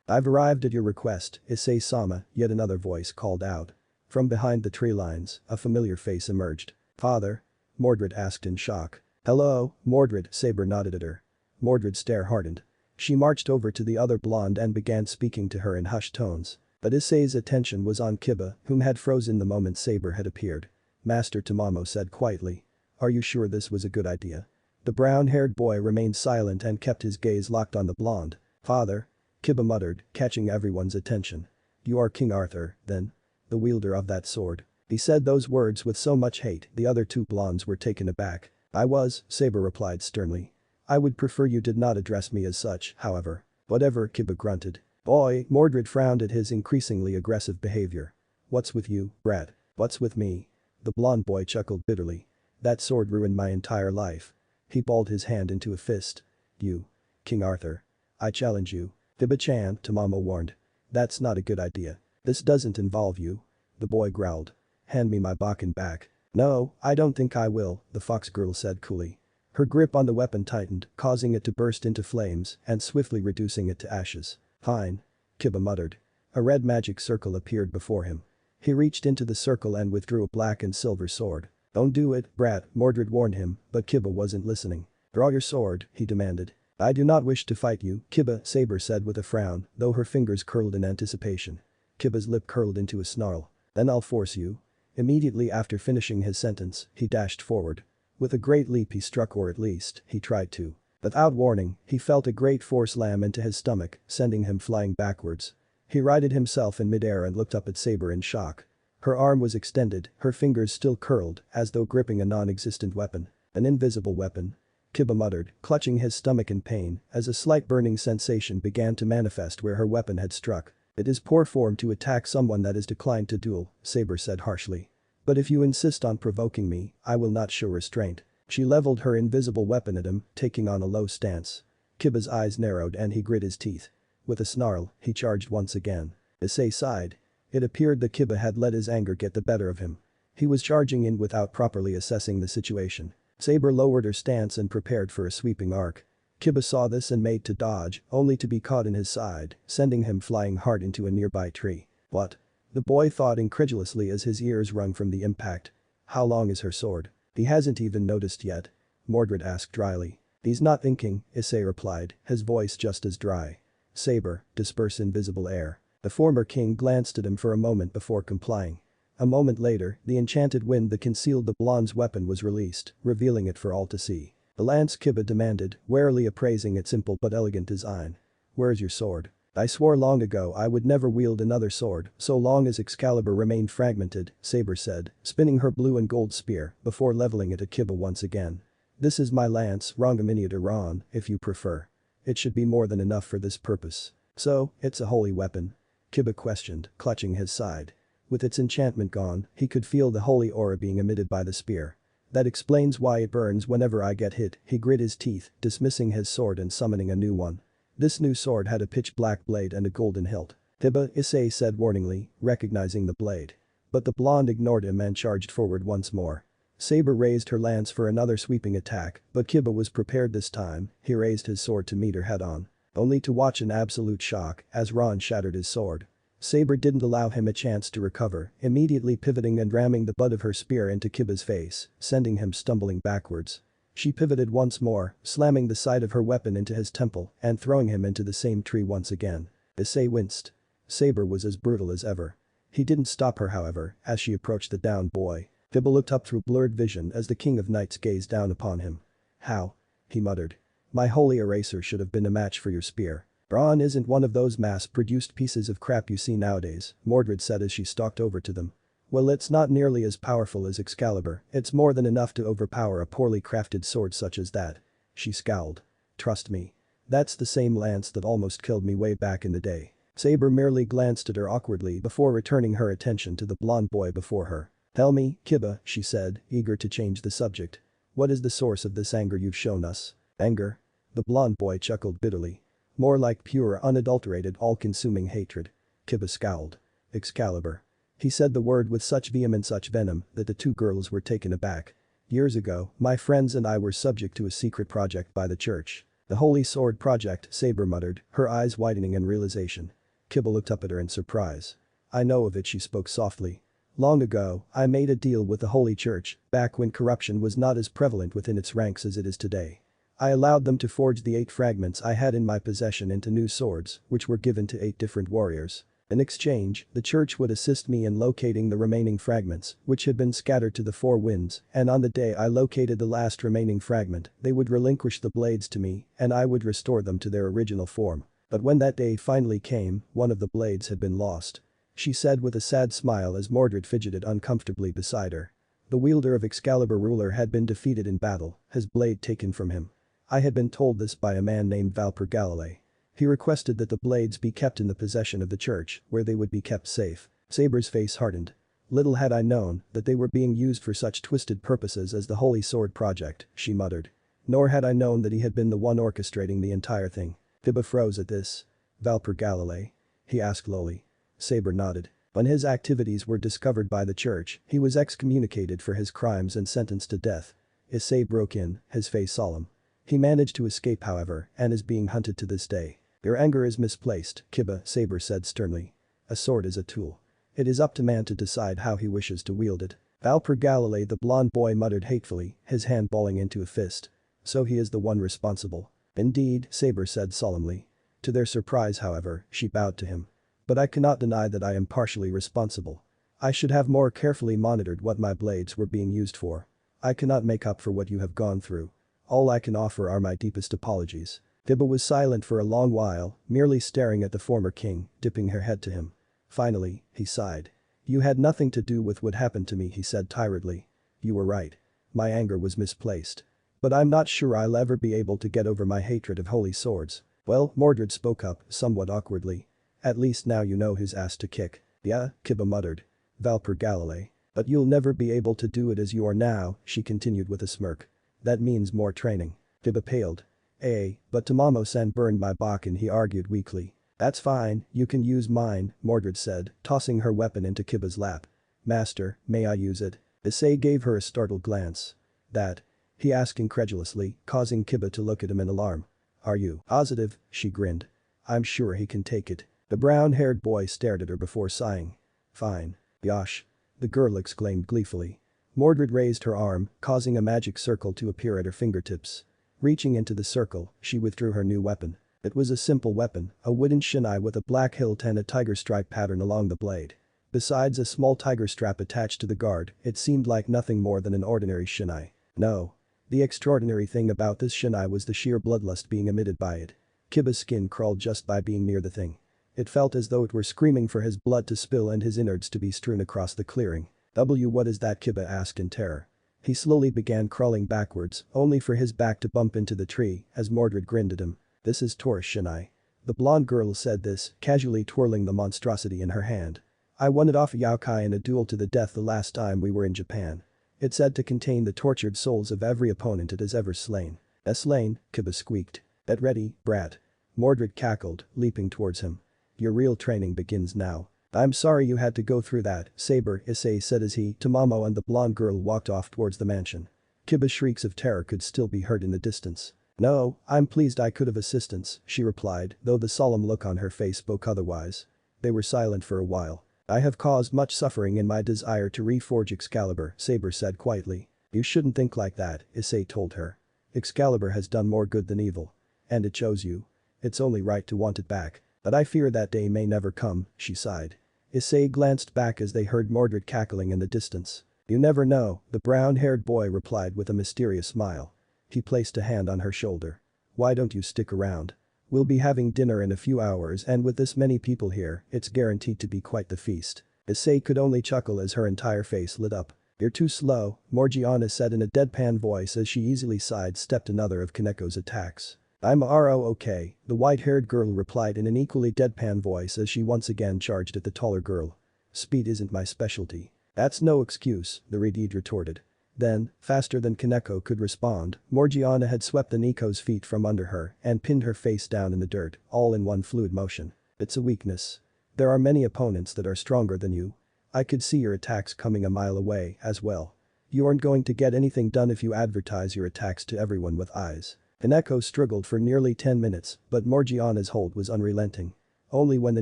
"I've arrived at your request, Issei-sama," yet another voice called out. From behind the tree lines, a familiar face emerged. "Father?" Mordred asked in shock. "Hello, Mordred," Saber nodded at her. Mordred's stare hardened. She marched over to the other blonde and began speaking to her in hushed tones. But Issei's attention was on Kiba, whom had frozen the moment Saber had appeared. Master Tamamo said quietly. "Are you sure this was a good idea?" The brown-haired boy remained silent and kept his gaze locked on the blonde. "Father?" Kiba muttered, catching everyone's attention. "You are King Arthur, then? The wielder of that sword?" He said those words with so much hate the other two blondes were taken aback. "I was," Saber replied sternly. "I would prefer you did not address me as such, however." "Whatever," Kiba grunted. "Boy," Mordred frowned at his increasingly aggressive behavior. "What's with you, brat?" "What's with me?" The blonde boy chuckled bitterly. "That sword ruined my entire life." He balled his hand into a fist. "You. King Arthur. I challenge you." "Kiba-chan," Tamamo warned. "That's not a good idea. This doesn't involve you." The boy growled. "Hand me my bakken back." "No, I don't think I will," the fox girl said coolly. Her grip on the weapon tightened, causing it to burst into flames and swiftly reducing it to ashes. "Fine." Kiba muttered. A red magic circle appeared before him. He reached into the circle and withdrew a black and silver sword. "Don't do it, brat," Mordred warned him, but Kiba wasn't listening. "Draw your sword," he demanded. "I do not wish to fight you, Kiba," Saber said with a frown, though her fingers curled in anticipation. Kiba's lip curled into a snarl. "Then I'll force you." Immediately after finishing his sentence, he dashed forward. With a great leap he struck, or at least, he tried to. Without warning, he felt a great force slam into his stomach, sending him flying backwards. He righted himself in midair and looked up at Saber in shock. Her arm was extended, her fingers still curled, as though gripping a non-existent weapon. An invisible weapon. Kiba muttered, clutching his stomach in pain, as a slight burning sensation began to manifest where her weapon had struck. "It is poor form to attack someone that has declined to duel," Saber said harshly. "But if you insist on provoking me, I will not show restraint." She leveled her invisible weapon at him, taking on a low stance. Kiba's eyes narrowed and he grit his teeth. With a snarl, he charged once again. Issei sighed. It appeared that Kiba had let his anger get the better of him. He was charging in without properly assessing the situation. Saber lowered her stance and prepared for a sweeping arc. Kiba saw this and made to dodge, only to be caught in his side, sending him flying hard into a nearby tree. "What?" the boy thought incredulously as his ears rung from the impact. "How long is her sword?" "He hasn't even noticed yet," Mordred asked dryly. "He's not thinking," Issei replied, his voice just as dry. "Saber, disperse invisible air." The former king glanced at him for a moment before complying. A moment later, the enchanted wind that concealed the blonde's weapon was released, revealing it for all to see. "The lance," Kiba demanded, warily appraising its simple but elegant design. "Where's your sword?" "I swore long ago I would never wield another sword so long as Excalibur remained fragmented," Saber said, spinning her blue and gold spear before leveling it at Kiba once again. "This is my lance, Ron, if you prefer. It should be more than enough for this purpose." "So, it's a holy weapon?" Kiba questioned, clutching his side. With its enchantment gone, he could feel the holy aura being emitted by the spear. "That explains why it burns whenever I get hit," he grit his teeth, dismissing his sword and summoning a new one. This new sword had a pitch-black blade and a golden hilt. "Kiba," Issei said warningly, recognizing the blade. But the blonde ignored him and charged forward once more. Saber raised her lance for another sweeping attack, but Kiba was prepared this time. He raised his sword to meet her head-on. Only to watch an absolute shock as Ron shattered his sword. Saber didn't allow him a chance to recover, immediately pivoting and ramming the butt of her spear into Kiba's face, sending him stumbling backwards. She pivoted once more, slamming the side of her weapon into his temple and throwing him into the same tree once again. Issei winced. Saber was as brutal as ever. He didn't stop her, however, as she approached the downed boy. Kiba looked up through blurred vision as the King of Knights gazed down upon him. "How?" he muttered. "My holy eraser should have been a match for your spear." "Brawn isn't one of those mass-produced pieces of crap you see nowadays," Mordred said as she stalked over to them. "Well, it's not nearly as powerful as Excalibur, it's more than enough to overpower a poorly crafted sword such as that." She scowled. "Trust me. That's the same lance that almost killed me way back in the day." Saber merely glanced at her awkwardly before returning her attention to the blonde boy before her. "Tell me, Kiba," she said, eager to change the subject. "What is the source of this anger you've shown us?" "Anger?" The blonde boy chuckled bitterly. "More like pure, unadulterated, all-consuming hatred." Kiba scowled. "Excalibur." He said the word with such vehemence, such venom, that the two girls were taken aback. "Years ago, my friends and I were subject to a secret project by the church. The Holy Sword Project," Saber muttered, her eyes widening in realization. Kiba looked up at her in surprise. "I know of it," she spoke softly. "Long ago, I made a deal with the Holy Church, back when corruption was not as prevalent within its ranks as it is today. I allowed them to forge the 8 fragments I had in my possession into new swords, which were given to 8 different warriors. In exchange, the church would assist me in locating the remaining fragments, which had been scattered to the 4 winds, and on the day I located the last remaining fragment, they would relinquish the blades to me, and I would restore them to their original form. But when that day finally came, one of the blades had been lost." She said with a sad smile as Mordred fidgeted uncomfortably beside her. "The wielder of Excalibur ruler had been defeated in battle, his blade taken from him. I had been told this by a man named Galilei. He requested that the blades be kept in the possession of the church, where they would be kept safe." Saber's face hardened. "Little had I known that they were being used for such twisted purposes as the Holy Sword Project," she muttered. "Nor had I known that he had been the one orchestrating the entire thing." Kiba froze at this. "Galilei?" he asked lowly. Saber nodded. "When his activities were discovered by the church, he was excommunicated for his crimes and sentenced to death." Issei broke in, his face solemn. "He managed to escape, however, and is being hunted to this day." "Your anger is misplaced, Kiba," Saber said sternly. "A sword is a tool. It is up to man to decide how he wishes to wield it. Valper Galilei, the blonde boy muttered hatefully, his hand balling into a fist. So he is the one responsible. Indeed, Saber said solemnly. To their surprise, however, she bowed to him. But I cannot deny that I am partially responsible. I should have more carefully monitored what my blades were being used for. I cannot make up for what you have gone through. All I can offer are my deepest apologies. Kiba was silent for a long while, merely staring at the former king, dipping her head to him. Finally, he sighed. You had nothing to do with what happened to me, he said tiredly. You were right. My anger was misplaced. But I'm not sure I'll ever be able to get over my hatred of holy swords. Well, Mordred spoke up, somewhat awkwardly. At least now you know whose ass to kick. Yeah, Kiba muttered. Valper Galilei. But you'll never be able to do it as you are now, she continued with a smirk. That means more training. Kiba paled. But Tamamo-san burned my bakken, he argued weakly. That's fine, you can use mine, Mordred said, tossing her weapon into Kiba's lap. Master, may I use it? Issei gave her a startled glance. That? He asked incredulously, causing Kiba to look at him in alarm. Are you positive? She grinned. I'm sure he can take it. The brown-haired boy stared at her before sighing. Fine. Yosh. The girl exclaimed gleefully. Mordred raised her arm, causing a magic circle to appear at her fingertips. Reaching into the circle, she withdrew her new weapon. It was a simple weapon, a wooden shinai with a black hilt and a tiger stripe pattern along the blade. Besides a small tiger strap attached to the guard, it seemed like nothing more than an ordinary shinai. No. The extraordinary thing about this shinai was the sheer bloodlust being emitted by it. Kiba's skin crawled just by being near the thing. It felt as though it were screaming for his blood to spill and his innards to be strewn across the clearing. What is that? Kiba asked in terror. He slowly began crawling backwards, only for his back to bump into the tree as Mordred grinned at him. This is Taurus shinai. The blonde girl said this, casually twirling the monstrosity in her hand. I won it off Yaokai in a duel to the death the last time we were in Japan. It's said to contain the tortured souls of every opponent it has ever slain. Slain, Kiba squeaked. Get ready, brat. Mordred cackled, leaping towards him. Your real training begins now. I'm sorry you had to go through that, Saber, Issei said as he, Tamamo and the blonde girl walked off towards the mansion. Kiba's shrieks of terror could still be heard in the distance. No, I'm pleased I could have assistance, she replied, though the solemn look on her face spoke otherwise. They were silent for a while. I have caused much suffering in my desire to reforge Excalibur, Saber said quietly. You shouldn't think like that, Issei told her. Excalibur has done more good than evil. And it chose you. It's only right to want it back. But I fear that day may never come, she sighed. Issei glanced back as they heard Mordred cackling in the distance. You never know, the brown-haired boy replied with a mysterious smile. He placed a hand on her shoulder. Why don't you stick around? We'll be having dinner in a few hours and with this many people here, it's guaranteed to be quite the feast. Issei could only chuckle as her entire face lit up. You're too slow, Morgiana said in a deadpan voice as she easily sidestepped another of Kaneko's attacks. I'm okay, the white-haired girl replied in an equally deadpan voice as she once again charged at the taller girl. Speed isn't my specialty. That's no excuse, the redhead retorted. Then, faster than Kaneko could respond, Morgiana had swept the Nico's feet from under her and pinned her face down in the dirt, all in one fluid motion. It's a weakness. There are many opponents that are stronger than you. I could see your attacks coming a mile away as well. You aren't going to get anything done if you advertise your attacks to everyone with eyes. Kaneko struggled for nearly 10 minutes, but Morgiana's hold was unrelenting. Only when the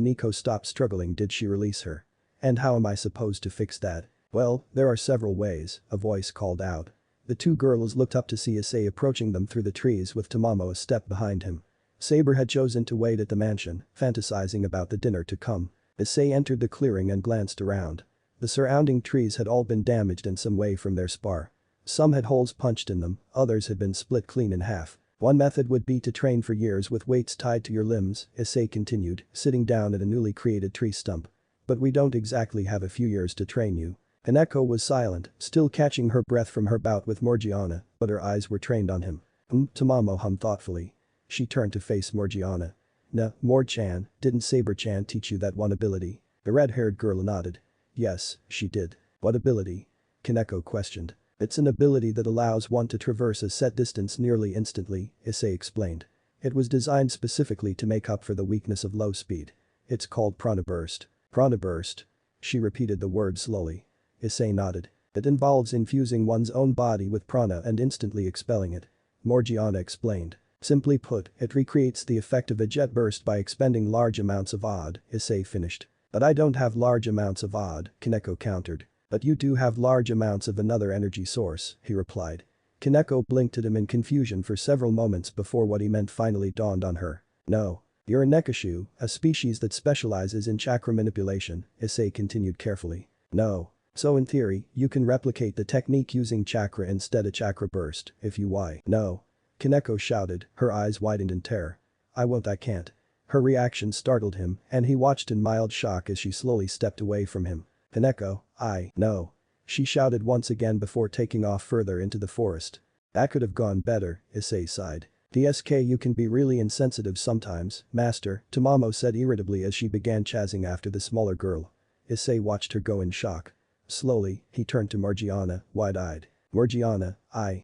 Nico stopped struggling did she release her. And how am I supposed to fix that? Well, there are several ways, a voice called out. The two girls looked up to see Issei approaching them through the trees with Tamamo a step behind him. Saber had chosen to wait at the mansion, fantasizing about the dinner to come. Issei entered the clearing and glanced around. The surrounding trees had all been damaged in some way from their spar. Some had holes punched in them, others had been split clean in half. One method would be to train for years with weights tied to your limbs, Issei continued, sitting down at a newly created tree stump. But we don't exactly have a few years to train you. Kaneko was silent, still catching her breath from her bout with Morgiana, but her eyes were trained on him. Tamamo hummed thoughtfully. She turned to face Morgiana. Mor-chan, didn't Saber-chan teach you that one ability? The red-haired girl nodded. Yes, she did. What ability? Kaneko questioned. It's an ability that allows one to traverse a set distance nearly instantly, Issei explained. It was designed specifically to make up for the weakness of low speed. It's called Prana Burst. Prana Burst. She repeated the word slowly. Issei nodded. It involves infusing one's own body with prana and instantly expelling it. Morgiana explained. Simply put, it recreates the effect of a jet burst by expending large amounts of odd, Issei finished. But I don't have large amounts of odd, Kaneko countered. But you do have large amounts of another energy source, he replied. Kaneko blinked at him in confusion for several moments before what he meant finally dawned on her. No. You're a nekashu, a species that specializes in chakra manipulation, Issei continued carefully. No. So in theory, you can replicate the technique using chakra instead of chakra burst, if you why. No. Kaneko shouted, her eyes widened in terror. I won't, I can't. Her reaction startled him, and he watched in mild shock as she slowly stepped away from him. Kaneko, no. She shouted once again before taking off further into the forest. That could have gone better, Issei sighed. DSK, you can be really insensitive sometimes, master, Tamamo said irritably as she began chasing after the smaller girl. Issei watched her go in shock. Slowly, he turned to Morgiana, wide-eyed. Morgiana,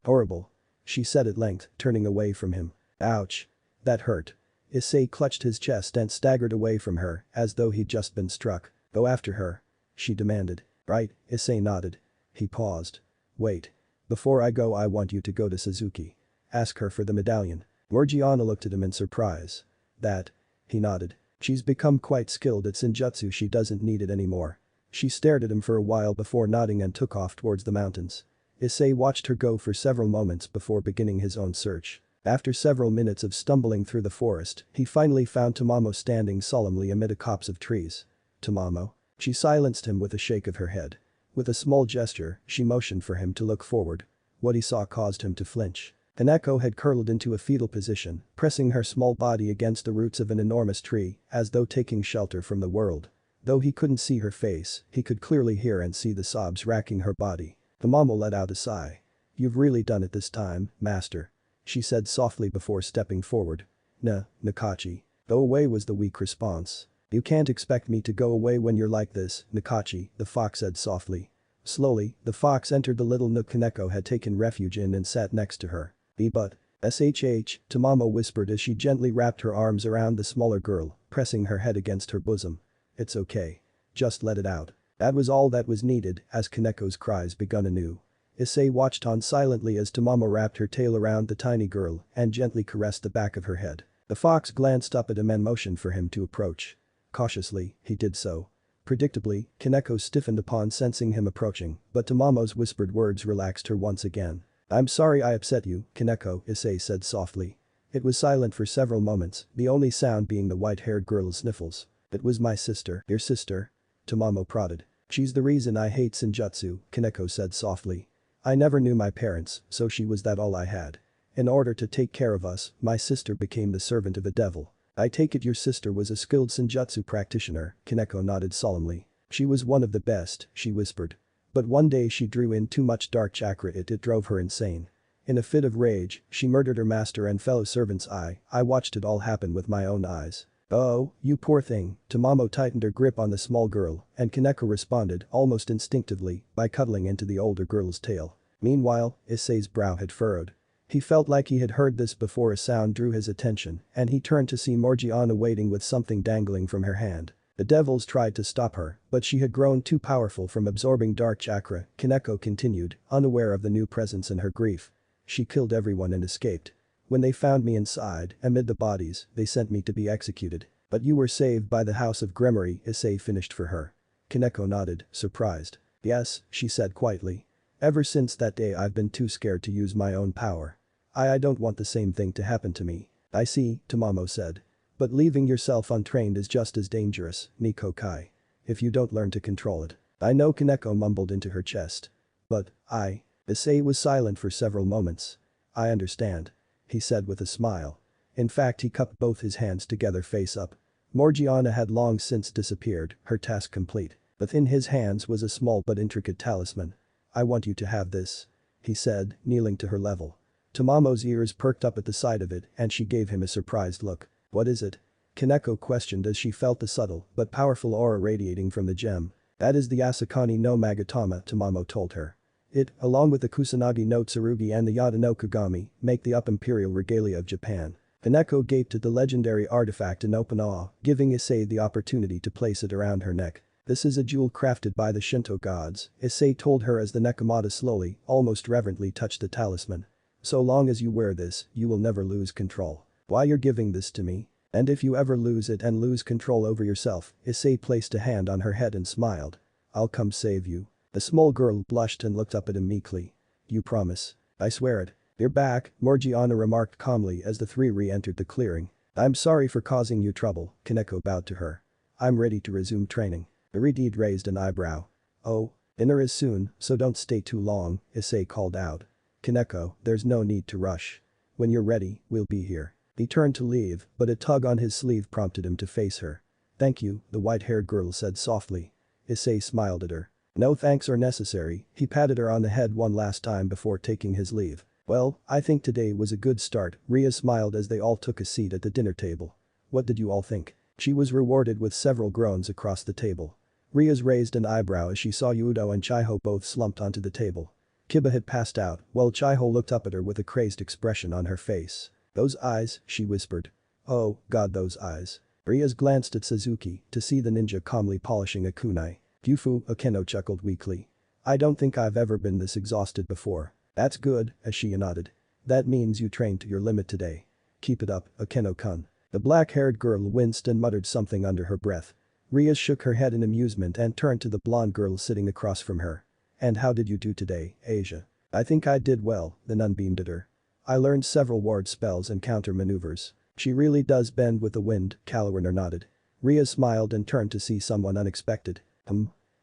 horrible. She said at length, turning away from him. Ouch. That hurt. Issei clutched his chest and staggered away from her, as though he'd just been struck. Go after her. She demanded. Right, Issei nodded. He paused. Wait. Before I go, I want you to go to Suzuki. Ask her for the medallion. Morgiana looked at him in surprise. That? He nodded. She's become quite skilled at senjutsu, she doesn't need it anymore. She stared at him for a while before nodding and took off towards the mountains. Issei watched her go for several moments before beginning his own search. After several minutes of stumbling through the forest, he finally found Tamamo standing solemnly amid a copse of trees. Tamamo. She silenced him with a shake of her head. With a small gesture, she motioned for him to look forward. What he saw caused him to flinch. Kaneko had curled into a fetal position, pressing her small body against the roots of an enormous tree, as though taking shelter from the world. Though he couldn't see her face, he could clearly hear and see the sobs racking her body. Tamamo let out a sigh. You've really done it this time, master. She said softly before stepping forward. Nakachi. Go away was the weak response. You can't expect me to go away when you're like this, Nakachi, the fox said softly. Slowly, the fox entered the little nook Kaneko had taken refuge in and sat next to her. But. Tamamo whispered as she gently wrapped her arms around the smaller girl, pressing her head against her bosom. It's okay. Just let it out. That was all that was needed as Kaneko's cries begun anew. Issei watched on silently as Tamamo wrapped her tail around the tiny girl and gently caressed the back of her head. The fox glanced up at him and motioned for him to approach. Cautiously, he did so. Predictably, Kaneko stiffened upon sensing him approaching, but Tamamo's whispered words relaxed her once again. I'm sorry I upset you, Kaneko, Issei said softly. It was silent for several moments, the only sound being the white-haired girl's sniffles. It was my sister. Your sister? Tamamo prodded. She's the reason I hate senjutsu, Kaneko said softly. I never knew my parents, so she was that all I had. In order to take care of us, my sister became the servant of a devil. I take it your sister was a skilled senjutsu practitioner, Kaneko nodded solemnly. She was one of the best, she whispered. But one day she drew in too much dark chakra, it drove her insane. In a fit of rage, she murdered her master and fellow servants. I watched it all happen with my own eyes. Oh, you poor thing, Tamamo tightened her grip on the small girl, and Kaneko responded almost instinctively by cuddling into the older girl's tail. Meanwhile, Issei's brow had furrowed. He felt like he had heard this before. A sound drew his attention, and he turned to see Morgiana waiting with something dangling from her hand. The devils tried to stop her, but she had grown too powerful from absorbing dark chakra, Kaneko continued, unaware of the new presence in her grief. She killed everyone and escaped. When they found me inside, amid the bodies, they sent me to be executed. But you were saved by the House of Gremory, Issei finished for her. Kaneko nodded, surprised. Yes, she said quietly. Ever since that day I've been too scared to use my own power. I don't want the same thing to happen to me. I see, Tamamo said. But leaving yourself untrained is just as dangerous, Nico Kai. If you don't learn to control it. I know, Kaneko mumbled into her chest. But, Issei was silent for several moments. I understand. He said with a smile. In fact, he cupped both his hands together face up. Morgiana had long since disappeared, her task complete. But in his hands was a small but intricate talisman. I want you to have this. He said, kneeling to her level. Tamamo's ears perked up at the sight of it and she gave him a surprised look. What is it? Kaneko questioned as she felt the subtle but powerful aura radiating from the gem. That is the Asakani no Magatama, Tamamo told her. It, along with the Kusanagi no Tsurugi and the Yada no Kagami, make the up-imperial regalia of Japan. Kaneko gaped at the legendary artifact in open awe, giving Issei the opportunity to place it around her neck. This is a jewel crafted by the Shinto gods, Issei told her as the Nekomata slowly, almost reverently touched the talisman. So long as you wear this, you will never lose control. Why you're giving this to me? And if you ever lose it and lose control over yourself, Issei placed a hand on her head and smiled. I'll come save you. The small girl blushed and looked up at him meekly. You promise? I swear it. You're back, Morgiana remarked calmly as the three re-entered the clearing. I'm sorry for causing you trouble, Kaneko bowed to her. I'm ready to resume training. Iridide raised an eyebrow. Oh, dinner is soon, so don't stay too long, Issei called out. Kaneko, there's no need to rush. When you're ready, we'll be here. He turned to leave, but a tug on his sleeve prompted him to face her. Thank you, the white-haired girl said softly. Issei smiled at her. No thanks are necessary, he patted her on the head one last time before taking his leave. Well, I think today was a good start, Ria smiled as they all took a seat at the dinner table. What did you all think? She was rewarded with several groans across the table. Ria's raised an eyebrow as she saw Yudo and Chiho both slumped onto the table. Kiba had passed out, while Chiho looked up at her with a crazed expression on her face. Those eyes, she whispered. Oh, God, those eyes. Ria's glanced at Suzuki to see the ninja calmly polishing a kunai. Gyufu, Akeno chuckled weakly. I don't think I've ever been this exhausted before. That's good, Ashiya nodded. That means you trained to your limit today. Keep it up, Akeno-kun. The black-haired girl winced and muttered something under her breath. Ria shook her head in amusement and turned to the blonde girl sitting across from her. And how did you do today, Asia? I think I did well, the nun beamed at her. I learned several ward spells and counter maneuvers. She really does bend with the wind, Kaloriner nodded. Ria smiled and turned to see someone unexpected.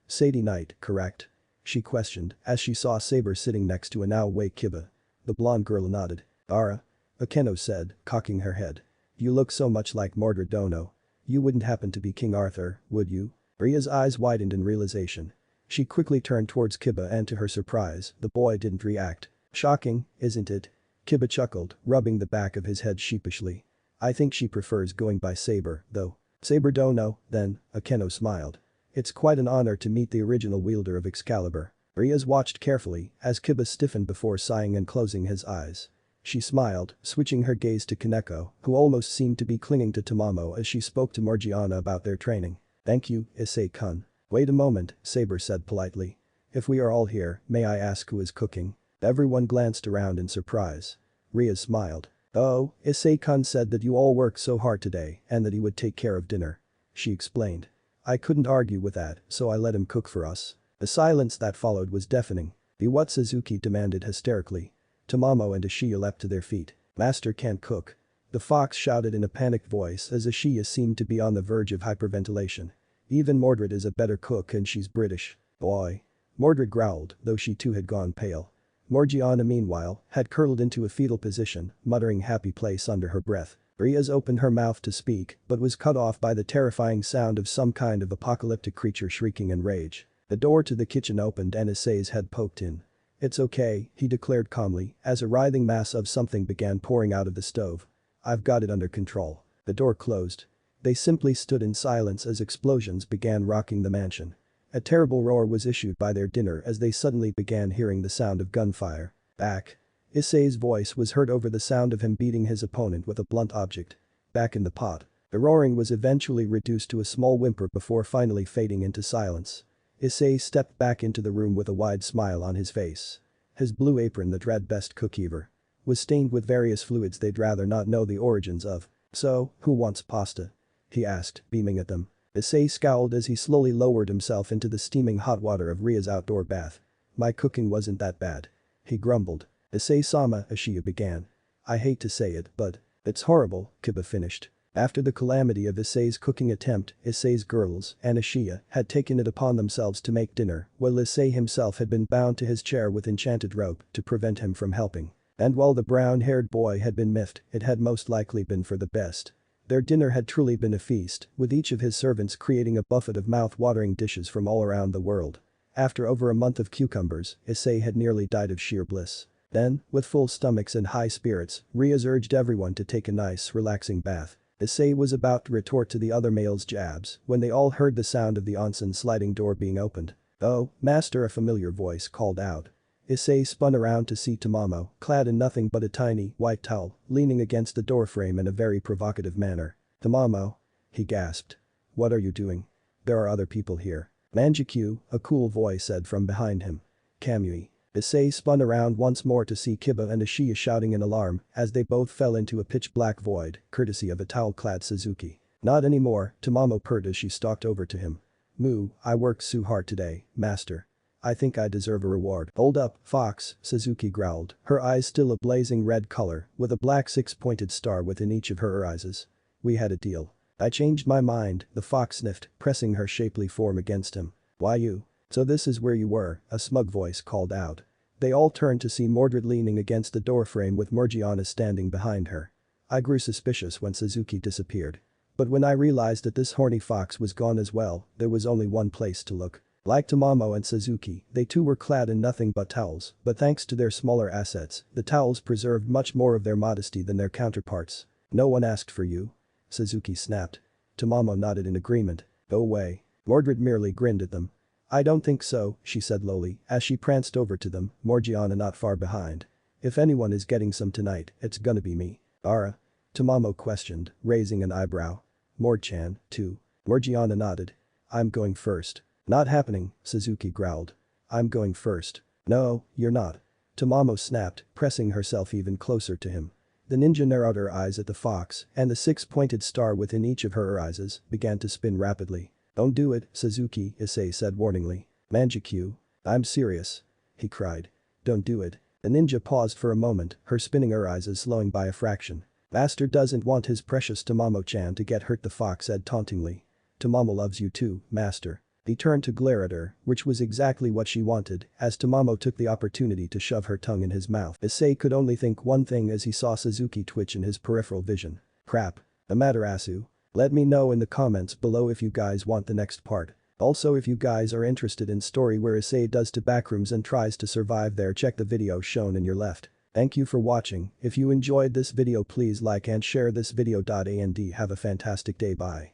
Sadie Knight, correct? She questioned as she saw Saber sitting next to a now awake Kiba. The blonde girl nodded. Ara? Akeno said, cocking her head. You look so much like Mordred Dono. You wouldn't happen to be King Arthur, would you? Ria's eyes widened in realization. She quickly turned towards Kiba and to her surprise, the boy didn't react. Shocking, isn't it? Kiba chuckled, rubbing the back of his head sheepishly. I think she prefers going by Saber, though. Saber Dono, then, Akeno smiled. It's quite an honor to meet the original wielder of Excalibur. Riaz watched carefully as Kiba stiffened before sighing and closing his eyes. She smiled, switching her gaze to Kaneko, who almost seemed to be clinging to Tamamo as she spoke to Morgiana about their training. Thank you, Issei-kun. Wait a moment, Saber said politely. If we are all here, may I ask who is cooking? Everyone glanced around in surprise. Riaz smiled. Oh, Issei-kun said that you all worked so hard today and that he would take care of dinner. She explained. I couldn't argue with that, so I let him cook for us. The silence that followed was deafening. Be what Suzuki demanded hysterically. Tamamo and Ashiya leapt to their feet. Master can't cook. The fox shouted in a panicked voice as Ashiya seemed to be on the verge of hyperventilation. Even Mordred is a better cook and she's British. Boy. Mordred growled, though she too had gone pale. Morgiana meanwhile had curled into a fetal position, muttering happy place under her breath. Riaz opened her mouth to speak but was cut off by the terrifying sound of some kind of apocalyptic creature shrieking in rage. The door to the kitchen opened and Issei's head poked in. It's okay, he declared calmly as a writhing mass of something began pouring out of the stove. I've got it under control. The door closed. They simply stood in silence as explosions began rocking the mansion. A terrible roar was issued by their dinner as they suddenly began hearing the sound of gunfire. Back. Issei's voice was heard over the sound of him beating his opponent with a blunt object. Back in the pot. The roaring was eventually reduced to a small whimper before finally fading into silence. Issei stepped back into the room with a wide smile on his face. His blue apron, that read best cook ever, was stained with various fluids they'd rather not know the origins of. So, who wants pasta? He asked, beaming at them. Issei scowled as he slowly lowered himself into the steaming hot water of Ria's outdoor bath. My cooking wasn't that bad. He grumbled. Issei-sama, Ashiya began. I hate to say it, but it's horrible, Kiba finished. After the calamity of Issei's cooking attempt, Issei's girls and Ashiya had taken it upon themselves to make dinner, while Issei himself had been bound to his chair with enchanted rope to prevent him from helping. And while the brown-haired boy had been miffed, it had most likely been for the best. Their dinner had truly been a feast, with each of his servants creating a buffet of mouth-watering dishes from all around the world. After over a month of cucumbers, Issei had nearly died of sheer bliss. Then, with full stomachs and high spirits, Riaz urged everyone to take a nice, relaxing bath. Issei was about to retort to the other males' jabs when they all heard the sound of the onsen sliding door being opened. Oh, master, a familiar voice called out. Issei spun around to see Tamamo, clad in nothing but a tiny, white towel, leaning against the doorframe in a very provocative manner. Tamamo? He gasped. What are you doing? There are other people here. Manjikyu, a cool voice said from behind him. Kamui. Issei spun around once more to see Kiba and Ashiya shouting in alarm as they both fell into a pitch-black void, courtesy of a towel-clad Suzuki. Not anymore, Tamamo purred as she stalked over to him. Moo, I worked so hard today, master. I think I deserve a reward. Hold up, Fox, Suzuki growled, her eyes still a blazing red color, with a black six-pointed star within each of her eyes. We had a deal. I changed my mind, the fox sniffed, pressing her shapely form against him. Why you? So this is where you were, a smug voice called out. They all turned to see Mordred leaning against the doorframe with Morgiana standing behind her. I grew suspicious when Suzuki disappeared. But when I realized that this horny fox was gone as well, there was only one place to look. Like Tamamo and Suzuki, they too were clad in nothing but towels, but thanks to their smaller assets, the towels preserved much more of their modesty than their counterparts. No one asked for you? Suzuki snapped. Tamamo nodded in agreement. Go away. Mordred merely grinned at them. I don't think so, she said lowly, as she pranced over to them, Morgiana not far behind. If anyone is getting some tonight, it's gonna be me. Ara? Tamamo questioned, raising an eyebrow. Mord-chan, too. Morgiana nodded. I'm going first. Not happening, Suzuki growled. I'm going first. No, you're not. Tamamo snapped, pressing herself even closer to him. The ninja narrowed her eyes at the fox, and the six-pointed star within each of her eyes began to spin rapidly. Don't do it, Suzuki, Issei said warningly. Manjikyu. I'm serious. He cried. Don't do it. The ninja paused for a moment, her spinning her eyes slowing by a fraction. Master doesn't want his precious Tamamo-chan to get hurt, the fox said tauntingly. Tamamo loves you too, master. He turned to glare at her, which was exactly what she wanted, as Tamamo took the opportunity to shove her tongue in his mouth. Issei could only think one thing as he saw Suzuki twitch in his peripheral vision. Crap. Amaterasu. Let me know in the comments below if you guys want the next part. Also, if you guys are interested in story where Issei does to backrooms and tries to survive there, check the video shown in your left. Thank you for watching. If you enjoyed this video, please like and share this video. And have a fantastic day. Bye.